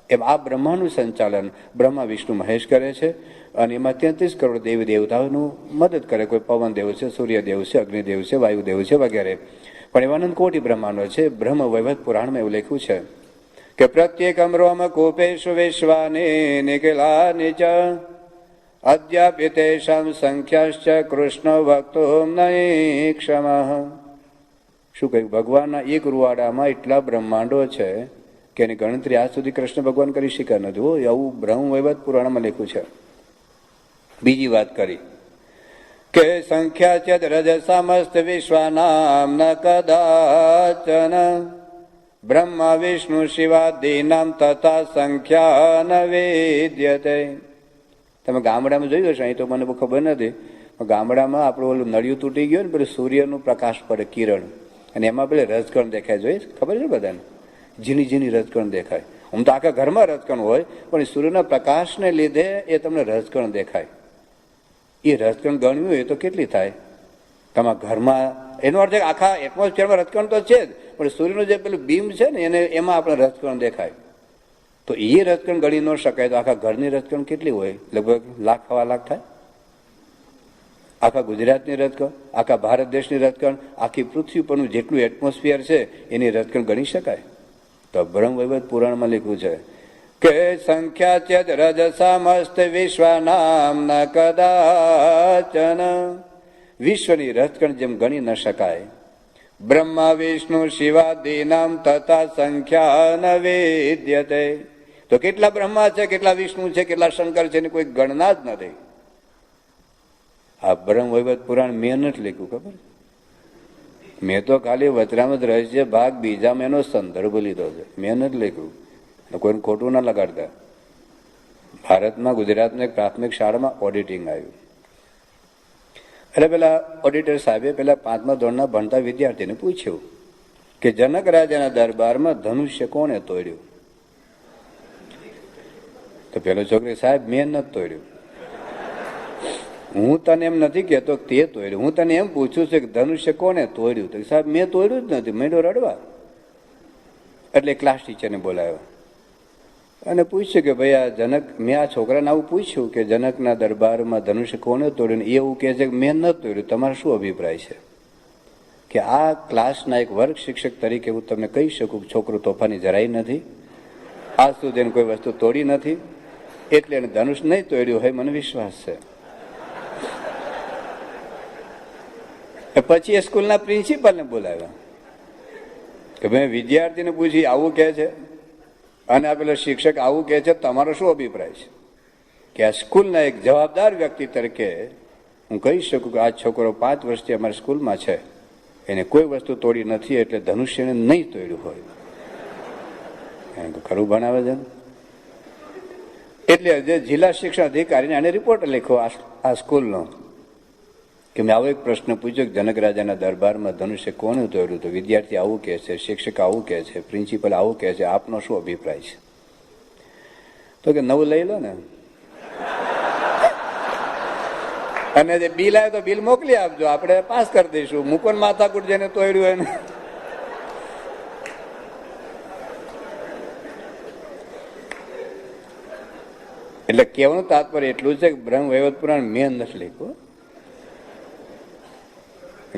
એમ આ બ્રહ્માનું સંચાલન બ્રહ્મા વિષ્ણુ મહેશ કરે છે, અને એમાં 33 કરોડ દેવી દેવતાઓનું મદદ કરે. કોઈ પવન દેવ છે, સૂર્યદેવ છે, અગ્નિદેવ છે, વાયુદેવ છે વગેરે. પણ એવા અનંત કોટી બ્રહ્માંડો છે. બ્રહ્મ વૈવર્ત પુરાણમાં એવું લખ્યું છે કે પ્રત્યેકમ રોમ કૂપેષુ વિશ્વાને નિખિલાનિ ચ અદ્યાપિ તેષાં સંખ્યાશ્ચ કૃષ્ણ ભક્તો નૈક્ષમઃ. શું કહ્યું? ભગવાનના એક રૂવાડામાં એટલા બ્રહ્માંડો છે કે એની ગણતરી આજ સુધી કૃષ્ણ ભગવાન કરી શક્યા નથી. આવું બ્રહ્મ વૈવર્ત પુરાણમાં લખ્યું છે. બીજી વાત કરી કે સંખ્યા ચેદ રજસામસ્ત વિશ્વાનામ ન કદાચન બ્રહ્મા વિષ્ણુ શિવાદીનામ તથા સંખ્યા ન વેદ્યતે. તમે ગામડામાં જોયું હશે, અહીં તો મને બહુ ખબર નથી, ગામડામાં આપણું ઓલું નળિયું તૂટી ગયું ને, પેલું સૂર્યનું પ્રકાશ પડે, કિરણ, અને એમાં પેલે રજકણ દેખાય. જોઈએ ખબર છે બધાને? ઝીણી ઝીણી રજકણ દેખાય. આમ તો આખા ઘરમાં રજકણ હોય, પણ સૂર્યના પ્રકાશને લીધે એ તમને રજકણ દેખાય. એ રજકણ ગણ્યું એ તો કેટલી થાય તમારા ઘરમાં? એનો અર્થ આખા એટમોસ્ફિયરમાં રજકણ તો છે જ, પણ સૂર્યનું જે પેલું બીમ છે ને એને એમાં આપણે રજકણ દેખાય. તો એ રજકણ ગણી ન શકાય તો આખા ઘરની રજકણ કેટલી હોય? લગભગ 1,00,000 થાય. આખા ગુજરાતની રજકણ, આખા ભારત દેશની રજકણ, આખી પૃથ્વી પરનું જેટલું એટમોસ્ફિયર છે એની રજકણ ગણી શકાય. તો બ્રહ્મ વૈવર્ત પુરાણમાં લખ્યું છે કે સંખ્યા ચેદ રજસામસ્ત વિશ્વનામ ન કદાચન. વિશ્વની રજકણ જેમ ગણી ન શકાય, બ્રહ્મા વિષ્ણુ શિવાદીનામ તથા સંખ્યા ન વેદ્યતે. તો કેટલા બ્રહ્મા છે, કેટલા વિષ્ણુ છે, કેટલા શંકર છે, એની કોઈ ગણના જ નથી. આ બ્રહ્મ વૈવર્ત પુરાણ મેં નથી લખ્યું, ખબર? મેં તો ખાલી વચનામૃત રહસ્ય ભાગ બીજામાં એનો સંદર્ભ લીધો છે, મેં નથી લખ્યું. કોઈને ખોટું ના લગાડતા. ભારતમાં ગુજરાતમાં એક પ્રાથમિક શાળામાં ઓડિટિંગ આવ્યું. એટલે પેલા ઓડિટર સાહેબે પેલા 5મા ધોરણના ભણતા વિદ્યાર્થીને પૂછ્યું કે જનક રાજાના દરબારમાં ધનુષ્ય કોણે તોડ્યું? તો પેલો છોકરી, સાહેબ મેં નથી તોડ્યું. હું તને એમ નથી કહેતો તે તોડ્યું, હું તને એમ પૂછું છું કે ધનુષ્ય કોને તોડ્યું? તો સાહેબ મેં તોડ્યું જ નથી, મેંડો રડવા. એટલે ક્લાસ ટીચરને બોલાવ્યો અને પૂછ્યું કે ભાઈ આ જનક, મેં આ છોકરાને આવું પૂછ્યું કે જનકના દરબારમાં ધનુષ્ય કોને તોડ્યું? એવું કહે છે કે મેં નથી તોડ્યું, તમારો શું અભિપ્રાય છે? કે આ ક્લાસના એક વર્ગ શિક્ષક તરીકે હું તમને કહી શકું કે છોકરો તોફાની જરાય નથી, આજ સુધી એને કોઈ વસ્તુ તોડી નથી, એટલે એને ધનુષ નહીં તોડ્યું હોય મને વિશ્વાસ છે. પછી એ સ્કૂલના પ્રિન્સિપાલને બોલાવ્યા કે ભાઈ વિદ્યાર્થીને પૂછી આવું કહે છે અને આ પેલો શિક્ષક આવું કહે છે, તમારો શું અભિપ્રાય છે? કે આ સ્કૂલના એક જવાબદાર વ્યક્તિ તરીકે હું કહી શકું કે આ છોકરો 5 વર્ષથી અમારી સ્કૂલમાં છે, એને કોઈ વસ્તુ તોડી નથી, એટલે ધનુષ્ય એને નહીં તોડ્યું હોય. એને ખરું ભણાવે છે. એટલે જે જિલ્લા શિક્ષણ અધિકારીને એને રિપોર્ટ લખ્યો આ સ્કૂલનો કે મેં આવો એક પ્રશ્ન પૂછ્યો કે જનક રાજાના દરબારમાં ધનુષ્ય કોને તોડ્યું? તો વિદ્યાર્થી આવું કહે છે, શિક્ષક આવું કહે છે, પ્રિન્સિપલ આવું કહે છે, આપનો શું અભિપ્રાય છે? તો કે નવું લઈ લો ને, અને જે બિલ આવે તો બિલ મોકલી આપજો, આપણે પાસ કરી દઈશું. મુકોન માથાકૂટ જેને તોડ્યું એને. એટલે કહેવાનું તાત્પર્ય એટલું છે કે બ્રહ્મ વૈવર્ત પુરાણ મેં નથી લખ્યું,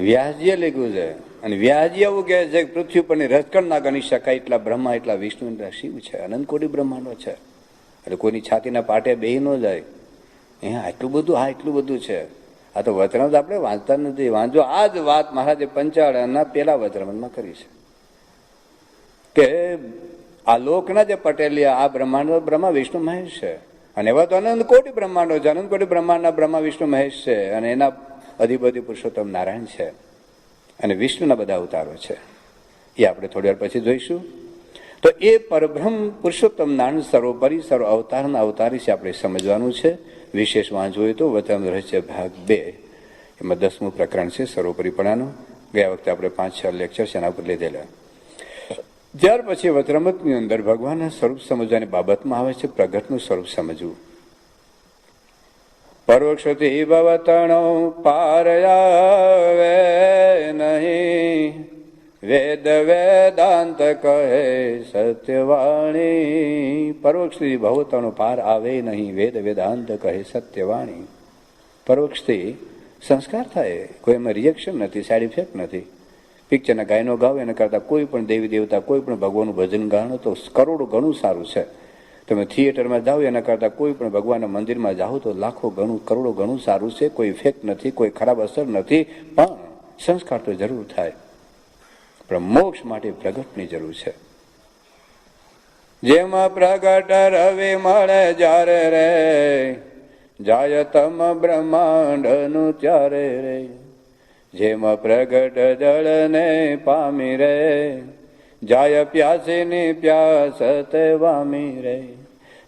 વ્યાસજીએ લખ્યું છે. અને વ્યાસજી એવું કહે છે કે પૃથ્વી પરની રજકણ ના ગણી શકાય એટલા બ્રહ્મા, એટલા વિષ્ણુ, એટલા શિવ છે, અનંત કોટી બ્રહ્માંડો છે. એટલે કોઈની છાતીના પાટે બેહી ન જાય, આટલું બધું, હા એટલું બધું છે. આ તો વચનામૃત આપણે વાંચતા નથી. વાંચો આ જ વાત મહારાજે પંચાળના પેલા વચનામૃતમાં કરી છે કે આ લોકના જે પટેલિયા આ બ્રહ્માંડો બ્રહ્મા વિષ્ણુ મહેશ છે, અને એવા તો અનંત કોટી બ્રહ્માંડો છે. અનંત કોટી બ્રહ્માંડના બ્રહ્મા વિષ્ણુ મહેશ છે, અને એના અધિપતિ પુરુષોત્તમ નારાયણ છે, અને વિષ્ણુના બધા અવતારો છે. એ આપણે થોડી વાર પછી જોઈશું. તો એ પરબ્રહ્મ પુરુષોત્તમ નારાયણ સર્વોપરી સર્વ અવતારના અવતારી છે, આપણે સમજવાનું છે. વિશેષ વાંચવું હોય તો વચન રહસ્ય ભાગ 2, એમાં 10મું પ્રકરણ છે સર્વોપરીપણાનું. ગયા વખતે આપણે 5-6 લેક્ચર છે એના ઉપર લીધેલા. ત્યાર પછી વચનામૃતની અંદર ભગવાનના સ્વરૂપ સમજવાની બાબતમાં આવે છે પ્રગટનું સ્વરૂપ સમજવું. પરોક્ષથી ભવતણો પારયાવે નહીં, વેદ વેદાંત કહે સત્યવાણી. પરોક્ષથી ભવતણો પાર આવે નહીં, વેદ વેદાંત કહે સત્યવાણી. પરોક્ષથી સંસ્કાર થાય, કોઈ એમાં રિએક્શન નથી, સાઈડ ઇફેક્ટ નથી. પિક્ચરના ગાયનો ગાવ એના કરતાં કોઈ પણ દેવી દેવતા, કોઈ પણ ભગવાનનું ભજન ગાણો તો કરોડો ઘણું સારું છે. તમે થિયેટરમાં જાઓ એના કરતાં કોઈ પણ ભગવાનના મંદિરમાં જાઓ તો લાખો ઘણું કરોડો ઘણું સારું છે. કોઈ ઇફેક્ટ નથી, કોઈ ખરાબ અસર નથી, પણ સંસ્કાર તો જરૂર થાય. પણ મોક્ષ માટે પ્રગટની જરૂર છે. જેમાં પ્રગટ રવિ મળે જ્યારે રે, જાય તમ બ્રહ્માંડનું ત્યારે રે. જેમાં પ્રગટ જળને પામી રે, જાય પ્યાસીની પ્યાસ તે વામી રે.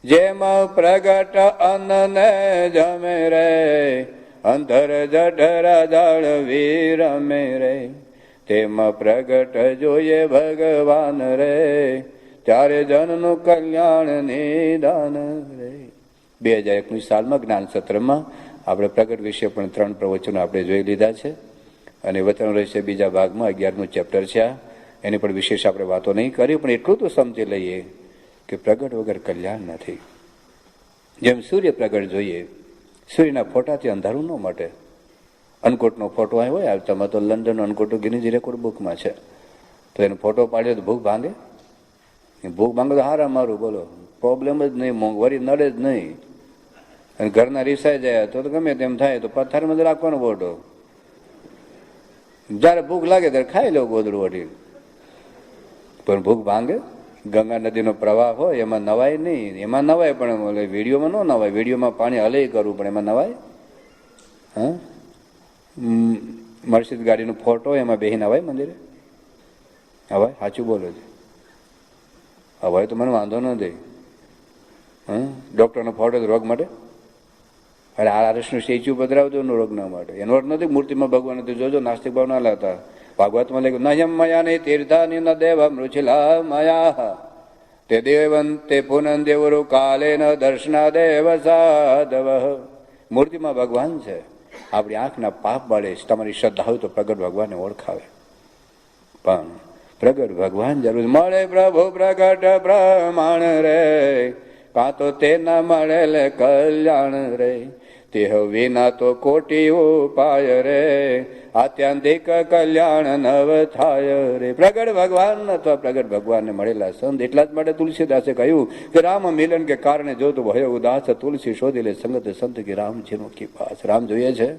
જેમાં પ્રગટ અન્નને જમે રે, અંતર જઠરા જાળવી રમે રે. તેમાં પ્રગટ જોઈએ ભગવાન રે, ત્યારે જનનું કલ્યાણ નિદાન રે. 2019 સાલમાં જ્ઞાન સત્રમાં આપણે પ્રગટ વિશે પણ 3 પ્રવચનો આપણે જોઈ લીધા છે, અને વચન રહેશે બીજા ભાગમાં 11મું ચેપ્ટર છે. એની પણ વિશેષ આપણે વાતો નહીં કરી, પણ એટલું તો સમજી લઈએ કે પ્રગટ વગર કલ્યાણ નથી. જેમ સૂર્ય પ્રગટ જોઈએ, સૂર્યના ફોટાથી અંધારું ન મટે. અન્નકોટનો ફોટો આવ્યો હોય, તમે તો લંડન અન્નકોટો ગિનીઝ રેકોર્ડ બુકમાં છે, તો એનો ફોટો પાડ્યો તો ભૂખ ભાંગે? ભૂખ ભાંગે તો હારા મારું, બોલો, પ્રોબ્લેમ જ નહીં, મોંઘવારી નડે જ નહીં. અને ઘરના રીસાઈ જાય તો ગમે તેમ થાય તો પથ્થરમાં જ રાખવાનો ફોટો. જયારે ભૂખ લાગે ત્યારે ખાઈ લો ગોદડું વટી, પણ ભૂખ ભાંગે? ગંગા નદીનો પ્રવાહ હોય એમાં નવાય નહીં, એમાં નવાય પણ વિડીયોમાં ન નવાય. વિડીયોમાં પાણી હલે કરવું, પણ એમાં નવાય? હા, મર્સિડ ગાડીનો ફોટો એમાં બેહીને અવાય મંદિરે? અવાય? સાચું બોલો છે, અવાય તો મને વાંધો નથી. ડોક્ટરનો ફોટો રોગ માટે, અરે આરએસનું સ્ટેચ્યુ પધરાવજો રોગ ના માટે. એનો અર્થ નથી મૂર્તિમાં ભગવાન નથી. જોજો નાસ્તિક ભાવ ના લાતા. ભાગવતમાં લખ્યું નયમ મયા નહીં તીર્થાની ન દેવ મૃછિલા મયા તે દેવન તે પુનઃ દેવરો કાલે ન દર્શના દેવ સાધવ. મૂર્તિમાં ભગવાન છે. આપણી આંખના પાપ બાળે તમારી શ્રદ્ધા હોય તો પ્રગટ ભગવાનને ઓળખાવે. પણ પ્રગટ ભગવાન જરૂર મળે પ્રભુ પ્રગટ પ્રમાણ રે, કાં તો તેના મળેલે કલ્યાણ રે. તેહ વિના તો કોટી ઉપાય રે, આત્યંતિક કલ્યાણ નવ થાય રે. પ્રગટ ભગવાન અથવા પ્રગટ ભગવાનને મળેલા સંત. એટલા જ માટે તુલસીદાસે કહ્યું કે રામ મિલન કે કારણે જો તો ભય ઉદાસ, તુલસી શોધી લે સંગત સંત કે રામ જેનો કી પાસ. રામ જોઈએ છે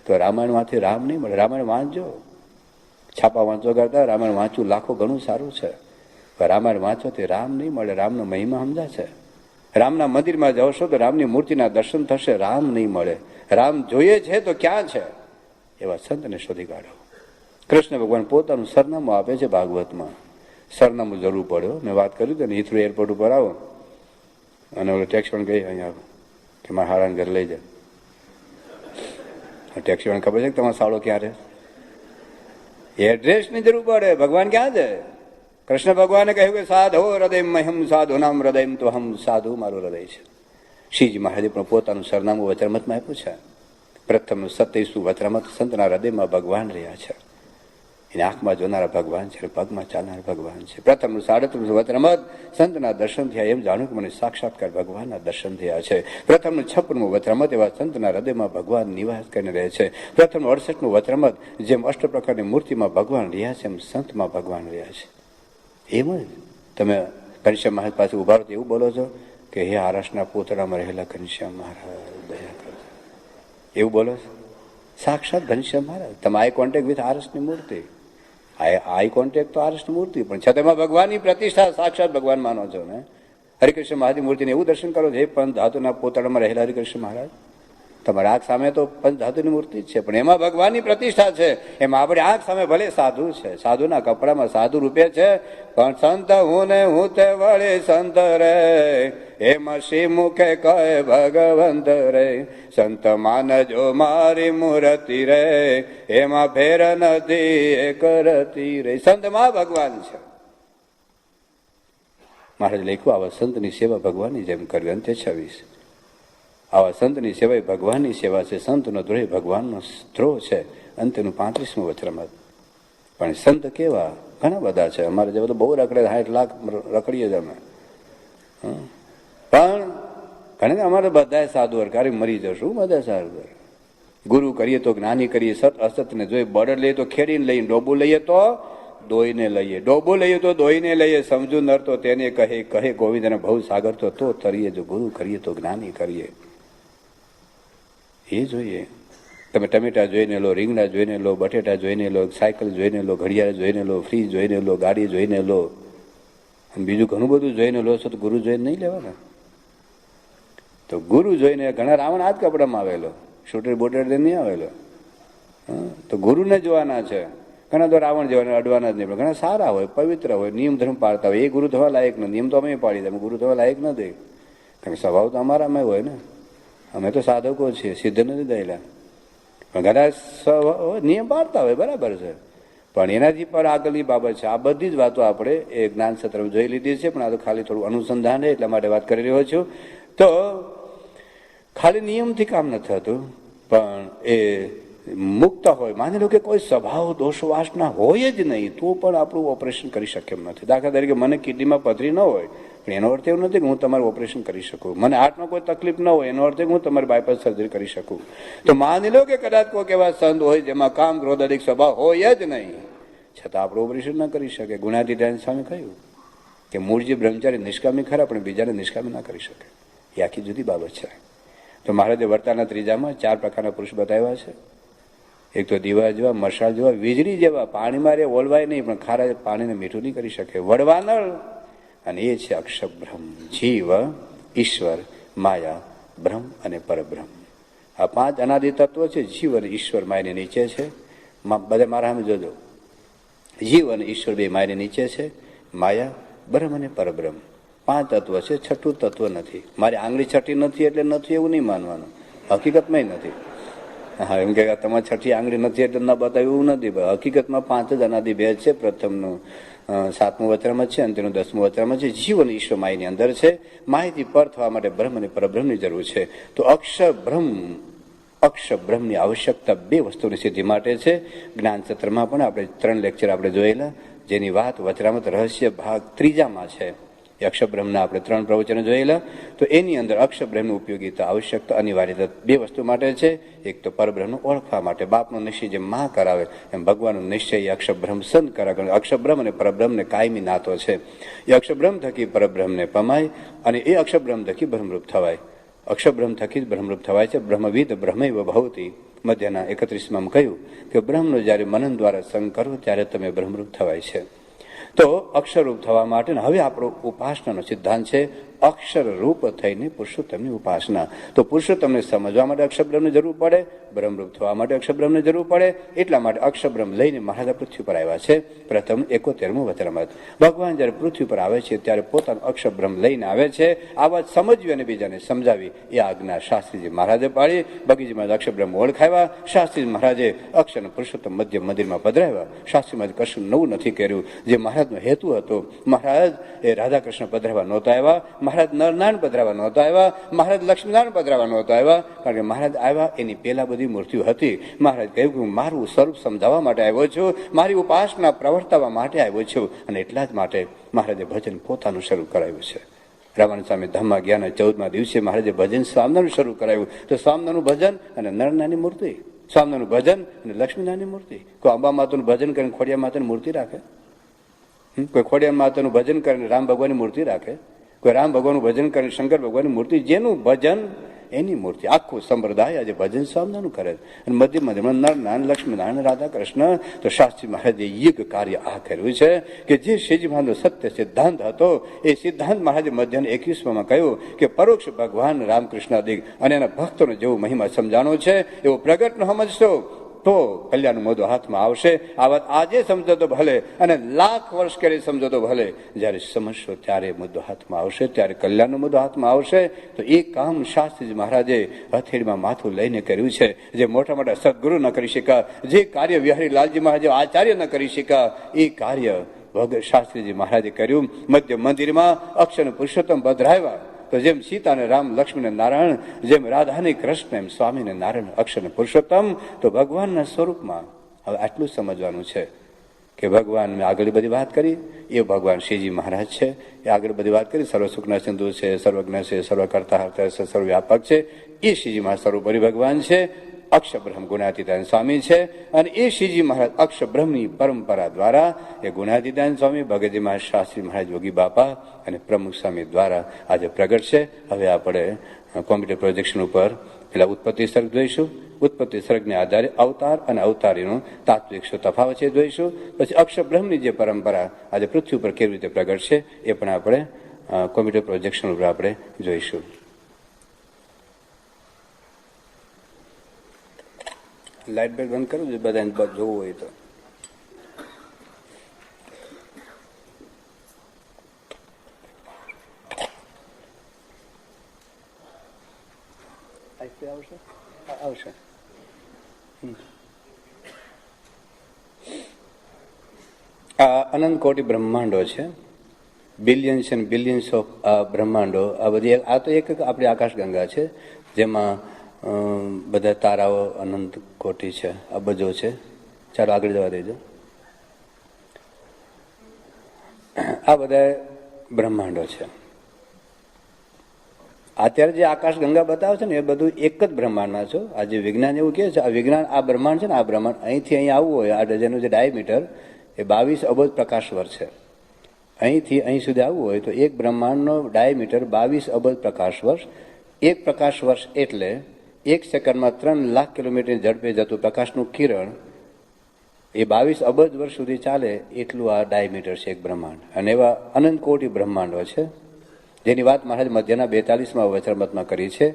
તો રામાયણમાંથી રામ નહીં મળે. રામાયણ વાંચજો, છાપા વાંચો કરતા રામાયણ વાંચવું લાખો ઘણું સારું છે. રામાયણ વાંચો તે રામ નહીં મળે. રામનો મહિમા સમજા છે. રામના મંદિરમાં જશો તો રામની મૂર્તિના દર્શન થશે, રામ નહીં મળે. રામ જોઈએ છે તો ક્યાં છે એવા સંતને શોધી કાઢો. કૃષ્ણ ભગવાન પોતાનું સરનામું આપે છે ભાગવતમાં. સરનામું જરૂર પડ્યો. મેં વાત કરી હતી ને, હિથ્રો એરપોર્ટ ઉપર આવો અને ઓલો ટેક્સી પણ ગઈ અહીંયા આવો કે મારા હારાને ઘરે લઈ જાય. ટેક્સી વાળાને ખબર છે કે તમારો સાળો ક્યાં રહે? એડ્રેસની જરૂર પડે. ભગવાન ક્યાં છે? કૃષ્ણ ભગવાને કહ્યું કે સાધો હૃદય મહમ સાધુ નામ હૃદય તો હમ. સાધુ મારું હૃદય છે. શ્રીજી મહારાજે પણ પોતાનું સરનામું વચરામતમાં આપ્યું છે. પ્રથમનું 27મું વચરામત સંતના હૃદયમાં ભગવાન રહ્યા છે. એને આંખમાં જોનારા ભગવાન છે, પગમાં ચાલનારા ભગવાન છે. પ્રથમનું 37મું વચરામત સંતના દર્શન થયા એમ જાણ્યું કે મને સાક્ષાત્કાર ભગવાનના દર્શન થયા છે. પ્રથમનું 56મું વચરામત એવા સંતના હૃદયમાં ભગવાન નિવાસ કરીને રહે છે. પ્રથમનું 68મું વચરામત જેમ અષ્ટ પ્રકારની મૂર્તિમાં ભગવાન રહ્યા છે એમ સંતમાં ભગવાન રહ્યા છે. એમ જ તમે ઘનશ્યામ મહારાજ પાસે ઉભા રહો તો એવું બોલો છો કે હે આરસના પોતળામાં રહેલા ઘનશ્યામ મહારાજ દયા કરજો, એવું બોલો છો? સાક્ષાત ઘનશ્યામ મહારાજ. તમે આઈ કોન્ટેક્ટ વિથ આરસની મૂર્તિ. આઈ કોન્ટેક્ટ તો આરસની મૂર્તિ, પણ છતાં ભગવાનની પ્રતિષ્ઠા સાક્ષાત ભગવાન માનો છો ને. હરિકૃષ્ણ મહારાજની મૂર્તિને એવું દર્શન કરો છો, હે પંચ ધાતુના પોતળામાં રહેલા હરિકૃષ્ણ મહારાજ. તમારા આંખ સામે તો પંચ ધાતુની મૂર્તિ જ છે, પણ એમાં ભગવાનની પ્રતિષ્ઠા છે. એમાં આપણે આંખ સામે ભલે સાધુ છે, સાધુના કપડામાં સાધુ રૂપે છે, પણ સંત હું ને હું તે વળે સંત રે, એમાં શ્રી મુખે કહે ભગવંત રે. સંત માનજો મારી મૂર્તિ રે, એમાં ફેર નથી એક રતી રે. સંતમાં ભગવાન છે. મહારાજ લખ્યું આવા સંતની સેવા ભગવાનની જેમ કરવી. અંતે 26. આવા સંતની સેવા ભગવાનની સેવા છે. સંતનો દ્રોહ ભગવાનનો દ્રોહ છે. અંતનું 35મું વચરામત. પણ સંત કેવા ઘણા બધા છે. અમારે જે બધું બહુ રખડે, 60 લાખ રખડીએ જ અમે. પણ ઘણા અમારે બધા સાધુ હરકારી મરી જશું. બધા સાધુ ગુરુ કરીએ તો જ્ઞાની કરીએ, સત અસતને જોઈ. બળદ લઈએ તો ખેડીને લઈએ, ડોબું લઈએ તો દોઈને લઈએ, ડોબું લઈએ તો દોઈને લઈએ. સમજુ નર તો તેને કહે, કહે ગોવિંદને ભવ સાગર તો તરીએ. જો ગુરુ કરીએ તો જ્ઞાની કરીએ. એ જોઈએ. તમે ટમેટા જોઈને લો, રીંગણા જોઈને લો, બટેટા જોઈને લો, સાયકલ જોઈને લો, ઘડિયાળ જોઈને લો, ફ્રીજ જોઈને લો, ગાડી જોઈને લો, અને બીજું ઘણું બધું જોઈને લો છો તો ગુરુ જોઈને નહીં લેવાના. તો ગુરુ જોઈને ઘણા રાવણ આ જ કપડામાં આવેલો, શૂટર બોટર નહીં આવેલો. તો ગુરુને જોવાના છે. ઘણા તો રાવણ જેવાના અડવાના જ નહીં, પણ ઘણા સારા હોય, પવિત્ર હોય, નિયમ ધર્મ પાળતા હોય. એ ગુરુ થવા લાયક નથી. નિયમ તો અમે પાડી દે, ગુરુ થવા લાયક નથી. કારણ કે સ્વભાવ તો અમારામાં હોય ને. અમે તો સાધકો છીએ, સિદ્ધ નથી થયેલા. પણ ઘણા નિયમ પાડતા હોય, બરાબર છે. પણ એનાથી પણ આગળની બાબત છે. આ બધી જ વાતો આપણે એ જ્ઞાન સત્રમાં જોઈ લીધી છે, પણ આ તો ખાલી થોડું અનુસંધાન છે એટલા માટે વાત કરી રહ્યો છું. તો ખાલી નિયમથી કામ નથી થતું, પણ એ મુક્ત હોય. માની લો કે કોઈ સ્વભાવ દોષ વાસના હોય જ નહીં, તો પણ આપણું ઓપરેશન કરી શકે એમ નથી. દાખલા તરીકે મને કિડનીમાં પથરી ન હોય, પણ એનો અર્થ એવું નથી કે હું તમારું ઓપરેશન કરી શકું. મને હાર્ટમાં કોઈ તકલીફ ન હોય, એનો અર્થ કે હું તમારી બાયપાસ સર્જરી કરી શકું. તો માની લો કે કદાચ કોઈ એવા સંત હોય જેમાં કામ ક્રોધ અધિક સ્વભાવ હોય જ નહીં, છતાં આપણે ઓપરેશન ન કરી શકે. ગુણાતીતાની સામે કહ્યું કે મૂળજી બ્રહ્મચારી નિષ્કામી ખરા, પણ બીજાને નિષ્કામી ના કરી શકે. એ આખી જુદી બાબત છે. તો મહારાજે વર્તાના 3જામાં 4 પ્રકારના પુરુષ બતાવ્યા છે. એક તો દીવા જેવા, મશાલ જેવા, વીજળી જેવા. પાણીમાં રે ઓલવાય નહીં, પણ ખારા પાણીને મીઠું નહીં કરી શકે. વડવાનળ. અને એ છે અક્ષર બ્રહ્મ. જીવ, ઈશ્વર, માયા, બ્રહ્મ અને પરબ્રહ્મ. આ 5 અનાદિ તત્વો છે. જીવ અને ઈશ્વર માયની નીચે છે. બધા મારા સામે જોજો. જીવ અને ઈશ્વર બે માયની નીચે છે. માયા, બ્રહ્મ અને પરબ્રહ્મ 5 તત્વ છે. છઠ્ઠું તત્વ નથી. મારી આંગળી છઠ્ઠી નથી એટલે નથી એવું નહીં માનવાનું. હકીકતમાં નથી. હા, એમ કે તમારી છઠ્ઠી આંગળી નથી એટલે ન બતાવ્યું એવું નથી. હકીકતમાં 5 જ અનાદિ ભેદ છે. પ્રથમનું 7મું વચરામત છે, અંતનું 10મું વચરામત છે. જીવ અને ઈશ્વર માયની અંદર છે. માહિતી પર થવા માટે બ્રહ્મ અને પરબ્રહ્મની જરૂર છે. તો અક્ષર બ્રહ્મની આવશ્યકતા 2 વસ્તુની સિદ્ધિ માટે છે. જ્ઞાન સત્રમાં પણ આપણે 3 લેક્ચર આપણે જોયેલા, જેની વાત વચરામત રહસ્ય ભાગ 3જામાં છે. એ અક્ષરબ્રહ્મના આપણે 3 પ્રવચનો જોયેલા. તો એની અંદર અક્ષરબ્રહ્મની ઉપયોગીતા, આવશ્યકતા, અનિવાર્યતા 2 વસ્તુ માટે છે. એક તો પરબ્રહ્મને ઓળખવા માટે, બાપનો નિશ્ચય જેમ માં કરાવે એમ ભગવાનનો નિશ્ચય એ અક્ષરબ્રહ્મ સંત કરાવે. અક્ષરબ્રહ્મ અને પરબ્રહ્મને કાયમી નાતો છે. એ અક્ષરબ્રહ્મ થકી પરબ્રહ્મને પમાય અને એ અક્ષરબ્રહ્મ થકી બ્રહ્મરૂપ થવાય. અક્ષરબ્રહ્મ થકી જ બ્રહ્મરૂપ થવાય છે. બ્રહ્મવિદ બ્રહ્મૈવ ભવતી. મધ્યના 31માં કહ્યું કે બ્રહ્મનો જ્યારે મનન દ્વારા સંગ કરો ત્યારે તમે બ્રહ્મરૂપ થવાય છે. તો અક્ષરરૂપ થવા માટે હવે આપણો ઉપાસનાનો સિદ્ધાંત છે અક્ષર રૂપ થઈને પુરુષોત્તમની ઉપાસના. તો પુરુષોત્તમને સમજવા માટે અક્ષરબ્રહ્મની જરૂર પડે, બ્રહ્મરૂપ થવા માટે અક્ષરબ્રહ્મની જરૂર પડે. એટલા માટે અક્ષરબ્રહ્મ લઈને મહારાજ પૃથ્વી પર આવ્યા છે. પ્રથમ 71મું વચનામૃત. ભગવાન જ્યારે પૃથ્વી પર આવે છે ત્યારે પોતાનું અક્ષરબ્રહ્મ લઈને આવે છે. આ વાત સમજવી અને બીજાને સમજાવી એ આજ્ઞા શાસ્ત્રીજી મહારાજે પાડી. બગીચીમાં અક્ષરબ્રહ્મ ઓળખાવ્યા. શાસ્ત્રીજી મહારાજે અક્ષર પુરુષોત્તમ મધ્ય મંદિરમાં પધરાવ્યા. શાસ્ત્રી મહારાજ કશું નવું નથી કર્યું. જે મહારાજનો હેતુ હતો, મહારાજ એ રાધા કૃષ્ણ પધરાવા નહોતા આવ્યા, મહારાજ નરનારાયણ પધરાવા નહોતા આવ્યા, મહારાજ લક્ષ્મીનારાયણ પધરાવા નહોતા આવ્યા. કારણ કે મહારાજ આવ્યા એની પહેલા બધી મૂર્તિઓ હતી. મહારાજ કહ્યું કે હું મારું સ્વરૂપ સમજાવવા માટે આવ્યો છું, મારી ઉપાસના પ્રવર્તાવવા માટે આવ્યો છું. અને એટલા જ માટે મહારાજે ભજન પોતાનું શરૂ કરાવ્યું છે. રાવણ સામે ધામમાં ગયા 14મા દિવસે મહારાજે ભજન સ્વામિનારાયણ શરૂ કરાવ્યું. તો સ્વામિનારાયણનું ભજન અને નરનાની મૂર્તિ, સ્વામિનારાયણનું ભજન અને લક્ષ્મીનારાયણની મૂર્તિ. કોઈ અંબા માતાનું ભજન કરીને ખોડિયા માતાની મૂર્તિ રાખે? કોઈ ખોડિયા માતાનું ભજન કરીને રામ ભગવાનની મૂર્તિ રાખે? કોઈ રામ ભગવાનનું ભજન કરીને શંકર ભગવાનની મૂર્તિ? જેનું ભજન એની મૂર્તિ. આખું સંપ્રદાય આજે ભજન સ્વામિનારાયણનું કરે છે. અને મધ્ય મધ્યમાં નરનારાયણ, લક્ષ્મીનારાયણ, રાધા કૃષ્ણ. તો શાસ્ત્રી મહારાજે યુગ કાર્ય આ કર્યું છે કે જે શ્રીજી મહારાજનો સત્ય સિદ્ધાંત હતો એ સિદ્ધાંત મહારાજે મધ્યના 21માં કહ્યું કે પરોક્ષ ભગવાન રામકૃષ્ણાદિક અને એના ભક્તોને જેવો મહિમા સમજાણો છે એવો પ્રગટ ન સમજશો તો કલ્યાણનું મોદો હાથમાં આવશે. આ વાત આજે સમજો તો ભલે અને લાખ વર્ષ કરી સમજો તો ભલે, જ્યારે સમજશો ત્યારે મુદ્દો હાથમાં આવશે, ત્યારે કલ્યાણનો મુદ્દો હાથમાં આવશે. તો એ કામ શાસ્ત્રીજી મહારાજે હથેળીમાં માથું લઈને કર્યું છે. જે મોટા મોટા સદગુરુ ન કરી શક્યા, જે કાર્ય વિહારી લાલજી મહારાજ આચાર્ય ન કરી શક્યા, એ કાર્ય શાસ્ત્રીજી મહારાજે કર્યું. મધ્ય મંદિરમાં અક્ષર પુરુષોત્તમ પધરાવ્યા. તો જેમ સીતા ને રામ, લક્ષ્મણ ને નારાયણ, જેમ રાધા ને કૃષ્ણ, એમ સ્વામી ને નારાયણ, અક્ષર ને પુરુષોત્તમ. તો ભગવાનના સ્વરૂપમાં હવે આટલું સમજવાનું છે કે ભગવાન મેં આગળ બધી વાત કરી એ ભગવાન શ્રીજી મહારાજ છે. એ આગળ બધી વાત કરી સર્વ સુખના સિંધુ છે, સર્વજ્ઞ છે, સર્વકર્તા હર્તા છે, સર્વવ્યાપક છે. એ શ્રીજી મહારાજ સર્વોપરી ભગવાન છે. અક્ષરબ્રહ્મ ગુણાતીતાન સ્વામી છે. અને એ શ્રીજી મહારાજ અક્ષરબ્રહ્મની પરંપરા દ્વારા એ ગુણાતીતાન સ્વામી, ભગતજી મહારાજ, શાસ્ત્રી મહારાજ, યોગી બાપા અને પ્રમુખ સ્વામી દ્વારા આજે પ્રગટ છે. હવે આપણે કોમ્પ્યુટર પ્રોજેક્શન ઉપર પેલા ઉત્પત્તિ સર્ગ જોઈશું. ઉત્પત્તિ સર્ગને આધારે અવતાર અને અવતારીનો તાત્વિક શું તફાવત છે જોઈશું. પછી અક્ષરબ્રહ્મની જે પરંપરા આજે પૃથ્વી ઉપર કેવી રીતે પ્રગટ છે એ પણ આપણે કોમ્પ્યુટર પ્રોજેક્શન ઉપર આપણે જોઈશું. લાઇટ બેટ બંધ કરવું છે બધાને જોવું હોય તો. આવશે. આ અનંત કોટી બ્રહ્માંડો છે. બિલિયન્સ એન્ડ બિલિયન્સ ઓફ બ્રહ્માંડો. આ બધી આ તો એક આપણી આકાશગંગા છે જેમાં બધા તારાઓ અનંત કોટી છે, અબજો છે. ચાલો આગળ જવા દેજો. આ બધા બ્રહ્માંડો છે. અત્યારે જે આકાશ ગંગા બતાવે છે ને એ બધું એક જ બ્રહ્માંડમાં છો. આ જે વિજ્ઞાન એવું કહે છે, આ વિજ્ઞાન આ બ્રહ્માંડ છે ને, આ બ્રહ્માંડ અહીંથી અહીં આવવું હોય, આ ડઝનનું જે ડાયમીટર એ 22 અબજ પ્રકાશ વર્ષ છે. અહીંથી અહીં સુધી આવવું હોય તો એક બ્રહ્માંડનો ડાયમીટર 22 અબજ પ્રકાશ વર્ષ. એક પ્રકાશ વર્ષ એટલે 1 સેકન્ડમાં 3 લાખ કિલોમીટર ઝડપે જતું પ્રકાશનું કિરણ એ 22 અબજ વર્ષ સુધી ચાલે એટલું આ ડાયમીટર છે એક બ્રહ્માંડ. અને એવા અનંત કોટી બ્રહ્માંડો છે જેની વાત મહારાજ મધ્યના 42માં વચનામૃતમાં કરી છે.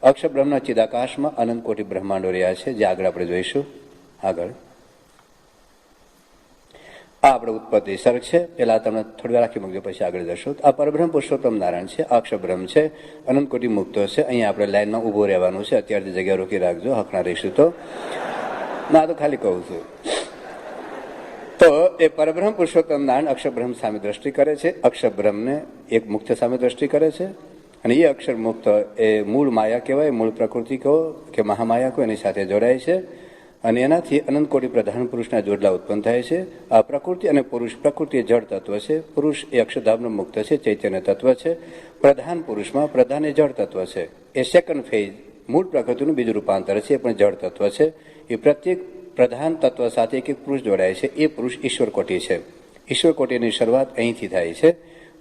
અક્ષરબ્રહ્મના ચિદાકાશમાં અનંત કોટી બ્રહ્માંડો રહ્યા છે જે આગળ આપણે જોઈશું. આગળ આ આપણે ઉત્પત્તિ સર્ગ છે. પેલા તમને થોડી વાર રાખી મૂકજો, પછી આગળ જશું. આ પરબ્રહ્મ પુરુષોત્તમ નારાયણ છે, અક્ષરબ્રહ્મ છે, અનંત કોટી મુક્તો છે. અહીંયા આપણે લાઈનમાં ઊભું રહેવાનું છે. અત્યારથી જગ્યા રોકી રાખજો, હકના રહીશું તો. ના તો ખાલી કહું છું. તો એ પરબ્રહ્મ પુરુષોત્તમ નારાયણ અક્ષરબ્રહ્મ સામે દ્રષ્ટિ કરે છે. અક્ષરબ્રહ્મને એક મુક્ત સામે દ્રષ્ટિ કરે છે. અને એ અક્ષર મુક્ત એ મૂળ માયા કહેવાય, મૂળ પ્રકૃતિ કહો કે મહામાયા કહો, એની સાથે જોડાય છે. અને એનાથી અનંતકોટી પ્રધાન પુરુષના જોડલા ઉત્પન્ન થાય છે. આ પ્રકૃતિ અને પુરુષ, પ્રકૃતિ એ જળ તત્વ છે, પુરુષ એ અક્ષરધામનો મુક્ત છે, ચૈતન્ય તત્વ છે. પ્રધાન પુરુષમાં પ્રધાન એ જળ તત્વ છે, એ સેકન્ડ ફેઝ મૂળ પ્રકૃતિનું બીજું રૂપાંતર છે, એ પણ જળ તત્વ છે. એ પ્રત્યેક પ્રધાન તત્વ સાથે એક એક પુરુષ જોડાય છે. એ પુરુષ ઈશ્વર કોટી છે. ઈશ્વર કોટીની શરૂઆત અહીંથી થાય છે.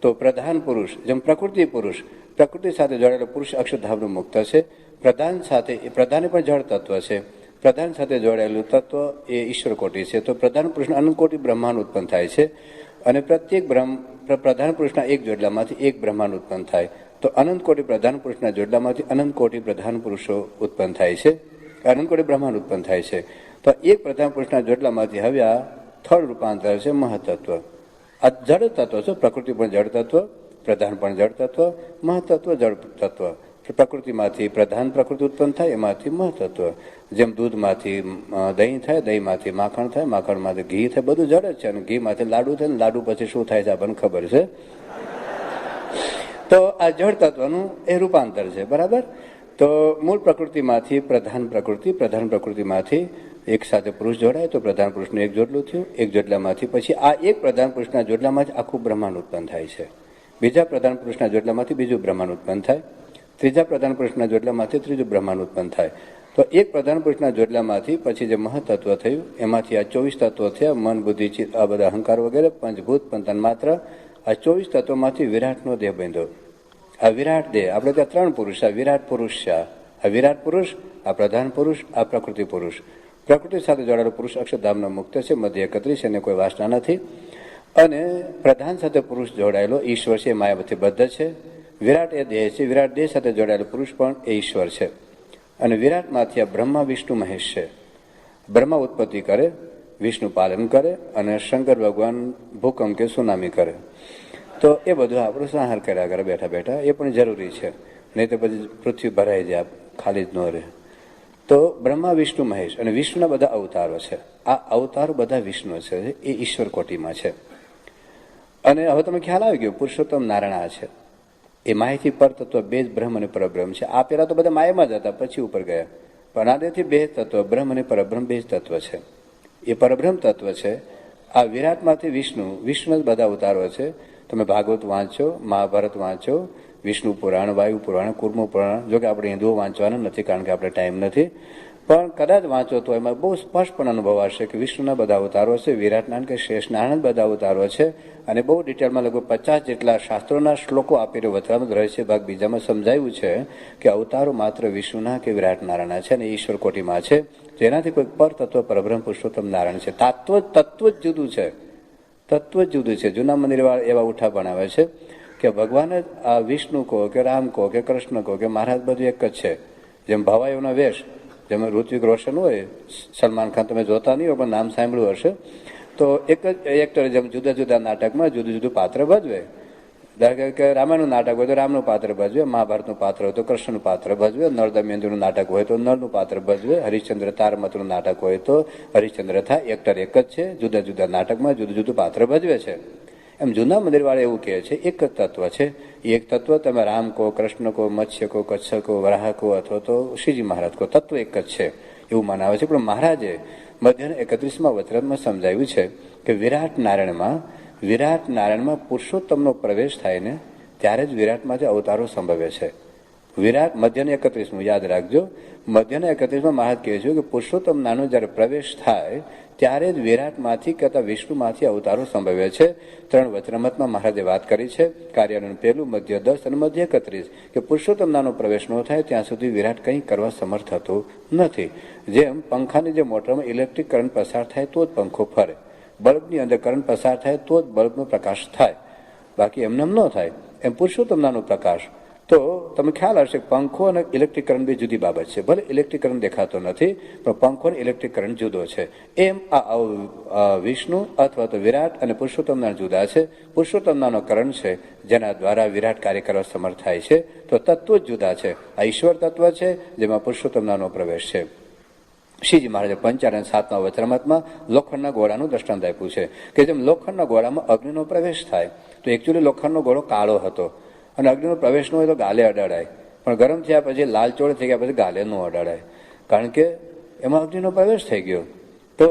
તો પ્રધાન પુરુષ જેમ પ્રકૃતિ પુરુષ, પ્રકૃતિ સાથે જોડાયેલો પુરુષ અક્ષરધામનો મુક્ત છે. પ્રધાન સાથે એ પ્રધાન પણ જળ તત્વ છે. પ્રધાન સાથે જોડાયેલું તત્વ એ ઈશ્વર કોટી છે. તો પ્રધાન પુરુષના અનંત કોટી બ્રહ્માંડ ઉત્પન્ન થાય છે. અને પ્રત્યેક પ્રધાન પુરુષના એક જોડલામાંથી એક બ્રહ્માંડ ઉત્પન્ન થાય. તો અનંત કોટી પ્રધાન પુરુષના જોડલામાંથી અનંત કોટી પ્રધાન પુરુષો ઉત્પન્ન થાય છે, અનંત કોટી બ્રહ્માંડ ઉત્પન્ન થાય છે. તો એક પ્રધાન પુરુષના જોડલામાંથી હવે આ થર્ડ રૂપાંતર છે મહતત્વ. આ જળ તત્વ છે. પ્રકૃતિ પણ જળ તત્વ, પ્રધાન પણ જળ તત્વ, મહતત્વ જળ તત્વ. પ્રકૃતિમાંથી પ્રધાન પ્રકૃતિ ઉત્પન્ન થાય, એમાંથી મહતત્વ. જેમ દૂધમાંથી દહીં થાય, દહીંમાંથી માખણ થાય, માખણમાંથી ઘી થાય, બધું જળ જ છે. અને ઘીમાંથી લાડુ થાય, લાડુ પછી શું થાય છે આપણને ખબર છે. તો આ જળ તત્વનું એ રૂપાંતર છે, બરાબર. તો મૂળ પ્રકૃતિમાંથી પ્રધાન પ્રકૃતિમાંથી એક સાથે પુરુષ જોડાય તો પ્રધાન પુરુષનું એક જોડલું થયું. એક જોડલામાંથી પછી આ એક પ્રધાન પુરુષના જોડલામાંથી આખું બ્રહ્માંડ ઉત્પન્ન થાય છે. બીજા પ્રધાન પુરુષના જોડલામાંથી બીજું બ્રહ્માંડ ઉત્પન્ન થાય. ત્રીજા પ્રધાન પુરુષના જોડલામાંથી ત્રીજું બ્રહ્માંડ ઉત્પન્ન થાય. તો એક પ્રધાન પુરુષના જોડલામાંથી પછી જે મહતત્વ થયું, એમાંથી આ 24 તત્વો થયા. મન, બુદ્ધિ, ચિત્ત, આ બધા અહંકાર વગેરે, પંચભૂત, પંચતન્માત્ર, આ 24 તત્વોમાંથી વિરાટનો દેહ બંધ્યો. આ વિરાટ દેહ, આપણે ત્યાં 3 પુરુષ, આ વિરાટ પુરુષ છે. આ વિરાટ પુરુષ, આ પ્રધાન પુરુષ, આ પ્રકૃતિ પુરુષ. પ્રકૃતિ સાથે જોડાયેલો પુરુષ અક્ષરધામનો મુક્ત છે, મધ્ય 31, એને કોઈ વાસના નથી. અને પ્રધાન સાથે પુરુષ જોડાયેલો ઈશ્વર છે, માયાવતી બદ્ધ છે. વિરાટ એ દેહ છે. વિરાટ દેહ સાથે જોડાયેલો પુરુષ પણ એ ઈશ્વર છે. અને વિરાટમાંથી આ બ્રહ્મા, વિષ્ણુ, મહેશ છે. બ્રહ્મા ઉત્પત્તિ કરે, વિષ્ણુ પાલન કરે, અને શંકર ભગવાન ભૂકંપ કે સુનામી કરે. તો એ બધું આપણે સંહાર કર્યા કરે બેઠા બેઠા. એ પણ જરૂરી છે, નહીં તો પછી પૃથ્વી ભરાઈ જાય, ખાલી જ ન રહે. તો બ્રહ્મા, વિષ્ણુ, મહેશ અને વિષ્ણુના બધા અવતારો છે. આ અવતારો બધા વિષ્ણુ છે, એ ઈશ્વર કોટીમાં છે. અને હવે તમે ખ્યાલ આવી ગયો, પુરુષોત્તમ નારાયણ છે. એ માહિતી પર તત્વ બે જ બ્રહ્મ અને પરબ્રહ્મ છે. આ પેલા તો બધા માયામાં જ હતા, પછી ઉપર ગયા. પણ આદેથી બે તત્વ, બ્રહ્મ અને પરબ્રહ્મ બે જ તત્વ છે. એ પરબ્રહ્મ તત્વ છે. આ વિરાટમાંથી વિષ્ણુ જ બધા અવતારો છે. તમે ભાગવત વાંચો, મહાભારત વાંચો, વિષ્ણુ પુરાણ, વાયુ પુરાણ, કુર્મ પુરાણ. જો કે આપણે હિન્દુઓ વાંચવાના નથી, કારણ કે આપણે ટાઈમ નથી. પણ કદાચ વાંચો તો એમાં બહુ સ્પષ્ટપણે અનુભવ આવશે કે વિષ્ણુના બધા અવતારો છે, વિરાટનારાયણ કે શેષનારાયણ બધા અવતારો છે. અને બહુ ડિટેલમાં લગભગ 50 જેટલા શાસ્ત્રોના શ્લોકો આપેલો વચરામૃત રહસ્ય ભાગ બીજામાં સમજાયું છે કે અવતારો માત્ર વિષ્ણુના કે વિરાટનારાયણના છે અને ઈશ્વર કોટીમાં છે. જેનાથી કોઈ પર તત્વ પરબ્રહ્મ પુરુષોત્તમ નારાયણ છે. તત્વ જ જુદું છે. તત્વ જ જુદું છે. જૂના મંદિરવાળા એવા ઉઠા બનાવે છે કે ભગવાન જ આ વિષ્ણુ કહો કે રામ કહો કે કૃષ્ણ કહો કે મહારાજ બધું એક જ છે. જેમ ભવાઈઓના વેશ, જેમ ઋત્વિક રોશન હોય, સલમાન ખાન તમે જોતા નહીં હોય પણ નામ સાંભળ્યું હશે. તો એક જ એક્ટર જેમ જુદા જુદા નાટકમાં જુદું જુદું પાત્ર ભજવે. ધારો કે રામાયણનું નાટક હોય તો રામનું પાત્ર ભજવે, મહાભારતનું પાત્ર હોય તો કૃષ્ણનું પાત્ર ભજવે, નળ દમયંતીનું નાટક હોય તો નળનું પાત્ર ભજવે, હરિશ્ચંદ્ર તારમતનું નાટક હોય તો હરિશ્ચંદ્ર થાય. એક્ટર એક જ છે, જુદા જુદા નાટકમાં જુદું જુદું પાત્ર ભજવે છે. એમ જૂના મંદિરવાળા એવું કહે છે એક જ તત્વ છે. એ એક તત્વ તમે રામ કહો, કૃષ્ણ કહો, મત્સ્ય કહો, કચ્છ કહો, વરાહ કહો, અથવા તો શ્રીજી મહારાજ કહો, તત્વ એક જ છે એવું માનાવે છે. પણ મહારાજે મધ્યના 31માં વચરામાં સમજાવ્યું છે કે વિરાટ નારાયણમાં પુરુષોત્તમનો પ્રવેશ થાય ને ત્યારે જ વિરાટમાંથી અવતારો સંભવે છે. વિરાટ મધ્યના 31 યાદ રાખજો. મધ્યના 31માં મહારાજ કહે છે કે પુરુષોત્તમ નાનો જ્યારે પ્રવેશ થાય ત્યારે જ વિરાટમાંથી કહેતા વિષ્ણુમાંથી અવતારો સંભવે છે. 3 વચનામૃતમાં મહારાજે વાત કરી છે. કાર્યનું પહેલું, મધ્ય 10 અને મધ્ય 31 કે પુરુષોત્તમ નાનો પ્રવેશ ન થાય ત્યાં સુધી વિરાટ કંઈ કરવા સમર્થ થતો નથી. જેમ પંખાની જે મોટરમાં ઇલેક્ટ્રિક કરંટ પસાર થાય તો જ પંખો ફરે, બલ્બની અંદર કરંટ પસાર થાય તો જ બલ્બનો પ્રકાશ થાય, બાકી એમને ન થાય. એમ પુરુષોત્તમ નાનો પ્રકાશ. તો તમે ખ્યાલ હશે પંખો અને ઇલેક્ટ્રિક કરંટ બે જુદી બાબત છે. ભલે ઇલેક્ટ્રિક કરંટ દેખાતો નથી પણ પંખો અને ઇલેક્ટ્રિક કરંટ જુદો છે. એમ આ વિષ્ણુ અથવા તો વિરાટ અને પુરુષોત્તમના જુદા છે. પુરુષોત્તમનાનો કરંટ છે જેના દ્વારા વિરાટ કાર્ય કરવા સમર્થ થાય છે. તો તત્વો જ જુદા છે. આ ઈશ્વર તત્વ છે જેમાં પુરુષોત્તમનાનો પ્રવેશ છે. શ્રીજી મહારાજે 5 અને 7મા વચનામૃતમાં લોખંડના ગોળાનું દ્રષ્ટાંત આપ્યું છે કે જેમ લોખંડના ગોળામાં અગ્નિનો પ્રવેશ થાય તો એકચ્યુઅલી લોખંડનો ગોળો કાળો હતો અને અગ્નિનો પ્રવેશ ન હોય તો ગાલે અડાડાય, પણ ગરમ થયા પછી લાલ ચોળ થઈ ગયા પછી ગાલે ન અડાડાય. કારણ કે એમાં અગ્નિનો પ્રવેશ થઈ ગયો. તો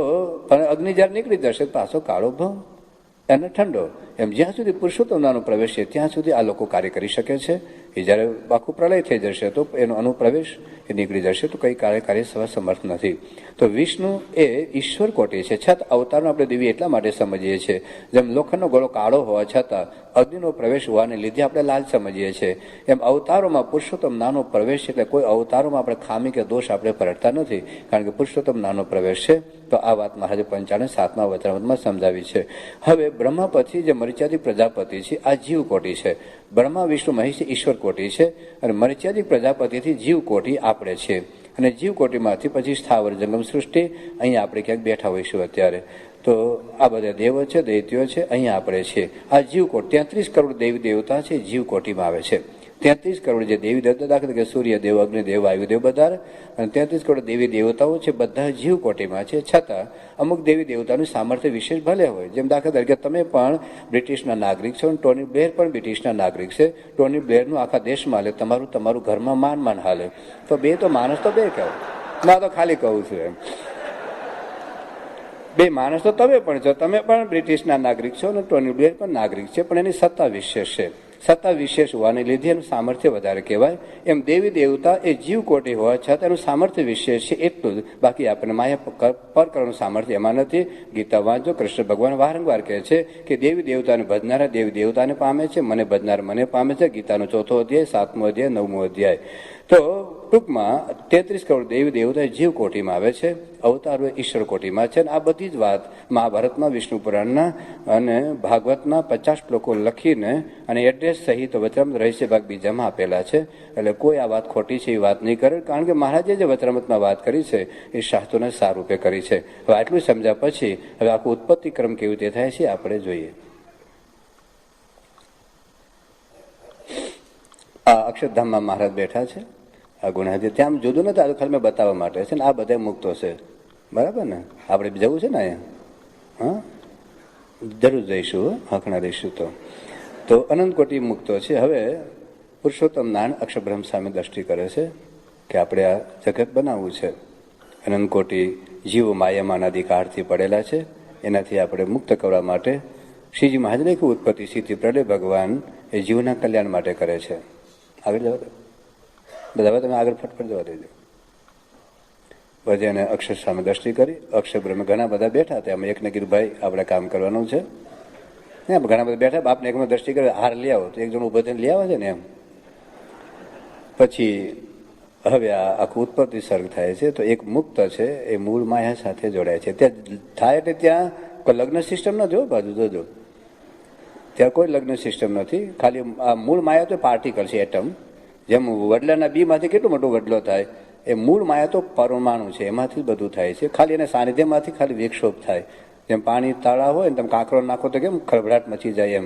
પણ અગ્નિ જ્યારે નીકળી જશે પાછો કાળો ભવ અને ઠંડો, એમ જ્યાં સુધી પુરુષોત્તમનો પ્રવેશ છે ત્યાં સુધી આ લોકો કાર્ય કરી શકે છે. એ જ્યારે આખું પ્રલય થઈ જશે તો એનો અનુપ્રવેશ એ નીકળી જશે તો કઈ કાર્ય થવા સમર્થ નથી. તો વિષ્ણુ એ ઈશ્વર કોટી છે, છતાં અવતારનો આપણે દિવ્ય એટલા માટે સમજીએ છીએ. જેમ લોખંડનો ગોળો કાળો હોવા છતાં અગ્નિનો પ્રવેશ હોવાને લીધે આપણે લાલ સમજીએ છીએ, એમ અવતારોમાં પુરુષોત્તમ નાનો પ્રવેશ એટલે કોઈ અવતારોમાં આપણે ખામી કે દોષ આપણે પરટતા નથી, કારણ કે પુરુષોત્તમ નાનો પ્રવેશ છે. તો આ વાત મહારાજે 55 વચનામૃતમાં સમજાવી છે. હવે બ્રહ્મા પછી જે મર્યાદિક પ્રજાપતિ છે આ જીવ કોટી છે. બ્રહ્મા વિષ્ણુ મહેશ ઈશ્વર કોટી છે અને મર્યાદિક પ્રજાપતિથી જીવ કોટી આપણે છે. અને જીવ કોટીમાંથી પછી સ્થાવર જંગમ સૃષ્ટિ, અહીંયા આપણે ક્યાંક બેઠા હોઈશું અત્યારે. તો આ બધા દેવો છે, દૈત્યો છે, અહીંયા આપણે છીએ. આ જીવ કોટી 33 કરોડ દેવી દેવતા છે જીવ કોટીમાં આવે છે. 33 કરોડ જે દેવી દેવતા, દાખલા કે સૂર્યદેવ, અગ્નિદેવ, વાયુદેવ બધા, અને 33 કરોડ દેવી દેવતાઓ છે બધા જીવ કોટીમાં છે. છતાં અમુક દેવી દેવતાનું સામર્થ્ય વિશેષ ભલે હોય. જેમ દાખલા તરીકે તમે પણ બ્રિટિશના નાગરિક છો અને ટોની બ્લેર પણ બ્રિટિશના નાગરિક છે. ટોની બ્લેરનું આખા દેશમાં હાલે, તમારું ઘરમાં માન હાલે. તો બે તો માણસ તો બે કહેવાય. ના તો ખાલી કહું છું એમ, બે માણસ તો તમે પણ છો. તમે પણ બ્રિટિશના નાગરિક છો અને ટોની બ્લેર પણ નાગરિક છે, પણ એની સત્તા વિશેષ છે. સત્તા વિશેષ હોવાને લીધે એનું સામર્થ્ય વધારે કહેવાય. એમ દેવી દેવતા એ જીવ કોટી હોવા છતાં એનું સામર્થ્ય વિશેષ છે એટલું જ. બાકી આપણને માયા પર કરવાનું સામર્થ્ય એમાં નથી. ગીતા વાંચો, કૃષ્ણ ભગવાન વારંવાર કહે છે કે દેવી દેવતાને ભજનારા દેવી દેવતાને પામે છે, મને ભજનાર મને પામે છે. ગીતાનો 4થો અધ્યાય, 7મો અધ્યાય, 9મો અધ્યાય. તો ટૂંકમાં 33 કરોડ દેવી દેવતા જીવ કોટીમાં આવે છે, અવતારો ઈશ્વર કોટીમાં છે. અને આ બધી જ વાત મહાભારતમાં, વિષ્ણુ પુરાણના અને ભાગવતના 50 શ્લોકો લખીને અને એડ્રેસ સહિત વચનામૃત રહસ્ય ભાગ બીજામાં આપેલા છે. એટલે કોઈ આ વાત ખોટી છે એ વાત નહીં કરે, કારણ કે મહારાજે જે વચનામૃતમાં વાત કરી છે એ શાસ્ત્રોને સારૂપે કરી છે. હવે આટલું સમજ્યા પછી હવે આખું ઉત્પત્તિ ક્રમ કેવી રીતે થાય છે આપણે જોઈએ. આ અક્ષરધામમાં મહારાજ બેઠા છે. આ ગુણાજી ત્યાં જુદું નથી, આ ખાલી મેં બતાવવા માટે છે ને. આ બધા મુક્તો છે, બરાબર ને? આપણે જવું છે ને અહીંયા? હા, જરૂર જઈશું, હકણા રહીશું. તો અનંત કોટી મુક્તો છે. હવે પુરુષોત્તમ નારાયણ અક્ષરબ્રહ્મ સામે દ્રષ્ટિ કરે છે કે આપણે આ જગત બનાવવું છે. અનંત કોટી જીવો માયામાં અનાદિકાળથી પડેલા છે, એનાથી આપણે મુક્ત કરવા માટે શ્રીજી મહારાજને કે ઉત્પત્તિ સ્થિતિ પ્રલય ભગવાન એ જીવના કલ્યાણ માટે કરે છે. આગળ જવા દો બધા, તમે આગળ ફટફટ જવા દેજો. પછી એને અક્ષર સામે દ્રષ્ટિ કરી. અક્ષર બ્રહ્મ ઘણા બધા બેઠા હતા. અમે એકને કીધું ભાઈ આપણે કામ કરવાનું છે. ઘણા બધા બેઠા, બાપને એકમાં દ્રષ્ટિ કરી, હાર લઈ આવો. તો એક જણ ઉભો થઈને લઈ આવે છે ને એમ. પછી હવે આ આખું ઉત્પત્તિ સર્ગ થાય છે. તો એક મુક્ત છે એ મૂળ માયા સાથે જોડાય છે. ત્યાં થાય એટલે ત્યાં કોઈ લગ્ન સિસ્ટમ નથી હો, બાજુ જોજો. ત્યાં કોઈ લગ્ન સિસ્ટમ નથી. ખાલી આ મૂળ માયા તો પાર્ટિકલ છે, એટમ. જેમ વડલાના બીમાંથી કેટલો મોટો વડલો થાય, એ મૂળ માયા તો પરમાણુ છે, એમાંથી બધું થાય છે. ખાલી એના સાનિધ્યમાંથી ખાલી વિક્ષોભ થાય. જેમ પાણી તાળા હોય ને તમે કાંકરો નાખો તો કેમ ખળભળાટ મચી જાય,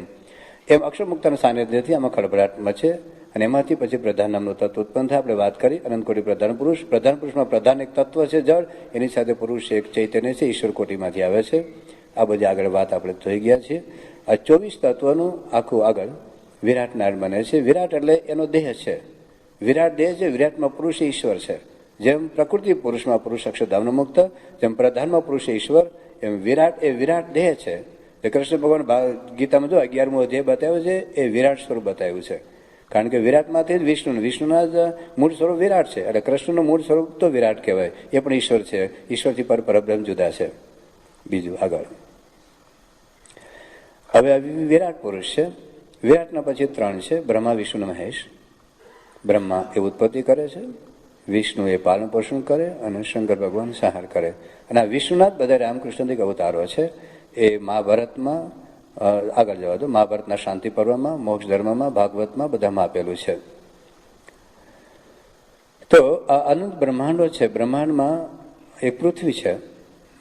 એમ અક્ષરમુક્તના સાનિધ્યથી આમાં ખળભળાટ મચે અને એમાંથી પછી પ્રધાન નામનું તત્વ ઉત્પન્ન થાય. આપણે વાત કરી અનંત કોટી પ્રધાન પુરુષ. પ્રધાન પુરુષમાં પ્રધાન એક તત્વ છે જળ, એની સાથે પુરુષ એક ચૈતન્ય છે, ઈશ્વર કોટીમાંથી આવે છે. આ બધી આગળ વાત આપણે જોઈ ગયા છીએ. આ 24 તત્વનું આખું આગળ વિરાટ નારાયણ બને છે. વિરાટ એટલે એનો દેહ છે, વિરાટ દેહ છે. વિરાટમાં પુરુષ ઈશ્વર છે. જેમ પ્રકૃતિ પુરુષમાં પુરુષ અક્ષરધામનો મુક્ત, જેમ પ્રધાનમાં પુરુષ ઈશ્વર, એમ વિરાટ એ વિરાટ દેહ છે. કૃષ્ણ ભગવાન ગીતામાં જો 11મો અધ્યાય બતાવ્યો છે એ વિરાટ સ્વરૂપ બતાવ્યું છે. કારણ કે વિરાટમાંથી જ વિષ્ણુના જ મૂળ સ્વરૂપ વિરાટ છે. એટલે કૃષ્ણનું મૂળ સ્વરૂપ તો વિરાટ કહેવાય. એ પણ ઈશ્વર છે. ઈશ્વરથી પરબ્રહ્મ જુદા છે. બીજું આગળ હવે વિરાટ પુરુષ છે. વિરાટના પછી 3 છે, બ્રહ્મા, વિષ્ણુ, મહેશ. બ્રહ્મા એ ઉત્પત્તિ કરે છે, વિષ્ણુ એ પાલન પોષણ કરે અને શંકર ભગવાન સંહાર કરે. અને આ વિષ્ણુના જ બધા રામકૃષ્ણથી અવતારો છે. એ મહાભારતમાં આગળ જવા દો, મહાભારતના શાંતિ પર્વમાં, મોક્ષ ધર્મમાં, ભાગવતમાં બધામાં આપેલું છે. તો આ અનંત બ્રહ્માંડો છે. બ્રહ્માંડમાં એક પૃથ્વી છે.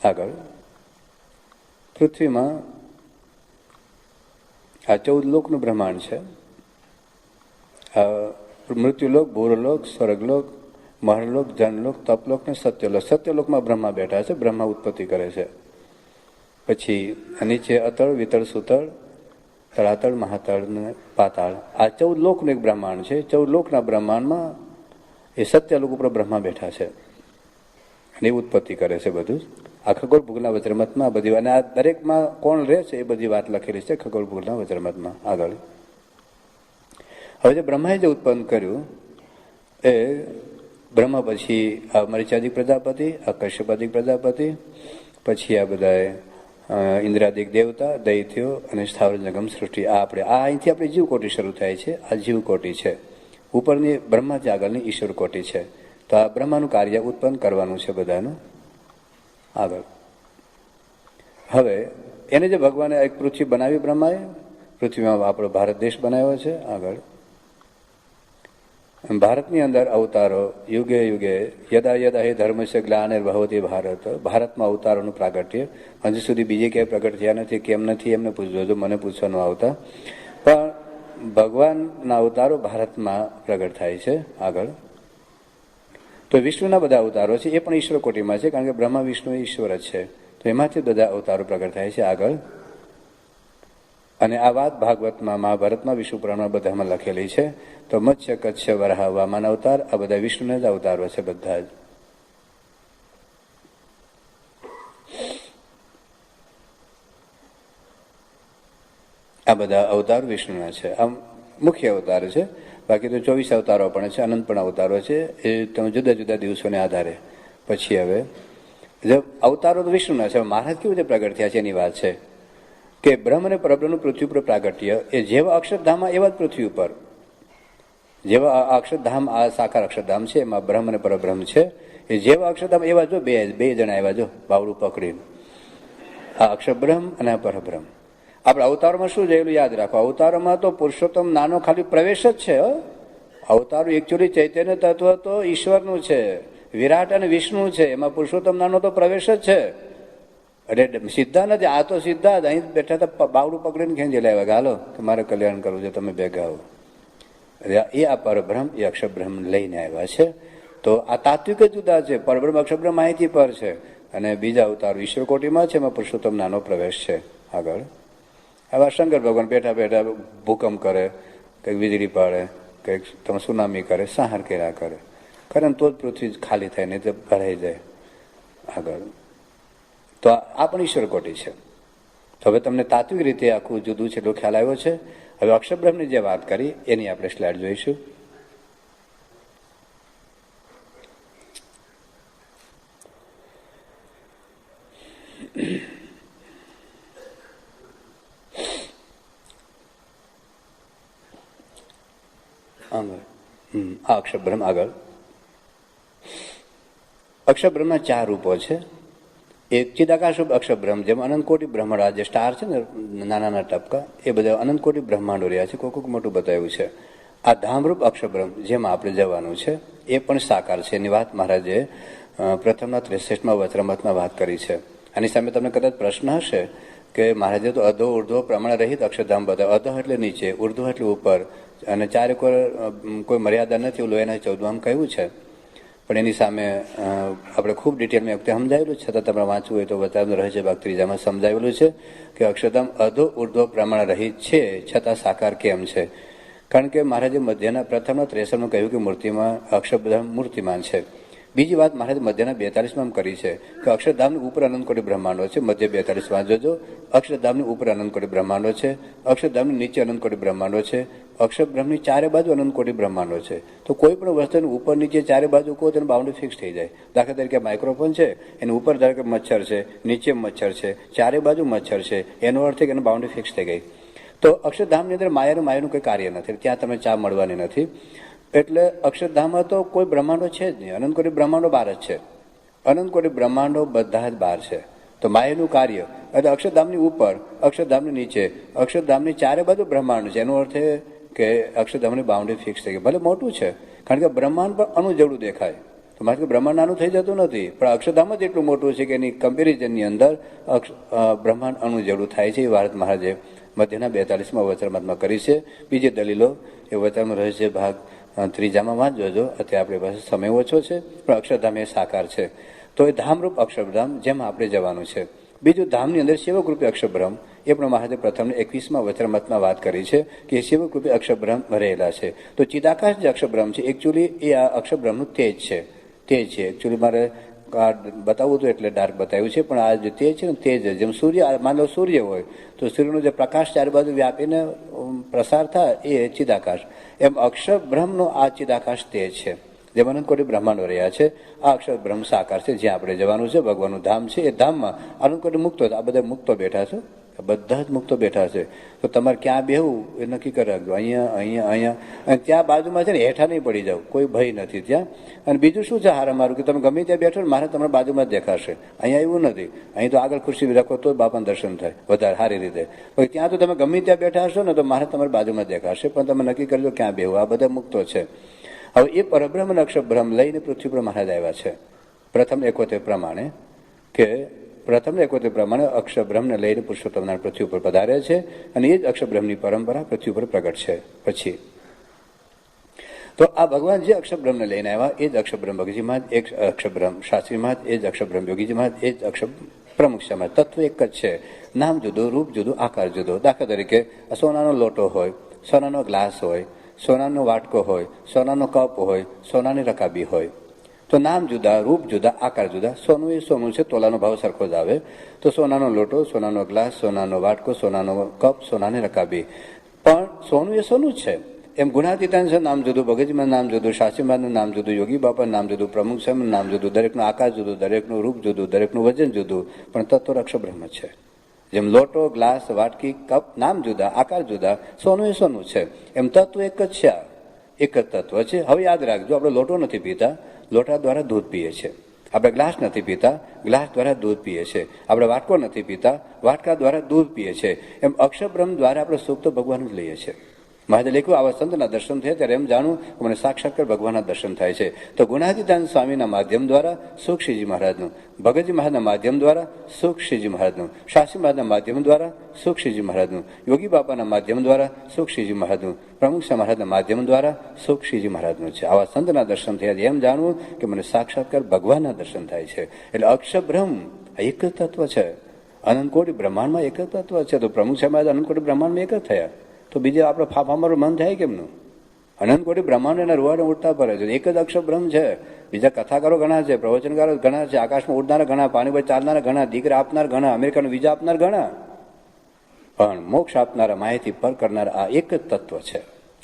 આગળ પૃથ્વીમાં આ 14 લોકનું બ્રહ્માંડ છે. મૃત્યુલોક, ભૂરલોક, સ્વર્ગલોક, મહરલોક, જનલોક, તપલોક ને સત્યલોક. સત્યલોકમાં બ્રહ્મા બેઠા છે. બ્રહ્મા ઉત્પત્તિ કરે છે. પછી નીચે અતળ, વિતળ, સુતળ, તળાતળ, મહાતળ ને પાતાળ. આ 14 લોકનું એક બ્રહ્માંડ છે. 14 લોકના બ્રહ્માંડમાં એ સત્યલોક ઉપર બ્રહ્મા બેઠા છે. અને એ ઉત્પત્તિ કરે છે બધું. આ ખગોળ ભૂગોળના વજ્રમતમાં બધી, અને આ દરેકમાં કોણ રહે છે એ બધી વાત લખેલી છે ખગોળ ભૂગોળના વજ્રમતમાં આગળ. હવે જે બ્રહ્માએ જે ઉત્પન્ન કર્યું એ બ્રહ્મા પછી આ મરીચાદિક પ્રજાપતિ, આ કશ્યપાદિક પ્રજાપતિ, પછી આ બધા ઇન્દ્રાદિક દેવતા, દૈત્યો અને સ્થાવર જંગમ સૃષ્ટિ. આ અહીંથી આપણી જીવકોટી શરૂ થાય છે. આ જીવકોટી છે. ઉપરની બ્રહ્માથી આગળની ઈશ્વર કોટી છે. તો આ બ્રહ્માનું કાર્ય ઉત્પન્ન કરવાનું છે બધાનું આગળ. હવે એને જે ભગવાને એક પૃથ્વી બનાવી, બ્રહ્માએ પૃથ્વીમાં આપણો ભારત દેશ બનાવ્યો છે આગળ. ભારતની અંદર અવતારો યુગે યુગે યદા યદા હે ધર્મસ્ય ગ્લાનિર્ભવતિ ભારત. ભારતમાં અવતારોનું પ્રાગટ્ય હજુ સુધી બીજે ક્યાંય પ્રગટ થયા નથી. કેમ નથી એમને પૂછજો, જો મને પૂછવાનું આવતા. પણ ભગવાનના અવતારો ભારતમાં પ્રગટ થાય છે આગળ. તો વિષ્ણુના બધા અવતારો છે એ પણ ઈશ્વર કોટીમાં છે, કારણ કે બ્રહ્મા વિષ્ણુ ઈશ્વર જ છે. તો એમાંથી બધા અવતારો પ્રગટ થાય છે આગળ. અને આ વાત ભાગવતમાં, મહાભારતમાં, વિષ્ણુ પુરાણમાં બધામાં લખેલી છે. તો મત્સ્ય, કચ્છ, વરાહ, વામન અવતાર આ બધા વિષ્ણુના જ અવતારો છે બધા જ. આ બધા અવતાર વિષ્ણુના છે. આ મુખ્ય અવતાર છે. બાકી તો 24 અવતારો પણ છે, અનંત પણ અવતારો છે. એ તમે જુદા જુદા દિવસોને આધારે. પછી હવે અવતારો તો વિષ્ણુના છે. મહારાજ કેવી રીતે પ્રગટ થયા છે એની વાત છે કે બ્રહ્મ અને પરબ્રહ્મનું પૃથ્વી ઉપર પ્રાગટ્ય એ જેવા અક્ષરધામમાં એવા જ પૃથ્વી ઉપર. જેવા અક્ષરધામ, આ સાકાર અક્ષરધામ છે, એમાં બ્રહ્મ અને પરબ્રહ્મ છે. એ જેવા અક્ષરધામ એવા જો બે જણા આવ્યા, જો બાવડું પકડીને. આ અક્ષરબ્રહ્મ અને આ પરબ્રહ્મ. આપણે અવતારમાં શું જોયેલું યાદ રાખો. અવતારમાં તો પુરુષોત્તમ નાનો ખાલી પ્રવેશ જ છે. અવતારો એકચ્યુઅલી ચૈતન્ય તત્વ તો ઈશ્વરનું છે, વિરાટ અને વિષ્ણુ છે. એમાં પુરુષોત્તમ નાનો તો પ્રવેશ જ છે. એટલે સીધા નથી. આ તો સીધા જ અહીં બેઠા હતા, બાવડું પકડીને ખેંચી લાવ્યા કે હાલો કે મારે કલ્યાણ કરવું છે, તમે ભેગા આવો. એ આ પરબ્રહ્મ એ અક્ષરબ્રહ્મ લઈને આવ્યા છે. તો આ તાત્વિક જુદા છે. પરબ્રહ્મ અક્ષરબ્રહ્મ માહિતી પર છે, અને બીજા અવતારો ઈશ્વર કોટીમાં છે, એમાં પુરુષોત્તમ નાનો પ્રવેશ છે આગળ. હવે શંકર ભગવાન બેઠા બેઠા ભૂકંપ કરે, કંઈક વીજળી પાડે, કંઈક તમે સુનામી કરે, સહાર કર્યા કરે તો જ પૃથ્વી ખાલી થાય, નહીં તો ભરાઈ જાય આગળ. તો આ પણ ઈશ્વર કોટી છે. તો હવે તમને તાત્વિક રીતે આખું જુદું છે એટલો ખ્યાલ આવ્યો છે. હવે અક્ષરબ્રહ્મની જે વાત કરી એની આપણે સ્લાઇડ જોઈશું. આ અક્ષરબ્રહ્મ આગળ. અક્ષરબ્રહ્મના 4 રૂપો છે. એક ચિદાકાશ અક્ષરબ્રહ્મ, જેમ અનંતકોટી બ્રહ્માંડ, જે સ્ટાર છે ને નાના નાના ટપકા, એ બધા અનંતકોટી બ્રહ્માંડો રહ્યા છે. કોઈક મોટું બતાવ્યું છે. આ ધામરૂપ અક્ષરબ્રહ્મ જેમાં આપણે જવાનું છે એ પણ સાકાર છે. એની વાત મહારાજે પ્રથમના 63માં વચરામૃતમાં વાત કરી છે. આની સામે તમને કદાચ પ્રશ્ન હશે કે મહારાજે તો અધો ઉર્ધ્વ પ્રમાણ રહિત અક્ષરધામ બતાવ્યું. અધો એટલે નીચે, ઉર્ધ્વ એટલે ઉપર, અને ચારે કોઈ મર્યાદા નથી. ઓલું એના 14માં કહ્યું છે. પણ એની સામે આપણે ખૂબ ડિટેલમાં વખતે સમજાવેલું છે. છતાં તમારે વાંચવું હોય તો વચરામૃત રહસ્ય ભાગ 3માં સમજાવેલું છે કે અક્ષરધામ અધો ઉર્ધ્વ પ્રમાણ રહિત છે, છતાં સાકાર કેમ છે. કારણ કે મહારાજે મધ્યના પ્રથમના 63માં કહ્યું કે મૂર્તિમાં અક્ષરધામ મૂર્તિમાન છે. બીજી વાત મહારાજે મધ્યના 42માં કરી છે કે અક્ષરધામની ઉપર અનંતકોટી બ્રહ્માંડો છે. મધ્ય 42 વાંચજો. અક્ષરધામની ઉપર અનંતકોટી બ્રહ્માંડો છે, અક્ષરધામની નીચે અનંતકોટી બ્રહ્માંડો છે, અક્ષરબ્રહ્મની ચારે બાજુ અનંતકોટી બ્રહ્માંડો છે. તો કોઈ પણ વસ્તુની ઉપર નીચે ચારે બાજુ કહો તેનું બાઉન્ડ્રી ફિક્સ થઈ જાય. દાખલા તરીકે માઇક્રોફોન છે, એની ઉપર ધારો કે મચ્છર છે, નીચે મચ્છર છે, ચારે બાજુ મચ્છર છે, એનો અર્થ છે કે એનું બાઉન્ડ્રી ફિક્સ થઈ ગઈ. તો અક્ષરધામની અંદર માયાનું કોઈ કાર્ય નથી. ત્યાં તમે ચા મળવાની નથી. એટલે અક્ષરધામમાં તો કોઈ બ્રહ્માંડો છે જ નહીં. અનંતકોટી બ્રહ્માંડો 12 જ છે. અનંતકોટી બ્રહ્માંડો બધા જ 12 છે. તો માયાનું કાર્ય એટલે અક્ષરધામની ઉપર, અક્ષરધામની નીચે, અક્ષરધામની ચારે બાજુ બ્રહ્માંડ છે. એનો અર્થ એ કે અક્ષરધામની બાઉન્ડ્રી ફિક્સ થઈ ગઈ. ભલે મોટું છે, કારણ કે બ્રહ્માંડ પણ અણુ જેવડું દેખાય. તો મારે કે બ્રહ્માંડ નાનું થઈ જતું નથી, પણ અક્ષરધામ જ એટલું મોટું છે કે એની કમ્પેરિઝનની અંદર બ્રહ્માંડ અણુ જેવડું થાય છે. એ વાત મહારાજે મધ્યના 42માં વચરામૃતમાં કરી છે. બીજી દલીલો એ વચરામૃત રહસ્ય ભાગ 3માં વાંચજો. અત્યારે આપણી પાસે સમય ઓછો છે, પણ અક્ષરધામ એ સાકાર છે. તો એ ધામરૂપ અક્ષરધામ જેમાં આપણે જવાનું છે. બીજું ધામની અંદર સેવકરૂપી અક્ષરબ્રહ્મ, એ પણ મહારાજે પ્રથમ 21માં વચરામૃતમાં વાત કરી છે કે સેવકરૂપી અક્ષરબ્રહ્મ રહેલા છે. તો ચિદાકાશ જે અક્ષરબ્રહ્મ છે એકચ્યુઅલી એ આ અક્ષરબ્રહ્મનું તેજ છે. એકચ્યુઅલી મારે બતાવવું હતું એટલે ડાર્ક બતાવ્યું છે, પણ આ જે તેજ છે ને તેજ જેમ સૂર્ય, માનો સૂર્ય હોય તો સૂર્યનો જે પ્રકાશ ચારે બાજુ વ્યાપીને પ્રસાર થાય એ ચિદાકાશ, એમ અક્ષર બ્રહ્મનો આ ચિદાકાશ તેજ છે, જેમ અનંત કોટી બ્રહ્માંડો રહ્યા છે. આ અક્ષર બ્રહ્મ સાકાર છે, જ્યાં આપણે જવાનું છે, ભગવાનનું ધામ છે. એ ધામમાં અનંત કોટી મુક્તો, આ બધા મુક્તો બેઠા છે, બધા જ મુક્તો બેઠા છે. તો તમારે ક્યાં બેહવું એ નક્કી કરી રાખજો. અહીંયા અહીંયા અહીંયા અને ત્યાં બાજુમાં છે ને હેઠા નહીં પડી જાવ, કોઈ ભય નથી ત્યાં. અને બીજું શું છે હારા મારું કે તમે ગમે ત્યાં બેઠો ને મારે તમારા બાજુમાં જ દેખાશે. અહીંયા એવું નથી, અહીં તો આગળ ખુરશી રાખો તો બાપાનું દર્શન થાય વધારે સારી રીતે. પછી ત્યાં તો તમે ગમે ત્યાં બેઠા હશો ને તો મારે તમારી બાજુમાં જ દેખાશે, પણ તમે નક્કી કરજો ક્યાં બેહવું. આ બધા મુક્તો છે. હવે એ પરબ્રહ્મ અને અક્ષર બ્રહ્મ લઈને પૃથ્વી પર મહારાજ આવ્યા છે. પ્રથમ 71 પ્રમાણે કે પ્રથમ 71 પ્રમાણે અક્ષર બ્રહ્મને લઈને પુરુષોત્તમ નારાયણ પૃથ્વી ઉપર પધારે છે, અને એ જ અક્ષર બ્રહ્મની પરંપરા પૃથ્વી ઉપર પ્રગટ છે. પછી તો આ ભગવાન જે અક્ષર બ્રહ્મને લઈને આવ્યા એ જ અક્ષર બ્રહ્મ ભગજીમાં જ, એક અક્ષર બ્રહ્મ શાસ્ત્રીમાં જ, એ જ અક્ષર બ્રહ્મ યોગીજીમાં જ, એ જ અક્ષર પ્રમુખમાં. તત્વ એક જ છે, નામ જુદું, રૂપ જુદું, આકાર જુદો. દાખલા તરીકે સોનાનો લોટો હોય, સોનાનો ગ્લાસ હોય, સોનાનો વાટકો હોય, સોનાનો કપ હોય, સોનાની રકાબી હોય, તો નામ જુદા, રૂપ જુદા, આકાર જુદા. સોનું એ સોનું છે, તોલાનો ભાવ સરખો જ આવે. તો સોનાનો લોટો, સોનાનો ગ્લાસ, સોનાનો વાટકો, સોનાનો કપ, સોનાની રકાબી, પણ સોનું એ સોનું જ છે. એમ ગુણાતીતાન છે નામ જુદું, ભગતજીમાં નામ જુદું, શાસ્ત્રીમાનું નામ જુદું, યોગી બાપાનું નામ જુદું, પ્રમુખ સાહેબનું નામ જુદું, દરેકનું આકાર જુદું, દરેકનું રૂપ જુદું, દરેકનું વજન જુદું, પણ તત્વ અક્ષર બ્રહ્મ છે. જેમ લોટો, ગ્લાસ, વાટકી, કપ નામ જુદા, આકાર જુદા, સોનું એ સોનું છે, એમ તત્વ એક જ છે. આ એક જ તત્વ છે. હવે યાદ રાખજો, આપણે લોટો નથી પીતા, લોટા દ્વારા દૂધ પીએ છીએ. આપણે ગ્લાસ નથી પીતા, ગ્લાસ દ્વારા દૂધ પીએ છીએ. આપણે વાટકો નથી પીતા, વાટકા દ્વારા દૂધ પીએ છીએ. એમ અક્ષર બ્રહ્મ દ્વારા આપણે સુખ તો ભગવાન જ લઈએ છીએ. મહારાજે લખ્યું આવા સંતના દર્શન થયા ત્યારે એમ જાણું કે મને સાક્ષાત્કાર ભગવાનના દર્શન થાય છે. તો ગુણાતીતાન સ્વામીના માધ્યમ દ્વારા સુખશ્રીજી મહારાજનું, ભગતજી મહારાજના માધ્યમ દ્વારા સુખશ્રીજી મહારાજનું, શાસ્ત્રી મહારાજના માધ્યમ દ્વારા સુખશ્રીજી મહારાજનું, યોગી બાપાના માધ્યમ દ્વારા સુખશ્રીજી મહારાજનું, પ્રમુખ મહારાજના માધ્યમ દ્વારા સુખશ્રીજી મહારાજનું છે. આવા સંતના દર્શન થયા એમ જાણવું કે મને સાક્ષાત્કાર ભગવાનના દર્શન થાય છે. એટલે અક્ષર બ્રહ્મ એક જ તત્વ છે. અનંત કોટી બ્રહ્માંડમાં એક જ તત્વ છે. તો પ્રમુખ મહારાજ અનંત કોટી બ્રહ્માંડમાં એક જ થયા, તો બીજે આપણે ફાફામારું મન થાય કેમનું? અનંત કોટી બ્રહ્માંડ એના રૂવાડે ઉડતા ફરે છે. એક જ અક્ષર બ્રહ્મ છે. બીજા કથાકારો ઘણા છે, પ્રવચનકારો ઘણા છે, આકાશમાં ઉડનારા ઘણા, પાણી પર ચાલનારા ઘણા, દીકરા આપનાર ઘણા, અમેરિકાનો વિઝા આપનાર ઘણા, પણ મોક્ષ આપનારા, માહિતી પર કરનારા આ એક જ તત્વ છે.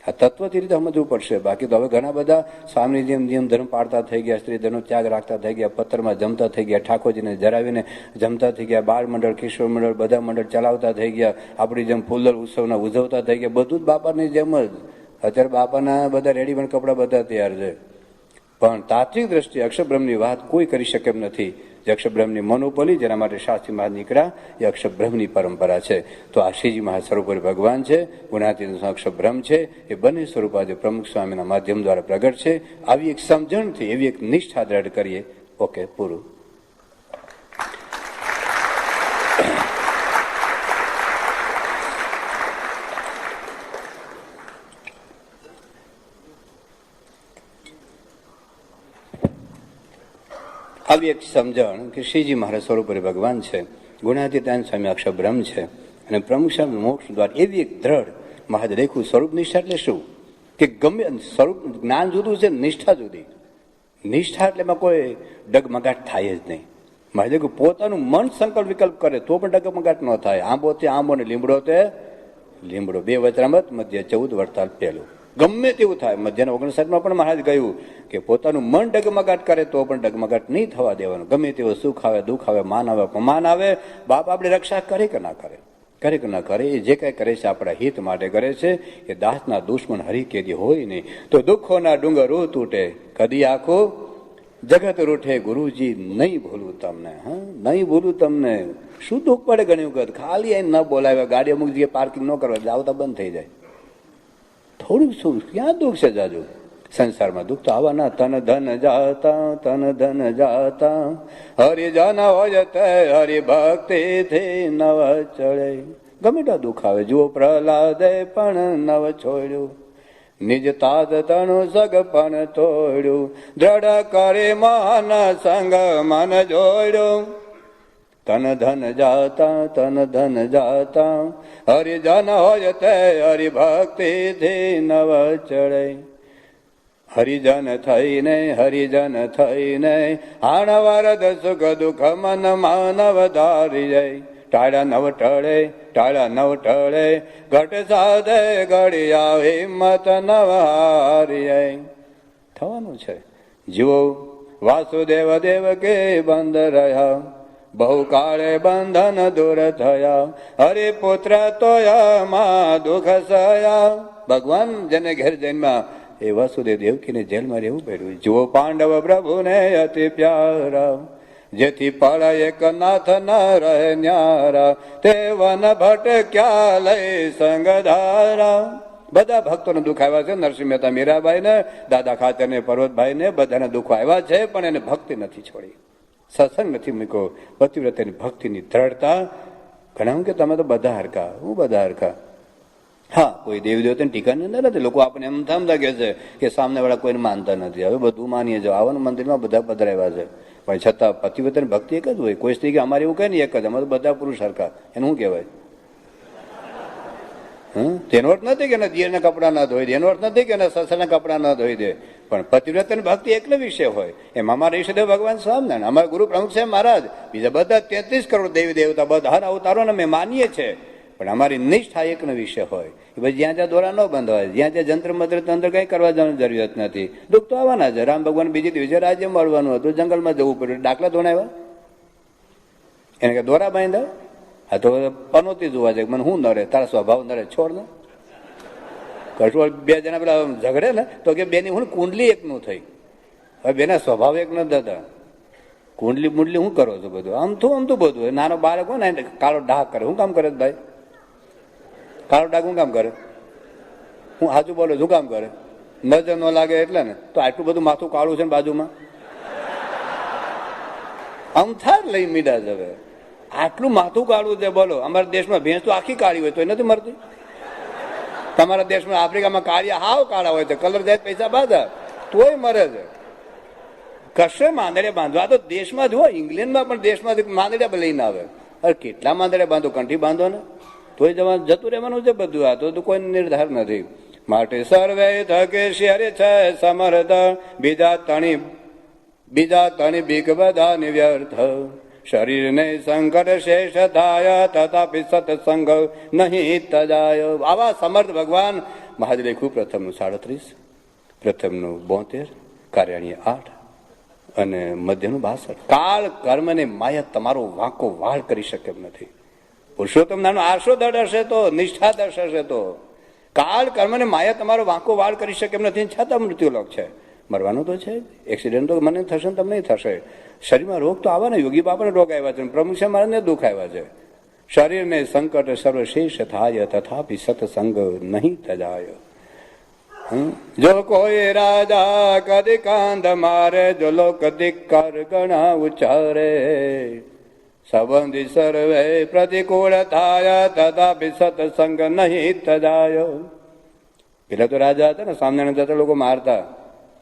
આ તત્વથી રીતે સમજવું પડશે. બાકી તો હવે ઘણા બધા સ્વામી જેમ ધર્મ પાળતા થઈ ગયા, સ્ત્રી ધર્મનો ત્યાગ રાખતા થઈ ગયા, પત્રમાં જમતા થઈ ગયા, ઠાકોરજીને જરાવીને જમતા થઈ ગયા, બાળ મંડળ, કિશોર મંડળ, બધા મંડળ ચલાવતા થઈ ગયા, આપણી જેમ ફૂલદર ઉત્સવના ઉજવતા થઈ ગયા. બધું જ બાપાની જેમ જ. અત્યારે બાપાના બધા રેડીમેડ કપડા બધા તૈયાર છે, પણ તાત્વિક દ્રષ્ટિએ અક્ષરબ્રહ્મની વાત કોઈ કરી શકે એમ નથી. જે અક્ષરબ્રહ્મની મનોપલી, જેના માટે શાસ્ત્રી મહારાજ નીકળ્યા, એ અક્ષરબ્રહ્મની પરંપરા છે. તો આ શ્રીજી મહારાજ સ્વરૂપ ભગવાન છે, ગુણાતીત અક્ષરબ્રહ્મ છે. એ બંને સ્વરૂપ આજે પ્રમુખ સ્વામીના માધ્યમ દ્વારા પ્રગટ છે. આવી એક સમજણથી, એવી એક નિષ્ઠા દ્રઢ કરીએ. ઓકે, પૂરું. આવી એક સમજણ કે શ્રીજી મહારાજ સ્વરૂપ ભગવાન છે, ગુણાતીતાન સ્વામી અક્ષર બ્રહ્મ છે, અને પ્રમુખ સ્વામી મોક્ષ દ્વાર, એવી એક દ્રઢ મહારાજ દેખું. સ્વરૂપ નિષ્ઠા એટલે શું? કે ગમે સ્વરૂપ જ્ઞાન જુદું છે, નિષ્ઠા જુદી. નિષ્ઠા એટલે એમાં કોઈ ડગમગાટ થાય જ નહીં. મહારાજ દેખું પોતાનું મન સંકલ્પ વિકલ્પ કરે તો પણ ડગમગાટ ન થાય. આંબો તે આંબો ને લીમડો તે લીમડો, બે વચરામત મધ્ય 14 વડતાલ પહેલું. ગમે તેવું થાય. મધ્યના 59માં પણ મહારાજ કહ્યું કે પોતાનું મન ડગમગાટ કરે તો પણ ડગમગાટ નહીં થવા દેવાનું. ગમે તેવું સુખ આવે, દુઃખ આવે, માન આવે, અપમાન આવે, બાપ આપણી રક્ષા કરે કે ના કરે, કરે કે ના કરે, એ જે કઈ કરે છે આપણા હિત માટે કરે છે. એ દાસના દુશ્મન હરી કેદી હોય નહીં. તો દુઃખોના ડુંગરો તૂટે, કદી આખો જગત રૂઠે, ગુરુજી નહીં ભૂલું તમને. હા, નહીં ભૂલું તમને. શું દુઃખ પડે ઘણી વખત? ખાલી અહીં ન બોલાવ્યા, ગાડી અમુક જગ્યાએ પાર્કિંગ ન કરવા, આવતા બંધ થઈ જાય. થોડુંક શું, ક્યાં દુઃખ છે જાજુ? સંસારમાં દુઃખ તો આવવાના. તન ધન જાતા, તન ધન જાતા, હરિજન હોય તે હરિભક્તિ થી નવ ચડે. ગમે તો દુઃખ આવે. જુઓ પ્રહલાદે પણ નવ છોડ્યું, નિજ તાજ તણુ સગ પણ તોડ્યું, દ્રઢ કરે મન સંગ મન જોડ્યું. તન ધન જાતા, તન ધન જાતા, હરિજન હોય તે હરિભક્તિ થી નવ ચડે. હરિજન થઈને હાણવરદ સુખ દુઃખ મન માનવ ધારી જાય. ટાળા નવ ટળે ઘટ સાધે ઘડિયા હિંમત નવ હારી જાય. થવાનું છે. જીવો વાસુદેવ દેવ કે બંધ રહ્યા, બહુ કાળે બંધન દૂર થયા. હરિપુત્ર તોયા માં દુઃખ સયા. ભગવાન જેને ઘેર જન્મા એ વાસુદેવ દેવકીને જેલમાં રહેવું પડ્યું. જુઓ પાંડવ પ્રભુને અતિ પ્યારા, જેથી પળ એક નાથ ન રહે ન્યારા. તે વન ભટક્યા લઈ સંગધારા. બધા ભક્તોને દુઃખ આવ્યા છે. નરસિંહ મહેતા મીરાબાઈ ને, દાદા ખાચર ને, પર્વતભાઈ ને બધાને દુઃખો આવ્યા છે, પણ એને ભક્તિ નથી છોડી, સત્સંગ નથી મૂક્યો. પતિવ્રતાની ભક્તિની દ્રઢતા. ઘણા કે તમે તો બધા હરખા, હું બધા હરખા. હા, કોઈ દેવી દેવતાની ટીકાની અંદર નથી. લોકો આપણે એમ થામતા કે છે કે સામને વાળા કોઈને માનતા નથી. હવે બધું માનીએ જાઓ. આવા મંદિરમાં બધા પધરાવ્યા છે, પણ છતાં પતિવ્રતાની ભક્તિ એક જ હોય. કોઈ સ્ત્રી કે અમારે એવું કહે ને એક જ, અમારે બધા પુરુષ હરખા. એનું શું કહેવાય? તેનો અર્થ નથી કે એના દિયરના કપડા ના ધોઈ દે, એનો અર્થ નથી કે એના સસરાના કપડા ના ધોઈ દે, પણ પતિવ્રતાની ભક્તિ એકલો વિષય હોય. એમ અમારા ઈષ્ટદેવ ભગવાન સ્વામિનારાયણ, અમારા ગુરુ પ્રમુખ સાહેબ મહારાજ, બીજા બધા 33 કરોડ દેવી દેવતા, બધા અવતારોને અમે માનીએ છીએ, પણ અમારી નિષ્ઠા એકનો વિષય હોય. ભાઈ જ્યાં જ્યાં દોરા ન બંધવાય, જ્યાં જ્યાં જંત્ર મંત્ર તંત્ર કઈ કરવા જવાની જરૂરિયાત નથી. દુઃખ તો આવવાના છે. રામ ભગવાન બીજી દિવસે રાજ્ય મળવાનું હતું, જંગલમાં જવું પડ્યું. દાખલા ધોણાવ્યા એને કે દોરા બાંધા. હા તો પનોતી જોવા જાય, મને શું નડે, તારા સ્વભાવ નડે, છોડ ને. કઠોળ બે જણા પેલા ઝઘડે ને તો કે બેની હું કુંડલી એકનું થઈ. હવે બેના સ્વભાવ એક ન થતા. કુંડલી મુંડલી શું કરો છો બધું? આમ તો બધું. નાનો બાળક હોય ને કાળો ડાઘ કરે, શું કામ કરે ભાઈ? કાળો ડાઘ શું કામ કરે? હું સાચું બોલો, શું કામ કરે? નજર ન લાગે એટલે ને. તો આટલું બધું માથું કાળું છે ને બાજુમાં, અમથાર લઈ મીડા જ. હવે આટલું માથું કાળું છે, બોલો. અમારા દેશમાં ભેંસ તો આખી કાળી હોય તો નથી મરતી. તમારા દેશમાં આફ્રિકામાં કાળિયા હાવ કાળા હોય છે, કલર જાય પૈસા બાંધા તોય મરે છે. કશે માંદડે બાંધો. આ તો દેશમાં જુઓ, ઇંગ્લેન્ડમાં પણ દેશમાંથી માંદડ્યા લઈને આવે. અરે કેટલા માંદડ્યા બાંધો, કંઠી બાંધો ને તોય જતું રહેવાનું છે બધું. આ તો કોઈ નિર્ધાર નથી. માટે સર્વે થકે શિયરે છે સમર્થ, બીજા તણી બીક બધા નિવ્યર્થ. શરીરને સંકટ શેષ થાય, તથાપિ સત્સંગ નહીં તજાય. આવા સમર્થ ભગવાન મહારાજ લખ્યું પ્રથમનું 37, પ્રથમનું 72, કાર્યાણી 8 અને મધ્યનું 62. કાળ કર્મ ને માયા તમારો વાંકો વાળ કરી શકે એમ નથી. પુરુષોત્તમ નાનો આરસો દળ હશે તો, નિષ્ઠા દર્શ હશે તો, કાળ કર્મ ને માયા તમારો વાંકો વાળ કરી શકે એમ નથી. છતાં મૃત્યુલોક છે. મરવાનું તો છે. એક્સિડન્ટ તો મને થશે ને તમને થશે. શરીરમાં રોગ તો આવવાના. યોગી બાપાને રોગ આવ્યા છે, પ્રમુખ મહારાજને દુઃખ આવ્યા છે. શરીરને સંકટ સર્વશેષ થાય, તથાપિ સત્સંગ નહીં તજાય. જો કોઈ રાજા કદી કાંધ મારે, જો લોક ધિક્કાર ગણા ઉચ્ચારે. સંબંધી સર્વે પ્રતિકૂળ થાય, તથાપિ સત્સંગ નહીં તજાય. પેલા તો રાજા હતા ને, સામને જતા લોકો મારતા,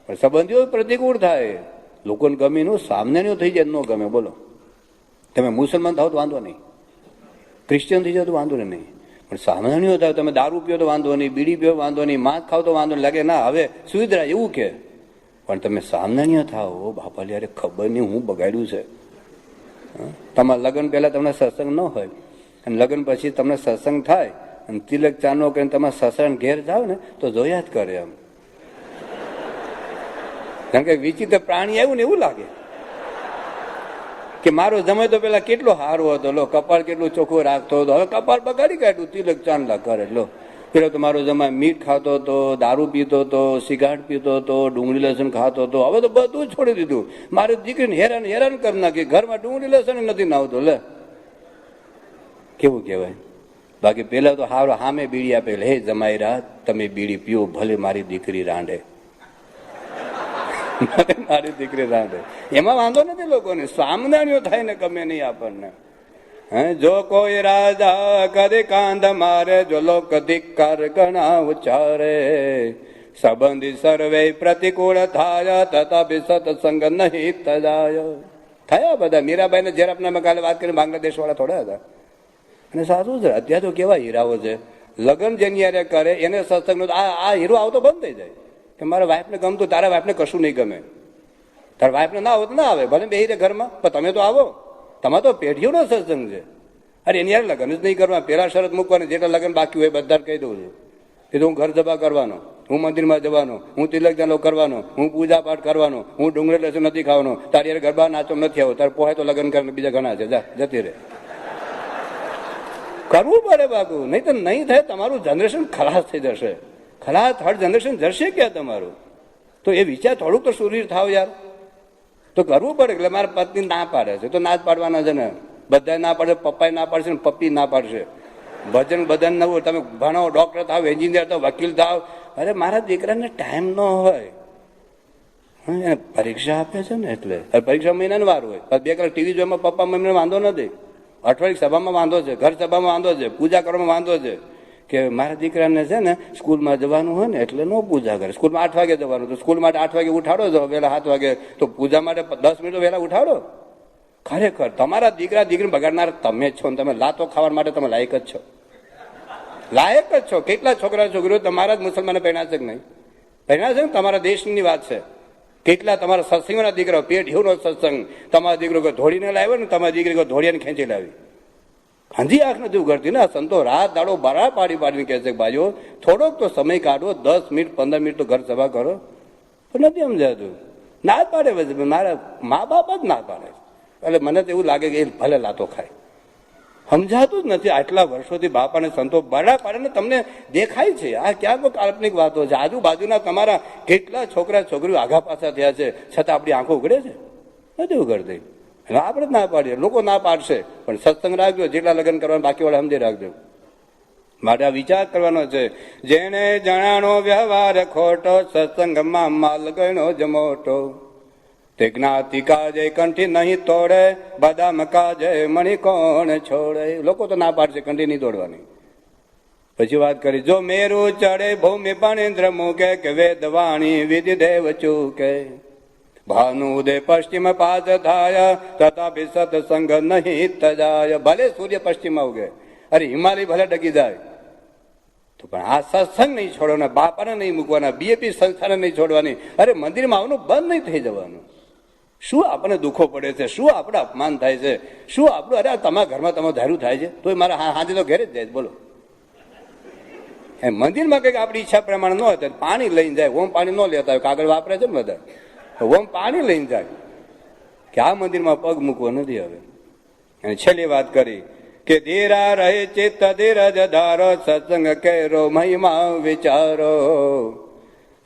પણ સંબંધીઓ પ્રતિકૂળ થાય. લોકોને ગમે નું, સામાન્ય થઈ જાય ન ગમે. બોલો, તમે મુસલમાન થાવ તો વાંધો નહીં, ક્રિશ્ચિયન થઈ જાવ તો વાંધો નહીં, પણ સામાન્ય થાવ, તમે દારૂ પીઓ તો વાંધો નહીં, બીડી પીઓ વાંધો નહીં, માંસ ખાવ તો વાંધો નહીં. લાગે ના હવે સુવિધા એવું કે, પણ તમે સામાન્ય થાવ, બાપા યારે ખબર નહીં હું બગાડ્યું છે. તમારા લગ્ન પહેલા તમને સત્સંગ ન હોય અને લગ્ન પછી તમને સત્સંગ થાય અને તિલક ચાનો કરીને તમારા સસરાને ઘેર જાવ ને તો જોયા જ કરે એમ. કારણ કે વિચિત્ર પ્રાણી આવ્યું ને એવું લાગે કે મારો જમાઈ તો પેલા કેટલો સારો હતો, લો કપાળ કેટલું ચોખ્ખું રાખતો હતો, હવે કપાળ બગાડી કાઢ્યું, તિલક ચાંદલા કરે. લો પેલો તો મારો જમાઈ મીઠ ખાતો હતો, દારૂ પીતો હતો, સિગારેટ પીતો હતો, ડુંગળી લસણ ખાતો હતો, હવે તો બધું જ છોડી દીધું. મારી દીકરીને હેરાન કરી નાખી, ઘરમાં ડુંગળી લસણ નથી નાવતો. લે કેવું કહેવાય. બાકી પેલા તો હારો સામે બીડી આપે, હે જમાઈ રાત તમે બીડી પીઓ, ભલે મારી દીકરી રાંડે, મારી દીકરી રાંધે. એમાં વાંધો નથી લોકોને, સામદાણીઓ થાય ને ગમે નહીં આપણને. જો કોઈ રાજા કરે કાંધ મારે, જો લોક ધિક્કાર ગણા ઉચ્ચારે. સંબંધી સર્વે પ્રતિકૂળ થાય, તથાપિ સત્સંગ નહીં તજાય. થયા બધા. મીરાબાઈ ને ઝેરાપના કાલે વાત કરીને બાંગ્લાદેશ વાળા થોડા હતા. અને સાચું છે, અત્યારે તો કેવા હીરાઓ છે. લગ્ન જેની યારે કરે એને સત્સંગ, આ હીરો આવતો બંધ થઈ જાય. કે મારા વાઈફને ગમતું, તારા વાઈફને કશું નહીં ગમે. તારા વાઈફને ના આવે તો ના આવે, ભલે બેહી રહે ઘરમાં, પણ તમે તો આવો. તમારે તો પેઢીઓનો સત્સંગ છે. અરે એની યાર લગ્ન જ નહીં કરવા, પેલા શરત મૂકવાની, જેટલા લગ્ન બાકી હોય બધા કહી દઉં છું કે હું ઘર સભા કરવાનો, હું મંદિરમાં જવાનો, હું તિલક ચાલો કરવાનો, હું પૂજા પાઠ કરવાનો, હું ડુંગળી લસણ નથી ખાવાનો, તારી યાર ગરબા નાચો નથી આવો, તારે પોહાય તો લગ્ન કરીને બીજા ઘણા છે, જતી રહે. કરવું પડે બાપુ, નહીં તો નહીં થાય. તમારું જનરેશન ખલાસ થઈ જશે. ખલાસ થર્ડ જનરેશન જશે ક્યાં તમારું? તો એ વિચાર થોડુંક તો સુરીર થાવ યાર. તો કરવું પડે. એટલે મારા પત્ની ના પાડે છે તો ના જ પાડવાના છે ને. બધા ના પાડે, પપ્પાએ ના પાડશે ને પપ્પી ના પાડશે. ભજન બદન નવું, તમે ભણો, ડોક્ટર થાવ, એન્જિનિયર થાવ, વકીલ થાવ. અરે મારા દીકરાને ટાઈમ ન હોય, એને પરીક્ષા આપે છે ને, એટલે પરીક્ષા મહિનાની વાર હોય. 2 કલાક ટીવી જોવામાં પપ્પા મમ્મીને વાંધો નથી, અઠવાડિયે સભામાં વાંધો છે, ઘર સભામાં વાંધો છે, પૂજા કરવામાં વાંધો છે કે મારા દીકરાને છે ને સ્કૂલમાં જવાનું હોય ને એટલે નો પૂજા કરે. સ્કૂલમાં 8 વાગે જવાનું, તો સ્કૂલ માટે 8 વાગે ઉઠાડો છો, વહેલા 7 વાગે, તો પૂજા માટે 10 મિનિટ વહેલા ઉઠાડો. ખરેખર તમારા દીકરા દીકરી બગાડનાર તમે જ છો, ને તમે લાતો ખાવા માટે તમે લાયક જ છો. લાયક જ છો. કેટલા છોકરા છોકરીઓ તમારા જ મુસલમાનો પહેણાશે કે નહીં? પહેણાશે ને? તમારા દેશની વાત છે. કેટલા તમારા સત્સંગોના દીકરાઓ, પેઢીઓનો સત્સંગ, તમારા દીકરો ધોળીને લાવ્યો ને તમારી દીકરી ધોળિયાને ખેંચી લાવી. હાંજી આંખ નથી ઉઘડતી ને. સંતો રાત દાડો બરા પાડીને કહે છે કે ભાઈઓ થોડોક તો સમય કાઢો, 10 મિનિટ 15 મિનિટ તો ઘર સભા કરો. પણ નથી સમજાતું, ના જ પાડે. મારા મા બાપ જ ના પાડે. એટલે મને તો એવું લાગે કે એ ભલે લાતો ખાય, સમજાતું જ નથી. આટલા વર્ષોથી બાપાને સંતો બરા પાડે ને તમને દેખાય છે આ ક્યાં કોઈ કાલ્પનિક વાતો છે. આજુબાજુના તમારા કેટલા છોકરા છોકરીઓ આગા પાછા થયા છે, છતાં આપણી આંખો ઉઘડે છે? નથી ઉઘડતી. આપણે જ ના પાડીએ, લોકો ના પાડશે. પણ સત્સંગ રાખજો, જેટલા લગ્ન કરવાના બાકી વાળા સમજી રાખજો. માટે આ વિચાર કરવાનો છે. જેને જણાનો વ્યવહાર ખોટો, સત્સંગમાં માલ ગણો જ મોટો. તે જ્ઞાતિ કાજે કંઠી નહીં તોડે, બદામ કાજે મણી કોણ છોડે. લોકો તો ના પાડશે, કંઠી નહીં તોડવાની. પછી વાત કરી, જો મેરુ ચડે ભૂમિ પણેન્દ્ર મૂકે, કે વેદવાણી વિધિ દેવ ચૂકે. ભાનુ ઉદય પશ્ચિમ પાદ થાય, તથાપી સત્સંગ નહીં તજાય. ભલે સૂર્ય પશ્ચિમમાં ઉગે, અરે હિમાલય ભલે ડગી જાય, તો પણ આ સત્સંગ નહીં છોડવાના, બાપાને નહીં મૂકવાના, બીએપી સંસ્થાને નહીં છોડવાની. અરે મંદિરમાં આવવાનું બંધ નહીં થઈ જવાનું. શું આપણને દુઃખો પડે છે, શું આપણે અપમાન થાય છે, શું આપણું, અરે તમારા ઘરમાં તમારું ધાર્યું થાય છે, તો મારા હાજે તો ઘેર જ જાય. બોલો, એ મંદિરમાં કંઈક આપણી ઈચ્છા પ્રમાણે ન હોય, પાણી લઈને જાય. ઓમ પાણી ન લેતા હોય, કાગળ વાપરે છે ને બધા, ઓમ પાણી લઈને જાય કે આ મંદિરમાં પગ મૂકવો નથી હવે. અને છેલ્લી વાત કરી કે ધીરા રહે ચિત્ત ધીરજ ધારો, સત્સંગ કેરો મહિમા વિચારો.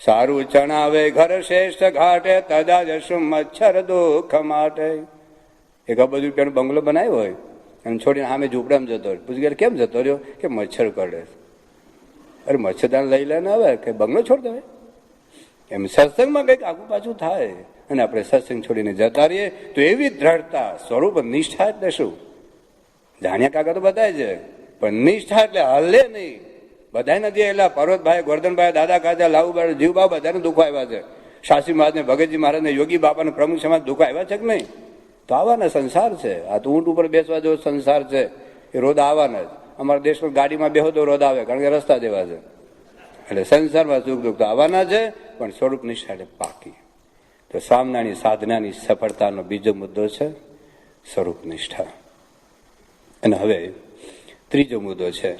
સારું ચણાવે ઘર શ્રેષ્ઠ ઘાટે, તદા જશું મચ્છર દુઃખ માટે. એક બધું રૂપિયાનો બંગલો બનાવ્યો હોય અને છોડીને સામે ઝૂંપડામાં જતો હોય. પૂછી ગયા કેમ જતો રહ્યો? કે મચ્છર કરડે. અરે મચ્છરદાન લઈ લે ને, હવે કે બંગલો છોડ દે. એમ સત્સંગમાં કંઈક આગુ પાછું થાય અને આપણે સત્સંગ છોડીને જતા રહીએ તો એવી દ્રઢતા, સ્વરૂપ નિષ્ઠા એટલે શું? જાણ્યા કાકા તો બધાય છે, પણ નિષ્ઠા એટલે હલે નહીં. બધા નથી. એટલે પર્વતભાઈ, ગોરધનભાઈ, દાદા કાકા, લાવુભાઈ, જીવબા બધાને દુઃખો આવ્યા છે. શાસ્ત્રી મહારાજને, ભગતજી મહારાજને, યોગી બાપાને, પ્રમુખ સમાજ દુઃખો આવ્યા છે કે નહીં? તો આવવાના સંસાર છે. આ તો ઊંટ ઉપર બેસવા જેવો સંસાર છે, એ રોદ આવવાના જ. અમારા દેશમાં ગાડીમાં બેહો તો રોદ આવે, કારણ કે રસ્તા જેવા છે. એટલે સંસારમાં સુખ દુઃખ તો આવવાના છે, પણ સ્વરૂપ નિષ્ઠા એટલે પાકી. તો સામનાની સાધનાની સફળતાનો બીજો મુદ્દો છે સ્વરૂપ નિષ્ઠા. અને હવે ત્રીજો મુદ્દો છે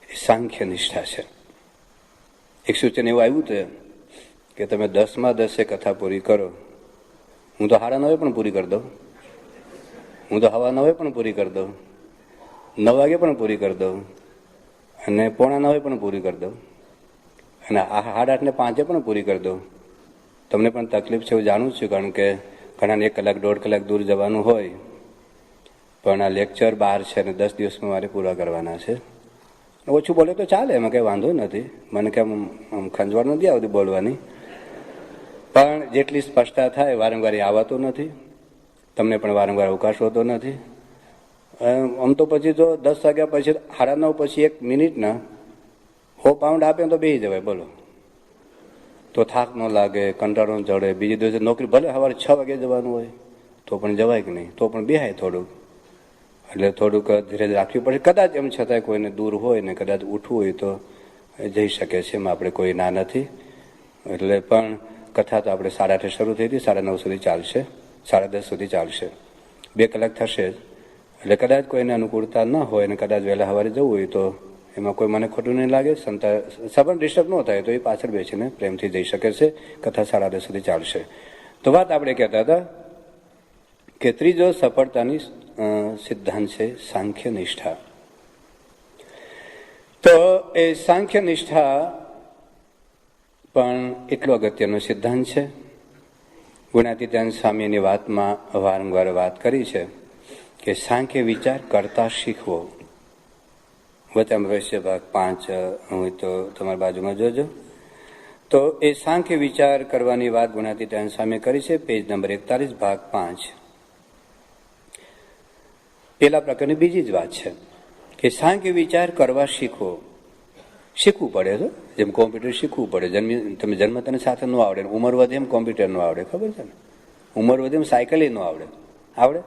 એ સાંખ્ય નિષ્ઠા છે. એક સૂચન એવું આવ્યું હતું કે તમે 10માં 10 કથા પૂરી કરો. હું તો 9:30 પણ પૂરી કરી દઉં, હું તો 9:15 પણ પૂરી કરી દઉં, 9 વાગે પણ પૂરી કરી દઉં, અને 8:45 પણ પૂરી કરી દઉં, અને 8:30 ને 5 પણ પૂરી કરી દઉં. તમને પણ તકલીફ છે એવું જાણું છું, કારણ કે ઘણાને 1 કલાક 1.5 કલાક દૂર જવાનું હોય. પણ આ લેક્ચર 12 છે અને 10 દિવસમાં મારે પૂરા કરવાના છે. ઓછું બોલે તો ચાલે, એમાં કંઈ વાંધો નથી. મને કેમ આમ ખંજવાળ નથી આવતી બોલવાની, પણ જેટલી સ્પષ્ટતા થાય વારંવાર એ આવતું નથી. તમને પણ વારંવાર અવકાશ હોતો નથી. આમ તો પછી તો 10 વાગ્યા પછી 9:30 પછી 1 મિનિટના 100 પાઉન્ડ આપે તો બેસી જવાય. બોલો, તો થાક ન લાગે, કંટાળો ન ચડે. બીજે દિવસે નોકરી ભલે સવારે 6 વાગે જવાનું હોય તો પણ જવાય કે નહીં, તો પણ બેહાય થોડુંક. એટલે થોડુંક ધીરજ રાખવી પડે. કદાચ એમ છતાંય કોઈને દૂર હોય ને કદાચ ઉઠવું હોય તો જઈ શકે છે, એમાં આપણે કોઈ ના નથી. એટલે પણ કથા તો આપણે 8:30 શરૂ થઈ હતી, 9:30 સુધી ચાલશે, 10:30 સુધી ચાલશે, 2 કલાક થશે. એટલે કદાચ કોઈને અનુકૂળતા ન હોય અને કદાચ વહેલા સવારે જવું હોય તો એમાં કોઈ મને ખોટું નહીં લાગે, સભાને ડિસ્ટર્બ ન થાય તો એ પાછળ બેસીને પ્રેમથી જઈ શકે છે. કથા 10:30 સુધી ચાલશે. તો વાત આપણે કહેતા હતા કે ત્રીજો સફળતાની સિદ્ધાંત છે સાંખ્ય નિષ્ઠા. તો એ સાંખ્ય નિષ્ઠા પણ એટલો અગત્યનો સિદ્ધાંત છે. ગુણાતીતાનંદ સ્વામીની વાતમાં વારંવાર વાત કરી છે કે સાંખ્ય વિચાર કરતા શીખવો. વચનામૃત ભાગ 5 હોય તો તમારી બાજુમાં જોજો. તો એ સાંખ્ય વિચાર કરવાની વાત ગુણાતીતાનંદ સ્વામી કરી છે, પેજ નંબર 41, ભાગ 5. પેલા પ્રકારની બીજી જ વાત છે કે સાંખ્ય વિચાર કરવા શીખવો. શીખવું પડે છે, જેમ કોમ્પ્યુટર શીખવું પડે. તમે જન્મતાની સાથે ન આવડે, ઉંમર વધે એમ કોમ્પ્યુટર ન આવડે, ખબર છે ને? ઉંમર વધે એમ સાયકલ ન આવડે. આવડે?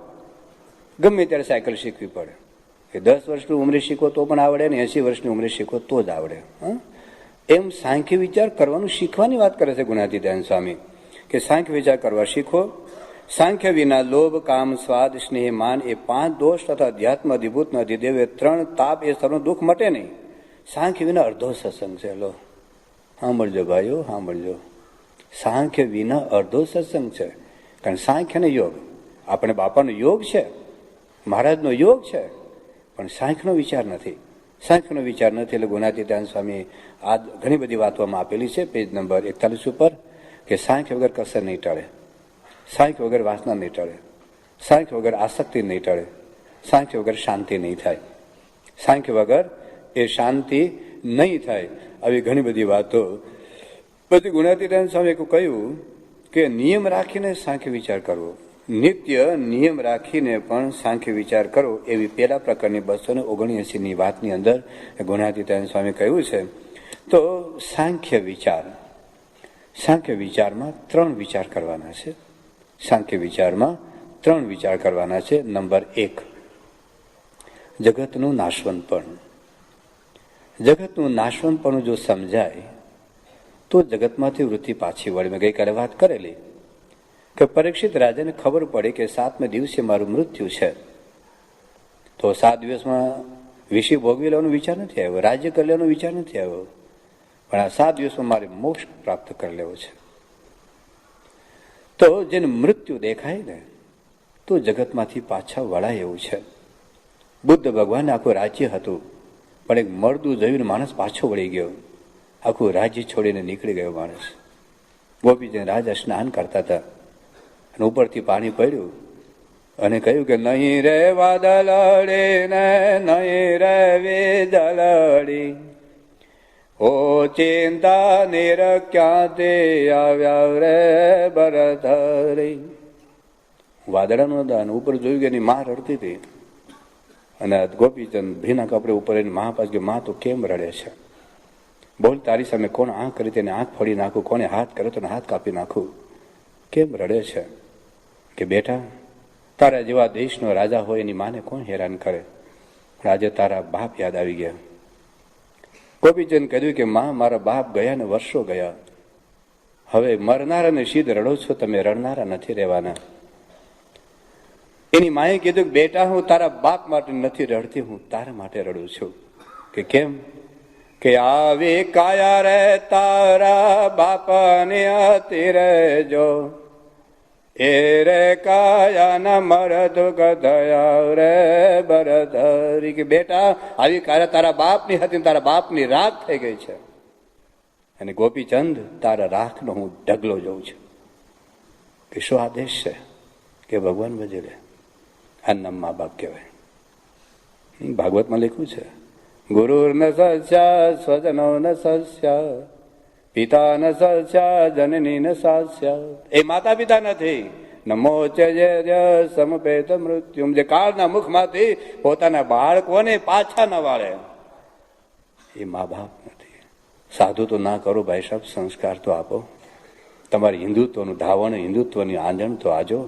ગમે ત્યારે સાયકલ શીખવી પડે. કે 10 વર્ષની ઉંમરે શીખો તો પણ આવડે ને 80 વર્ષની ઉંમરે શીખો તો જ આવડે. એમ સાંખ્ય વિચાર કરવાનું શીખવાની વાત કરે છે ગુણાતીતાનંદ સ્વામી કે સાંખ્ય વિચાર કરવા શીખો. સાંખ્ય વિના લોભ, કામ, સ્વાદ, સ્નેહ, માન એ 5 દોષ તથા અધ્યાત્મ, અધિભૂત, અધિદેવ એ 3 તાપ એ સર્વનું દુઃખ મટે નહીં. સાંખ્ય વિના અડધો સત્સંગ છે. લો સાંભળજો ભાઈઓ, સાંભળજો. સાંખ્ય વિના અડધો સત્સંગ છે. કારણ સાંખ્ય ને યોગ, આપણે બાપાનો યોગ છે, મહારાજનો યોગ છે, પણ સાંખ્યનો વિચાર નથી. સાંખ્યનો વિચાર નથી. એટલે ગુણાતીતાનંદ સ્વામી આ ઘણી બધી વાતોમાં આપેલી છે, પેજ નંબર 41 ઉપર, કે સાંખ્ય વગર કસર નહીં ટળે, સાંખ્ય વગર વાસના નહીં ટળે, સાંખ્ય વગર આસક્તિ નહીં ટળે, સાંખ્ય વગર શાંતિ નહીં થાય, સાંખ્ય વગર એ શાંતિ નહીં થાય. આવી ઘણી બધી વાતો. પછી ગુણાતીતાનંદ સ્વામીએ કહ્યું કે નિયમ રાખીને સાંખ્ય વિચાર કરવો, નિત્ય નિયમ રાખીને પણ સાંખ્ય વિચાર કરો. એવી પેલા પ્રકારની 279ની વાતની અંદર ગુણાતીતાનંદ સ્વામી કહ્યું છે. તો સાંખ્ય વિચાર, સાંખ્ય વિચારમાં 3 વિચાર કરવાના છે. સાંખ્ય વિચારમાં 3 વિચાર કરવાના છે. નંબર 1, જગતનું નાશવંતપણું. જગતનું નાશવંતપણું જો સમજાય તો જગતમાંથી વૃત્તિ પાછી વળે. મેં ગઈકાલે વાત કરેલી કે પરીક્ષિત રાજાને ખબર પડે કે 7મે દિવસે મારું મૃત્યુ છે, તો 7 દિવસમાં વિષય ભોગવી લેવાનો વિચાર નથી આવ્યો, રાજ્ય કરી લેવાનો વિચાર નથી આવ્યો, પણ આ 7 દિવસમાં મારે મોક્ષ પ્રાપ્ત કરી લેવો છે. તો જેને મૃત્યુ દેખાય ને તો જગતમાંથી પાછા વળાય એવું છે. બુદ્ધ ભગવાન આખું રાજ્ય હતું, પણ એક મળદું જોઈને માણસ પાછો વળી ગયો, આખું રાજ્ય છોડીને નીકળી ગયો માણસ. ગોપીચંદ રાજા સ્નાન કરતા હતા અને ઉપરથી પાણી પડ્યું અને કહ્યું કે નહીં રે વાદળડી ને નહીં રે વીજળડી, ઓ ચિંતા નિર ક્યાંથી આવ્યા રે ભરતરી. વાદળાનું દાન ઉપર જોયું કે એની માં રડતી હતી અને ગોપીચંદ ભીના કપડે ઉપર એની માં પાસે કે માં તો કેમ રડે છે? બોલ, તારી સામે કોણ આંખ કરી તેને આંખ ફોડી નાખું, કોને હાથ કરે તો હાથ કાપી નાખું, કેમ રડે છે? કે બેટા, તારા જેવા દેશનો રાજા હોય એની માને કોણ હેરાન કરે? પણ આજે તારા બાપ યાદ આવી ગયા. ગોપીચંદ કહ્યું કે માં, મારા બાપ ગયા ને વર્ષો ગયા, હવે મરનારાને સીધ રડો છો, તમે રડનારા નથી રહેવાના. એની માએ કીધું કે બેટા, હું તારા બાપ માટે નથી રડતી, હું તારા માટે રડું છું. કે કેમ? કે આવી કાયા રે તારા બાપની હતી રે જો, એ રે કાયા ના મર દુઃખ થયા રે ભરતરી. કે બેટા, આવી કાયા તારા બાપની હતી, તારા બાપની રાખ થઈ ગઈ છે, અને ગોપીચંદ તારા રાખનો હું ઢગલો જોઉં છું. કે શું આદેશ છે? કે ભગવાન ભજે લે. આ નામ મા બાપ કહેવાય. ભાગવતમાં લખ્યું છે, ગુરુ ન સસ્યા સ્વજનો ન સસ્યા, પિતા ન સસ્યા જનની ન સાસ્યા. એ માતા પિતા નથી. નમો સમપેત મૃત્યુ, જે કાળના મુખમાંથી પોતાના બાળકોને પાછા ન વાળે, એ મા બાપ નથી. સાધુ તો ના કરો ભાઈ સાહેબ, સંસ્કાર તો આપો. તમારી હિન્દુત્વનું ધાવણ, હિન્દુત્વની આંજણ તો આજો.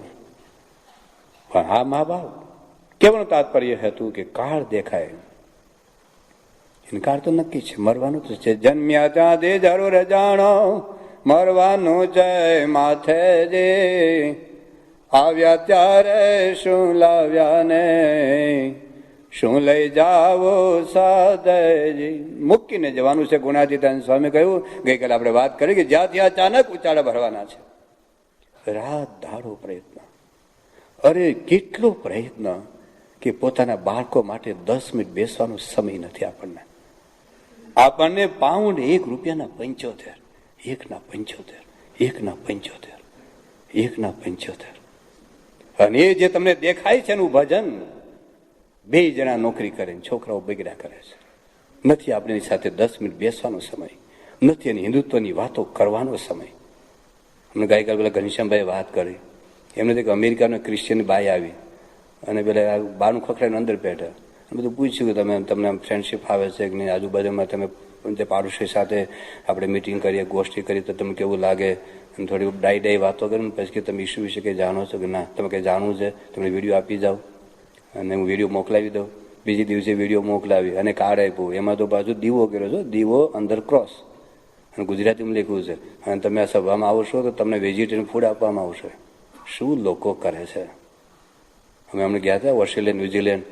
પણ હા મા બાપ કેવાનું તાત્પર્ય હતું કે કાળ દેખાય, ઇનકાર તો નક્કી છે, મરવાનું તો છે. જન્મ્યા ત્યાંથી જરૂર જાણો, મરવાનું જય માથે જે આવ્યા ત્યારે શું લાવ્યા ને શું લઈ જાવો સાધજી. મૂકીને જવાનું છે. ગુણાતીતાન સ્વામી કહ્યું ગઈકાલે આપણે વાત કરી કે જ્યાં ત્યાં અચાનક ઉચાળા ભરવાના છે. રાત દાડો પ્રયત્ન, અરે કેટલો પ્રયત્ન કે પોતાના બાળકો માટે 10 મિનિટ બેસવાનો સમય નથી આપણને. આપણને પાઉન્ડ ₹1 75, 1 અને એ જે તમને દેખાય છે એનું ભજન 2 જણા નોકરી કરે, છોકરાઓ બગડ્યા કરે છે. નથી આપણી સાથે 10 મિનિટ બેસવાનો સમય, નથી એની હિન્દુત્વની વાતો કરવાનો સમય. અમને ગઈકાલે પેલા ઘનશ્યામભાઈ વાત કરી, એમને એક અમેરિકાનો ક્રિશ્ચિયન બાઈ આવી અને પેલા બાનું ખખડાઈને અંદર બેઠા, બધું પૂછ્યું કે તમને ફ્રેન્ડશીપ આવે છે કે નહીં, આજુબાજુમાં તમે જે પાડોશી સાથે આપણે મિટિંગ કરીએ, ગોષ્ઠી કરીએ તો તમને કેવું લાગે, અને થોડી ડાઈ વાતો કરીને પછી કે તમે ઈશ્વર વિશે કંઈ જાણો છો કે ના, તમે કંઈ જાણવું છે તમને વિડીયો આપી જાઓ અને હું વિડીયો મોકલાવી દઉં. બીજી દિવસે વિડીયો મોકલાવી અને કાર્ડ આપ્યું, એમાં તો પાછું દીવો કર્યો છે, દીવો અંદર ક્રોસ, અને ગુજરાતીમાં લખ્યું છે અને તમે આ સભામાં આવશો તો તમને વેજીટેરિયન ફૂડ આપવામાં આવશે. શું લોકો કરે છે. અમે અમને ગયા હતા ઓસ્ટ્રેલિયા, ન્યુઝીલેન્ડ,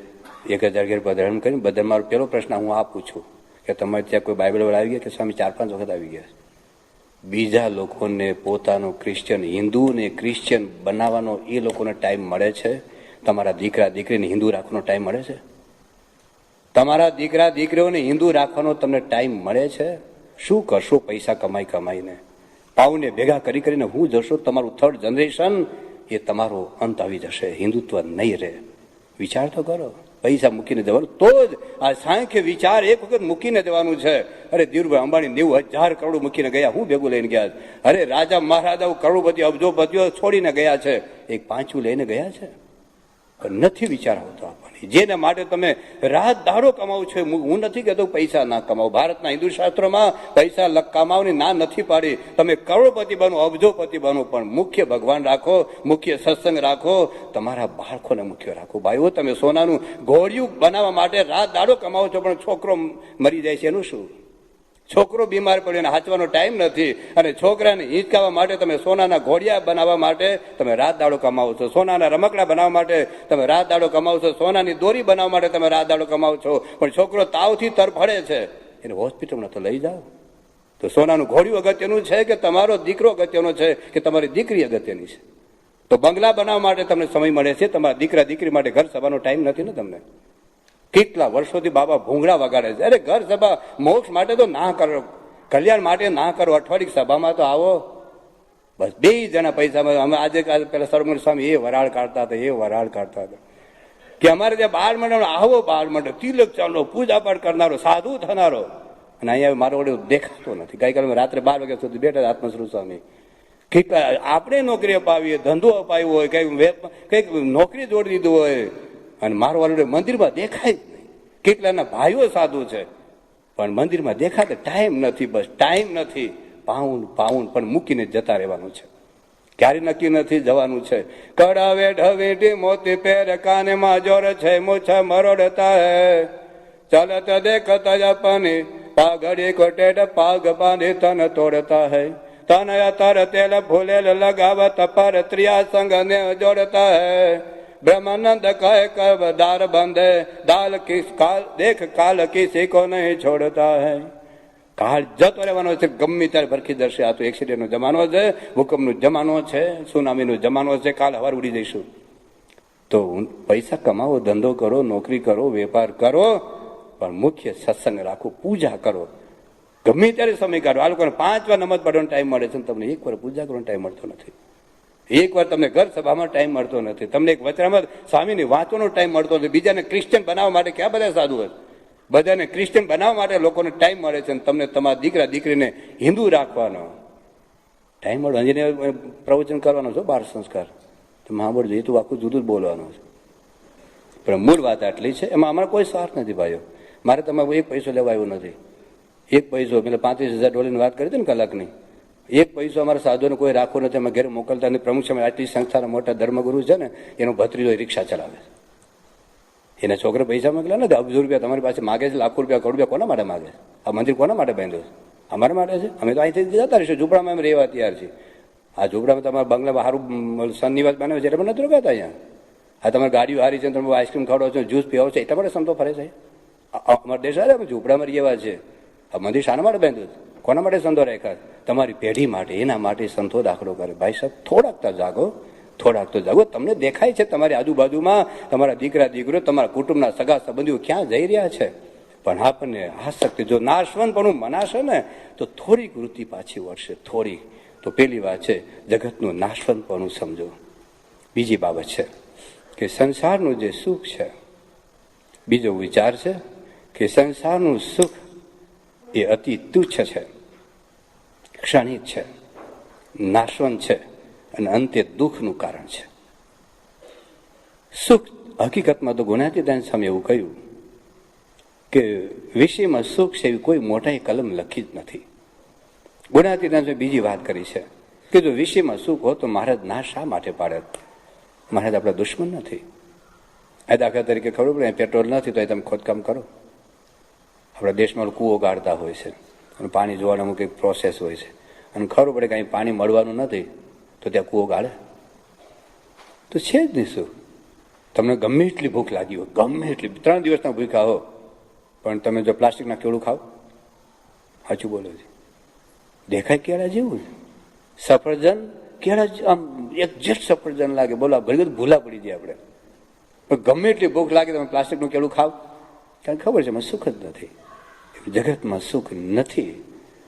1000 ઘેર પધરામણ કરીને બધા. મારો પહેલો પ્રશ્ન હું આ પૂછું કે તમારે ત્યાં કોઈ બાઇબલ વાળા આવી ગયા કે સ્વામી 4-5 વખત આવી ગયા. બીજા લોકોને પોતાનો ક્રિશ્ચિયન, હિન્દુને ક્રિશ્ચિયન બનાવવાનો એ લોકોને ટાઈમ મળે છે? તમારા દીકરા દીકરીને હિન્દુ રાખવાનો ટાઈમ મળે છે? તમારા દીકરા દીકરીઓને હિન્દુ રાખવાનો તમને ટાઈમ મળે છે? શું કરશો પૈસા કમાઈને? પાઉને ભેગા કરીને હું જશો, તમારું 3rd જનરેશન એ તમારો અંત આવી જશે, હિન્દુત્વ નહીં રહે. વિચાર તો કરો. પૈસા મૂકીને જવાનું તો જ આ સાંખ્ય વિચાર એક વખત મૂકીને જવાનું છે. અરે ધીરુભાઈ અંબાણી 90,000 કરોડ મૂકીને ગયા, હું ભેગું લઈને ગયા. અરે રાજા મહારાજાઓ કરોડપતિ અબજોપતિઓ છોડીને ગયા છે, એક 5 લઈને ગયા છે. નથી વિચાર આવતો આપણને. જેના માટે તમે રાત દાડો કમાવો છો. હું નથી કહેતો પૈસા ના કમાવો. ભારતના હિન્દુ શાસ્ત્રોમાં પૈસા કમાવાની ના નથી પાડી. તમે કરોડપતિ બનો, અબજોપતિ બનો, પણ મુખ્ય ભગવાન રાખો, મુખ્ય સત્સંગ રાખો, તમારા બાળકોને મુખ્ય રાખો. ભાઈઓ, તમે સોનાનું ઘોડિયું બનાવવા માટે રાત દાડો કમાવો છો, પણ છોકરો મરી જાય છે એનું શું? છોકરો બીમાર પડ્યો અને હાચવાનો ટાઈમ નથી, અને છોકરાને હિંચકાવવા માટે તમે સોનાના ઘોડિયા બનાવવા માટે તમે રાત દાડો કમાવો છો, સોનાના રમકડા બનાવવા માટે તમે રાત દાડો કમાવો છો, સોનાની દોરી બનાવવા માટે તમે રાત દાડો કમાવો છો, પણ છોકરો તાવથી તરફડે છે, એને હોસ્પિટલમાં તો લઈ જાઓ. તો સોનાનું ઘોડિયું અગત્યનું છે કે તમારો દીકરો અગત્યનો છે કે તમારી દીકરી અગત્યની છે? તો બંગલા બનાવવા માટે તમને સમય મળે છે, તમારા દીકરા દીકરી માટે ઘર સભાનો ટાઈમ નથી ને તમને? કેટલા વર્ષોથી બાબા ભૂંગળા વગાડે છે. અરે ઘર સભા મોક્ષ માટે તો ના કરો, કલ્યાણ માટે ના કરો, અઠવાડિક સભામાં તો આવો. બસ 2 જણા પૈસામાં. અમે આજે પેલા સરમણ સ્વામી એ વરાળ કાઢતા હતા કે અમારે ત્યાં બાળ મંડળ આવો, બાળ મંડળ તિલક ચાલો, પૂજા પાઠ કરનારો, સાધુ થનારો, અને અહીંયા મારો વડે દેખાતો નથી. ગઈકાલે રાત્રે 12 વાગ્યા સુધી બેઠા આત્મસ્વરૂપ સ્વામી. કેટલા આપણે નોકરી અપાવીએ, ધંધો અપાવ્યો હોય, કઈક નોકરી જોડી દીધું હોય, અને મારો વાળો મંદિરમાં દેખાય જ નહીં. કેટલાના ભાઈઓ સાધુ છે પણ મંદિરમાં દેખાતા ટાઈમ નથી. બસ ટાઈમ નથી. પાઉન્ડ પણ મૂકીને જતા રહેવાનું છે. ક્યારે નક્કી નથી જવાનું છે. કડાવે ઢવેટી મોતી પેર કાને માં જોર છે, મૂછા મરોડતા હે ચાલત દેખત જાપાની પાઘડી કોટેડ પાગ બાંધી તન તોડતા હે તન અતર તેલ ફૂલેલ લગાવત પર ત્રિયા સંગ ને જોડતા હે બ્રહ્માનંદ કહે કબ દાર બંધે દાલ કિસ કાલ દેખ કાલ કિસી કો નહીં છોડતા હે. કાળ જતો રહેવાનો છે, ગમે ત્યારે ભરખી જશે. આ તો એક્સિડન્ટનો જમાનો છે, ભૂકંપનો જમાનો છે, સુનામીનો જમાનો છે, કાલ હવાર ઉડી જઈશું. તો પૈસા કમાવો, ધંધો કરો, નોકરી કરો, વેપાર કરો, પણ મુખ્ય સત્સંગ રાખો, પૂજા કરો. ગમે ત્યારે સમય કાઢો. આ લોકોને 5 વાર નમાઝ પઢવાનો ટાઈમ મળે છે, તમને 1 વાર પૂજા કરવાનો ટાઈમ મળતો નથી. 1 વાર તમને ઘર સભામાં ટાઈમ મળતો નથી. તમને એક વચરામાં સ્વામીની વાંચવાનો ટાઈમ મળતો નથી. બીજાને ક્રિશ્ચિયન બનાવવા માટે ક્યાં બધા સાધુ હોય? બધાને ક્રિશ્ચિયન બનાવવા માટે લોકોને ટાઈમ મળે છે, તમને તમારા દીકરા દીકરીને હિન્દુ રાખવાનો ટાઈમ મળે. અંજને પ્રવચન કરવાનો છો, 12 સંસ્કાર તો સાંભળજો, એ તો આખું જુદું જ બોલવાનું છે. પણ મૂળ વાત આટલી છે, એમાં અમારે કોઈ સ્વાર્થ નથી ભાઈઓ. મારે તમારે 1 પૈસો લેવા આવ્યો નથી. 1 પૈસો એટલે $35,000 વાત કરી હતી ને કલાકની. 1 પૈસો અમારા સાધુને કોઈ રાખવો નથી. અમે ઘરે મોકલતા નથી. પ્રમુખ સમય આટલી સંસ્થાના મોટા ધર્મગુરુ છે ને, એનો ભત્રીજો રિક્ષા ચલાવે છે. એના છોકરા પૈસા મોકલ્યા નથી. ₹1,000 તમારી પાસે માગે છે, લાખો રૂપિયા, કરોડ રૂપિયા કોના માટે માગે છે? આ મંદિર કોના માટે બાંધ્યું છે? અમારા માટે છે. અમે તો અહીંથી જતા રહીશું, ઝૂંપડામાં અમે રહેવા તૈયાર છીએ. આ ઝૂંપડામાં તમારા બંગલામાં સારું સનનિવાસ બનાવે છે એટલે મને નથી રોકાતા અહીંયા. આ તમારી ગાડીઓ સારી છે, તમે આઈસ્ક્રીમ ખાવડો છો, જ્યુસ પીવો છો, એટલા માટે સંતો ફરે છે. અમારા દેશ આવે અમે ઝૂંપડામાં રહેવા છે. આ મંદિર શાના માટે બાંધ્યું? કોના માટે સંતો રાખ્યા? તમારી પેઢી માટે, એના માટે સંતો દાખલો કરે. ભાઈ સાહેબ, થોડાક તો જાગો, થોડાક તો જાગો. તમને દેખાય છે તમારી આજુબાજુમાં તમારા દીકરા દીકરીઓ, તમારા કુટુંબના સગા સંબંધીઓ ક્યાં જઈ રહ્યા છે, પણ આપણને આસક્તિ, જો નાશવંતપણું મનાશે ને તો થોડીક વૃત્તિ પાછી વળશે, થોડીક. તો પેલી વાત છે જગતનું નાશવંતપણું સમજો. બીજી બાબત છે કે સંસારનું જે સુખ છે, બીજો વિચાર છે કે સંસારનું સુખ એ અતિ તુચ્છ છે, ક્ષણિક છે, નાશવંત છે અને અંતે દુઃખનું કારણ છે. સુખ હકીકતમાં તો ગુણાતીતાન સામે એવું કહ્યું કે વિષયમાં સુખ છે એવી કોઈ મોટાઈ કલમ લખી જ નથી. ગુણાતીતાન બીજી વાત કરી છે કે જો વિષયમાં સુખ હોત તો મહારાજ ના શા માટે પાડે? મહારાજ આપણા દુશ્મન નથી. આ દાખલા તરીકે ખબર પડે પેટ્રોલ નથી તો એ તમે ખોદકામ કરો. આપણા દેશમાં કૂવો ગાળતા હોય છે અને પાણી જોવાનું અમુક એક પ્રોસેસ હોય છે, અને ખબર પડે કે અહીં પાણી મળવાનું નથી તો ત્યાં કૂવો ગાળે તો છે જ નહીં. શું તમને ગમે એટલી ભૂખ લાગી હોય, ગમે એટલી 3 દિવસના ભૂખ્યા હો, પણ તમે જો પ્લાસ્ટિકના કેળું ખાઓ, સાચું બોલો છે, દેખાય કેળા જેવું જ. સફરજન કેળા આમ એક્ઝેક્ટ સફરજન લાગે, બોલો ભલે ભૂલા પડી જાય આપણે, પણ ગમે એટલી ભૂખ લાગે તમે પ્લાસ્ટિકનું કેળું ખાવ, કારણ ખબર છે એમાં સુખ જ નથી. જગતમાં સુખ નથી.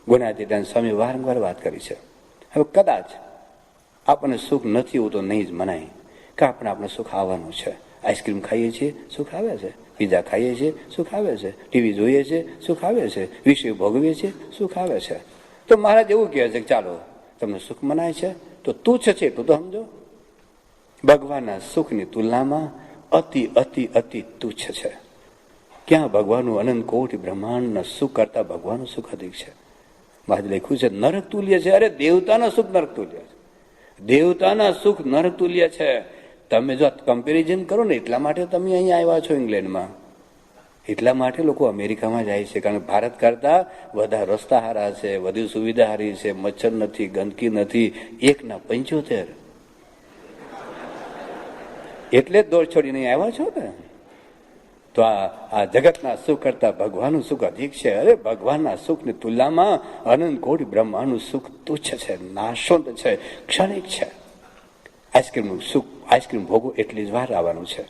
ગુણાતીતાન સ્વામી વારંવાર વાત કરી છે. હવે કદાચ આપણને સુખ નથી એવું તો નહીં જ મનાય, કે આપણે સુખ આવવાનું છે. આઈસ્ક્રીમ ખાઈએ છીએ, સુખ આવે છે. પીઝા ખાઈએ છીએ, સુખ આવે છે. ટીવી જોઈએ છે, સુખ આવે છે. વિષય ભોગવીએ છીએ, સુખ આવે છે. તો મહારાજ એવું કહે છે કે ચાલો તમને સુખ મનાય છે તો તુચ્છ છે એટલું તો સમજો. ભગવાનના સુખની તુલનામાં અતિ અતિ અતિ તુચ્છ છે. ક્યાં ભગવાનનું અનંત કોટી બ્રહ્માંડના સુખ કરતા ભગવાનનું સુખ અધિક છે. મહારાજ લખ્યું છે નરક તુલ્ય છે. અરે દેવતાના સુખ નરક તુલ્ય છે. દેવતાના સુખ નરક તુલ્ય છે. તમે જો કમ્પેરિઝન કરો ને, એટલા માટે તમે અહીંયા આવ્યા છો ઇંગ્લેન્ડમાં, એટલા માટે લોકો અમેરિકામાં જાય છે, કારણ કે ભારત કરતા વધારે રસ્તા સારા છે, વધુ સુવિધા સારી છે, મચ્છર નથી, ગંદકી નથી. 1/75 એટલે જ દોડ છોડીને આવ્યા છો ને. તો આ જગતના સુખ કરતા ભગવાનનું સુખ અધિક છે. અરે ભગવાનના સુખની તુલનામાં અનંત કોટી બ્રહ્માંડનું સુખ તુચ્છ છે, નાશવંત છે, ક્ષણિક છે. આઈસ્ક્રીમનું સુખ, આઈસ્ક્રીમ ભોગવો એટલી જ વાર આવવાનું છે.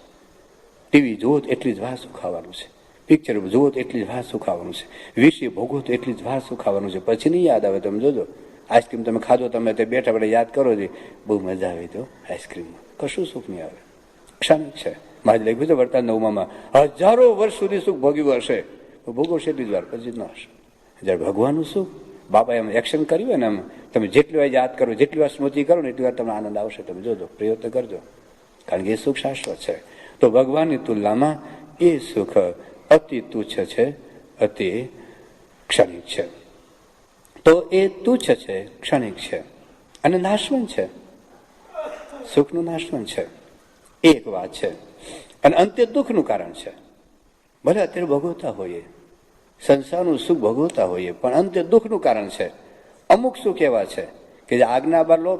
ટીવી જુઓ તો એટલી જ વાર સુખ આવવાનું છે. પિક્ચર જુઓ તો એટલી જ વાર સુખ આવવાનું છે. વિષય ભોગવો તો એટલી જ વાર સુખ આવવાનું છે. પછી નહીં યાદ આવે. તમે જોજો આઈસ્ક્રીમ તમે ખાધો, તમે તે બેઠા બેઠા યાદ કરો છો, બહુ મજા આવી તો આઈસ્ક્રીમમાં, કશું સુખ નહીં આવે, ક્ષણિક છે. મારે લખ્યું છે વર્તમાન 9માં 1000 વર્ષ સુધી સુખ ભોગવ્યું હશે, ભોગવશે એટલી જ વાર, પછી ન હશે. જ્યારે ભગવાનનું સુખ બાપા એમ એક્શન કર્યું હોય ને, એમ તમે જેટલી વાર યાદ કરો, જેટલી વાર સ્મૃતિ કરો ને એટલી વાર તમને આનંદ આવશે. તમે જોજો, પ્રયત્ન કરજો, કારણ કે એ સુખ શાશ્વત છે. તો ભગવાનની તુલનામાં એ સુખ અતિ તુચ્છ છે, અતિ ક્ષણિક છે. તો એ તુચ્છ છે, ક્ષણિક છે અને નાશવંત છે. સુખનું નાશવંત છે, એક વાત છે. અને અંતે દુઃખનું કારણ છે. ભલે અત્યારે ભોગવતા હોઈએ, સંસારનું સુખ ભોગવતા હોઈએ, પણ અંતે દુઃખનું કારણ છે. અમુક સુખ એવા છે કે જે આજ્ઞા બાદ લો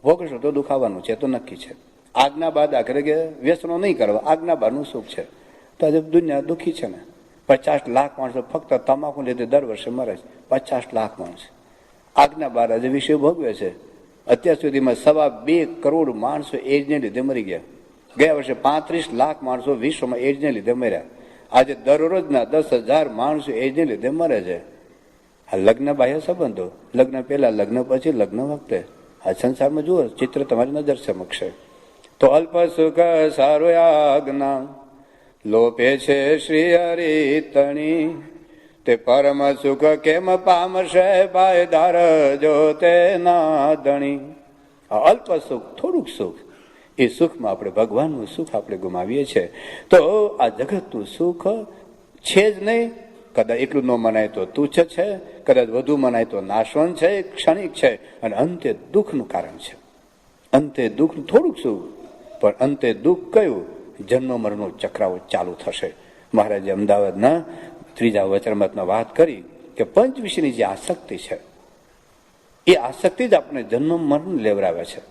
ભોગવશો તો દુઃખ આવવાનું છે, તો નક્કી છે. આજ્ઞા બાદ આખરે કે વ્યસનો નહીં કરવા, આજ્ઞા બાદનું સુખ છે. તો આજે દુનિયા દુઃખી છે ને. 50 લાખ માણસો ફક્ત તમાકુ લીધે દર વર્ષે મરે છે. 50 લાખ માણસ આજ્ઞા બાદ આજે વિષય ભોગવે છે. અત્યાર સુધીમાં 2.25 કરોડ માણસો એજને લીધે મરી ગયા. ગયા વર્ષે 35 લાખ માણસો વિશ્વમાં એજને લીધે મર્યા. આજે દરરોજના 10,000 માણસો એજને લીધે મરે છે. આ લગ્ન બાહ્ય સંબંધો, લગ્ન પહેલા, લગ્ન પછી, લગ્ન વખતે, આ સંસારમાં જુઓ ચિત્ર તમારી નજર સમક્ષ છે. તો અલ્પ સુખ સારો આજ્ઞા લોપે છે શ્રી હરિતણી, તે પરમ સુખ કેમ પામશે પાયદાર જો તે ના ધણી. આ અલ્પ સુખ, થોડુંક સુખ, એ સુખમાં આપણે ભગવાનનું સુખ આપણે ગુમાવીએ છીએ. તો આ જગતનું સુખ છે જ નહીં. કદાચ એટલું ન મનાય તો તુચ્છ છે, કદાચ વધુ મનાય તો નાશવંત છે, ક્ષણિક છે અને અંતે દુઃખનું કારણ છે. અંતે દુઃખ, થોડુંક સુખ પણ અંતે દુઃખ કયું? જન્મ મરણનો ચક્રાવો ચાલુ થશે. મહારાજે અમદાવાદના 3જા વચનામૃતમાં વાત કરી કે પંચ વિશેની જે આસક્તિ છે એ આસક્તિ જ આપણે જન્મ મરણ લેવડાવે છે.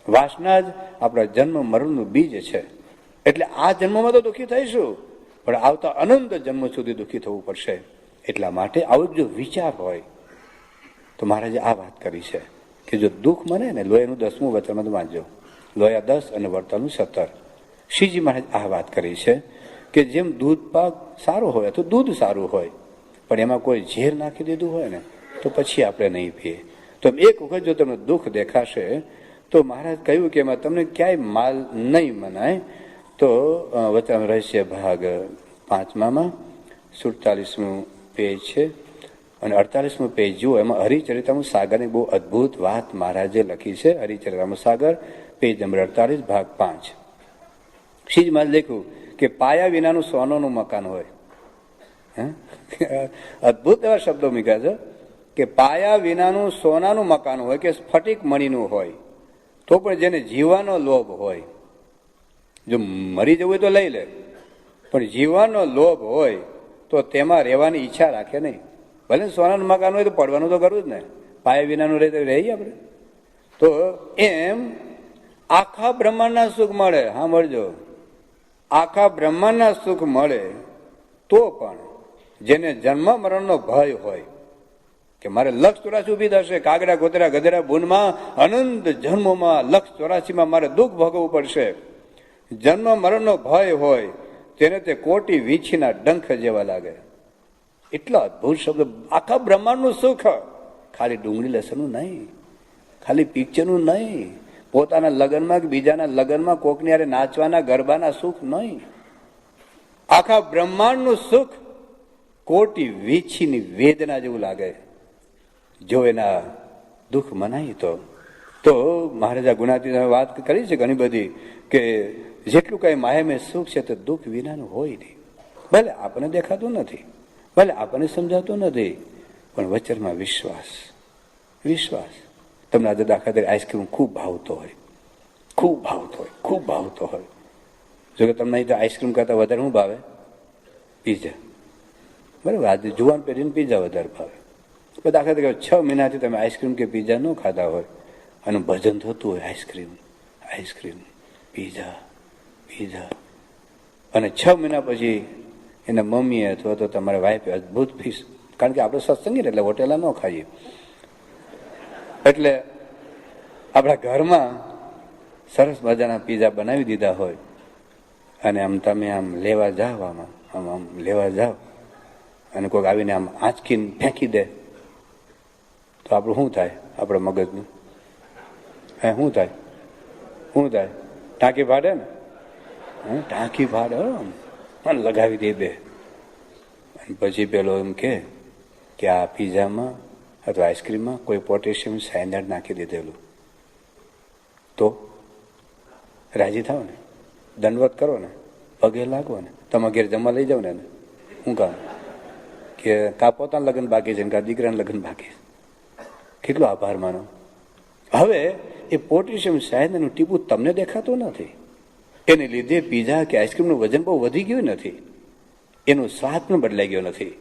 વાસના જ આપણા જન્મ મરણનું બીજ છે. એટલે આ જન્મમાં તો દુઃખી થઈશું, પણ આવતા અનંત જન્મ સુધી દુઃખી થવું પડશે. એટલા માટે આવો જો વિચાર હોય તો મહારાજે આ વાત કરી છે કે જો દુઃખ મને ને લોયાનું 10મું વચન વાંચજો, લોયા 10 અને વર્તનનું 17. શ્રીજી મહારાજ આ વાત કરી છે કે જેમ દૂધ પાક સારો હોય તો દૂધ સારું હોય, પણ એમાં કોઈ ઝેર નાખી દીધું હોય ને તો પછી આપણે નહીં પીએ. તો એક વખત જો તમને દુઃખ દેખાશે તો મહારાજ કહ્યું કે એમાં તમને ક્યાંય માલ નહીં મનાય. તો વચન રહસ્ય ભાગ 5માં 47મું પેજ છે અને 48મું પેજ જુઓ. એમાં હરિચરિતામૃત સાગરની બહુ અદભુત વાત મહારાજે લખી છે. હરિચરિતામૃત સાગર પેજ નંબર 48 ભાગ 5. શ્રીજી મહારાજ લખ્યું કે પાયા વિનાનું સોનાનું મકાન હોય. અદભુત એવા શબ્દો મૂક્યા છે કે પાયા વિનાનું સોનાનું મકાન હોય કે સ્ફટિક મણીનું હોય તો પણ જેને જીવવાનો લોભ હોય, જો મરી જવું હોય તો લઈ લે, પણ જીવવાનો લોભ હોય તો તેમાં રહેવાની ઈચ્છા રાખે નહીં. ભલે સોનાનું મકાન હોય તો પડવાનું તો કરવું જ ને, પાયા વિનાનું રહે તો રહીએ આપણે. તો એમ આખા બ્રહ્માંડના સુખ મળે, હા મળજો, આખા બ્રહ્માંડના સુખ મળે તો પણ જેને જન્મ મરણનો ભય હોય કે મારે 184 ઊભી થશે, કાગડા કોતરા ગધેડા ભૂનમાં અનંત જન્મોમાં 184માં મારે દુઃખ ભોગવવું પડશે, જન્મ મરણનો ભય હોય તેને તે કોટી વીંછીના ડંખ જેવા લાગે. એટલા અદભુત શબ્દ. આખા બ્રહ્માંડનું સુખ ખાલી ડુંગળી લસણનું નહીં, ખાલી પિક્ચરનું નહીં, પોતાના લગ્નમાં કે બીજાના લગ્નમાં કોકની હારે નાચવાના ગરબાના સુખ નહીં. આખા બ્રહ્માંડનું સુખ કોટી વીંછીની વેદના જેવું લાગે જો એના દુઃખ મનાય તો મહારાજા ગુણાતીત વાત કરી છે ઘણી બધી કે જેટલું કઈ માયામય સુખ છે તે દુઃખ વિનાનું હોય નહીં. ભલે આપણને દેખાતું નથી, ભલે આપણને સમજાતું નથી, પણ વચનમાં વિશ્વાસ. તમને આજે દાખલા તરીકે આઈસ્ક્રીમ ખૂબ ભાવતો હોય, જો કે તમને અહીં તો આઈસ્ક્રીમ કરતા વધારે શું ભાવે? પીઝા. બરાબર, આજે જુવાન પેઢીને પીઝા વધારે ભાવે. દાખલા તરીકે 6 મહિનાથી તમે આઈસ્ક્રીમ કે પીઝા ન ખાધા હોય અને ભજન થતું હોય આઈસ્ક્રીમ પીઝા, અને 6 મહિના પછી એના મમ્મીએ અથવા તો તમારા વાઈફે અદભુત ફીસ, કારણ કે આપણે સત્સંગી એટલે હોટેલા ન ખાઈએ, એટલે આપણા ઘરમાં સરસ મજાના પીઝા બનાવી દીધા હોય અને આમ તમે આમ લેવા જાઓ, આમ લેવા જાઓ અને કોઈક આવીને આમ આંચકીને ફેંકી દે તો આપણું શું થાય? આપણા મગજનું શું થાય? ટાંકી ફાટે ને, ટાંકી ફાટે, પણ લગાવી દે બે. અને પછી પેલો એમ કે આ પીઝામાં અથવા આઈસ્ક્રીમમાં કોઈ પોટેશિયમ સાયનાઇડ નાખી દીધેલું, તો રાજી થાવ ને, દંડવત કરો ને, પગે લાગો ને, તમે ઘેર જમવા લઈ જાવ ને. શું કામ કે કા પોતાના લગ્ન બાકી છે ને કા દીકરાના લગ્ન બાકી છે, કેટલો આભાર માનો. હવે એ પોટેશિયમ સાયનાઇડનું ટીપું તમને દેખાતું નથી, એને લીધે પીઝા કે આઈસ્ક્રીમનું વજન બહુ વધી ગયું નથી, એનો સ્વાદ પણ બદલાઈ ગયો નથી,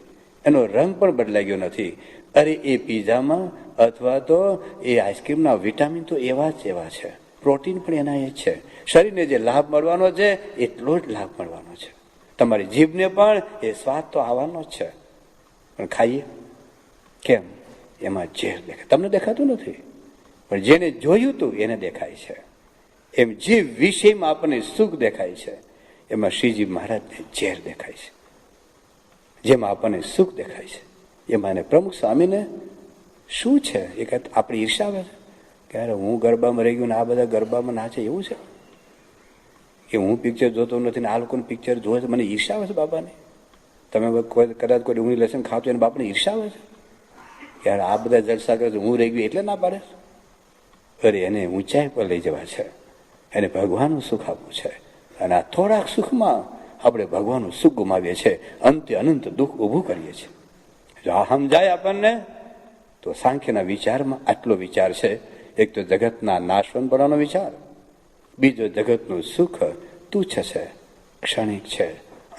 એનો રંગ પણ બદલાઈ ગયો નથી. અરે એ પીઝામાં અથવા તો એ આઈસ્ક્રીમના વિટામિન તો એવા જ એવા છે, પ્રોટીન પણ એના એ છે. શરીરને જે લાભ મળવાનો છે એટલો જ લાભ મળવાનો છે. તમારી જીભને પણ એ સ્વાદ તો આવવાનો જ છે, પણ ખાઈએ કેમ? એમાં ઝેર દેખાય, તમને દેખાતું નથી, પણ જેને જોયું હતું એને દેખાય છે. એમ જે વિષયમાં આપણને સુખ દેખાય છે એમાં શ્રીજી મહારાજને ઝેર દેખાય છે. જેમાં આપણને સુખ દેખાય છે એમાં એને પ્રમુખ સ્વામીને શું છે? એ આપણી ઈર્ષા આવે છે કે અરે હું ગરબામાં રહી ગયું ને આ બધા ગરબામાં નાચે, એવું છે કે હું પિક્ચર જોતો નથી ને આ લોકોને પિક્ચર જોવે છે, મને ઈર્ષા આવે છે બાપાને. તમે કદાચ કોઈ ડુંગળી લસણ ખાતો એને બાપાને ઈર્ષા આવે છે કે આ બધા જલસા કરે છે, હું રહી ગયું એટલે ના પાડે. અરે એને ઊંચાઈ પર લઈ જવા છે, એને ભગવાનનું સુખ આપવું છે, અને આ થોડાક સુખમાં આપણે ભગવાનનું સુખ ગુમાવીએ છીએ, અંતે અનંત દુઃખ ઊભું કરીએ છીએ. જો આ સમજાય આપણને તો સાંખ્યના વિચારમાં આટલો વિચાર છે. એક તો જગતના નાશવંત પડવાનો વિચાર, બીજો જગતનું સુખ તુચ્છ છે, ક્ષણિક છે,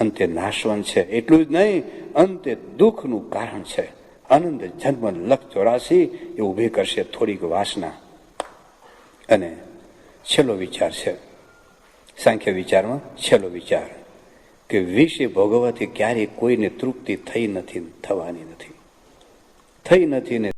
અંતે નાશવંત છે. એટલું જ નહીં, અંતે દુઃખનું કારણ છે. અનંત જન્મ લખ 84 એ ઊભી કરશે થોડીક વાસના. અને છેલ્લો વિચાર છે સાંખ્ય વિચારમાં, છેલ્લો વિચાર કે વિષે ભોગવવાથી ક્યારેય કોઈને તૃપ્તિ થઈ નથી, થવાની નથી, થઈ નથી ને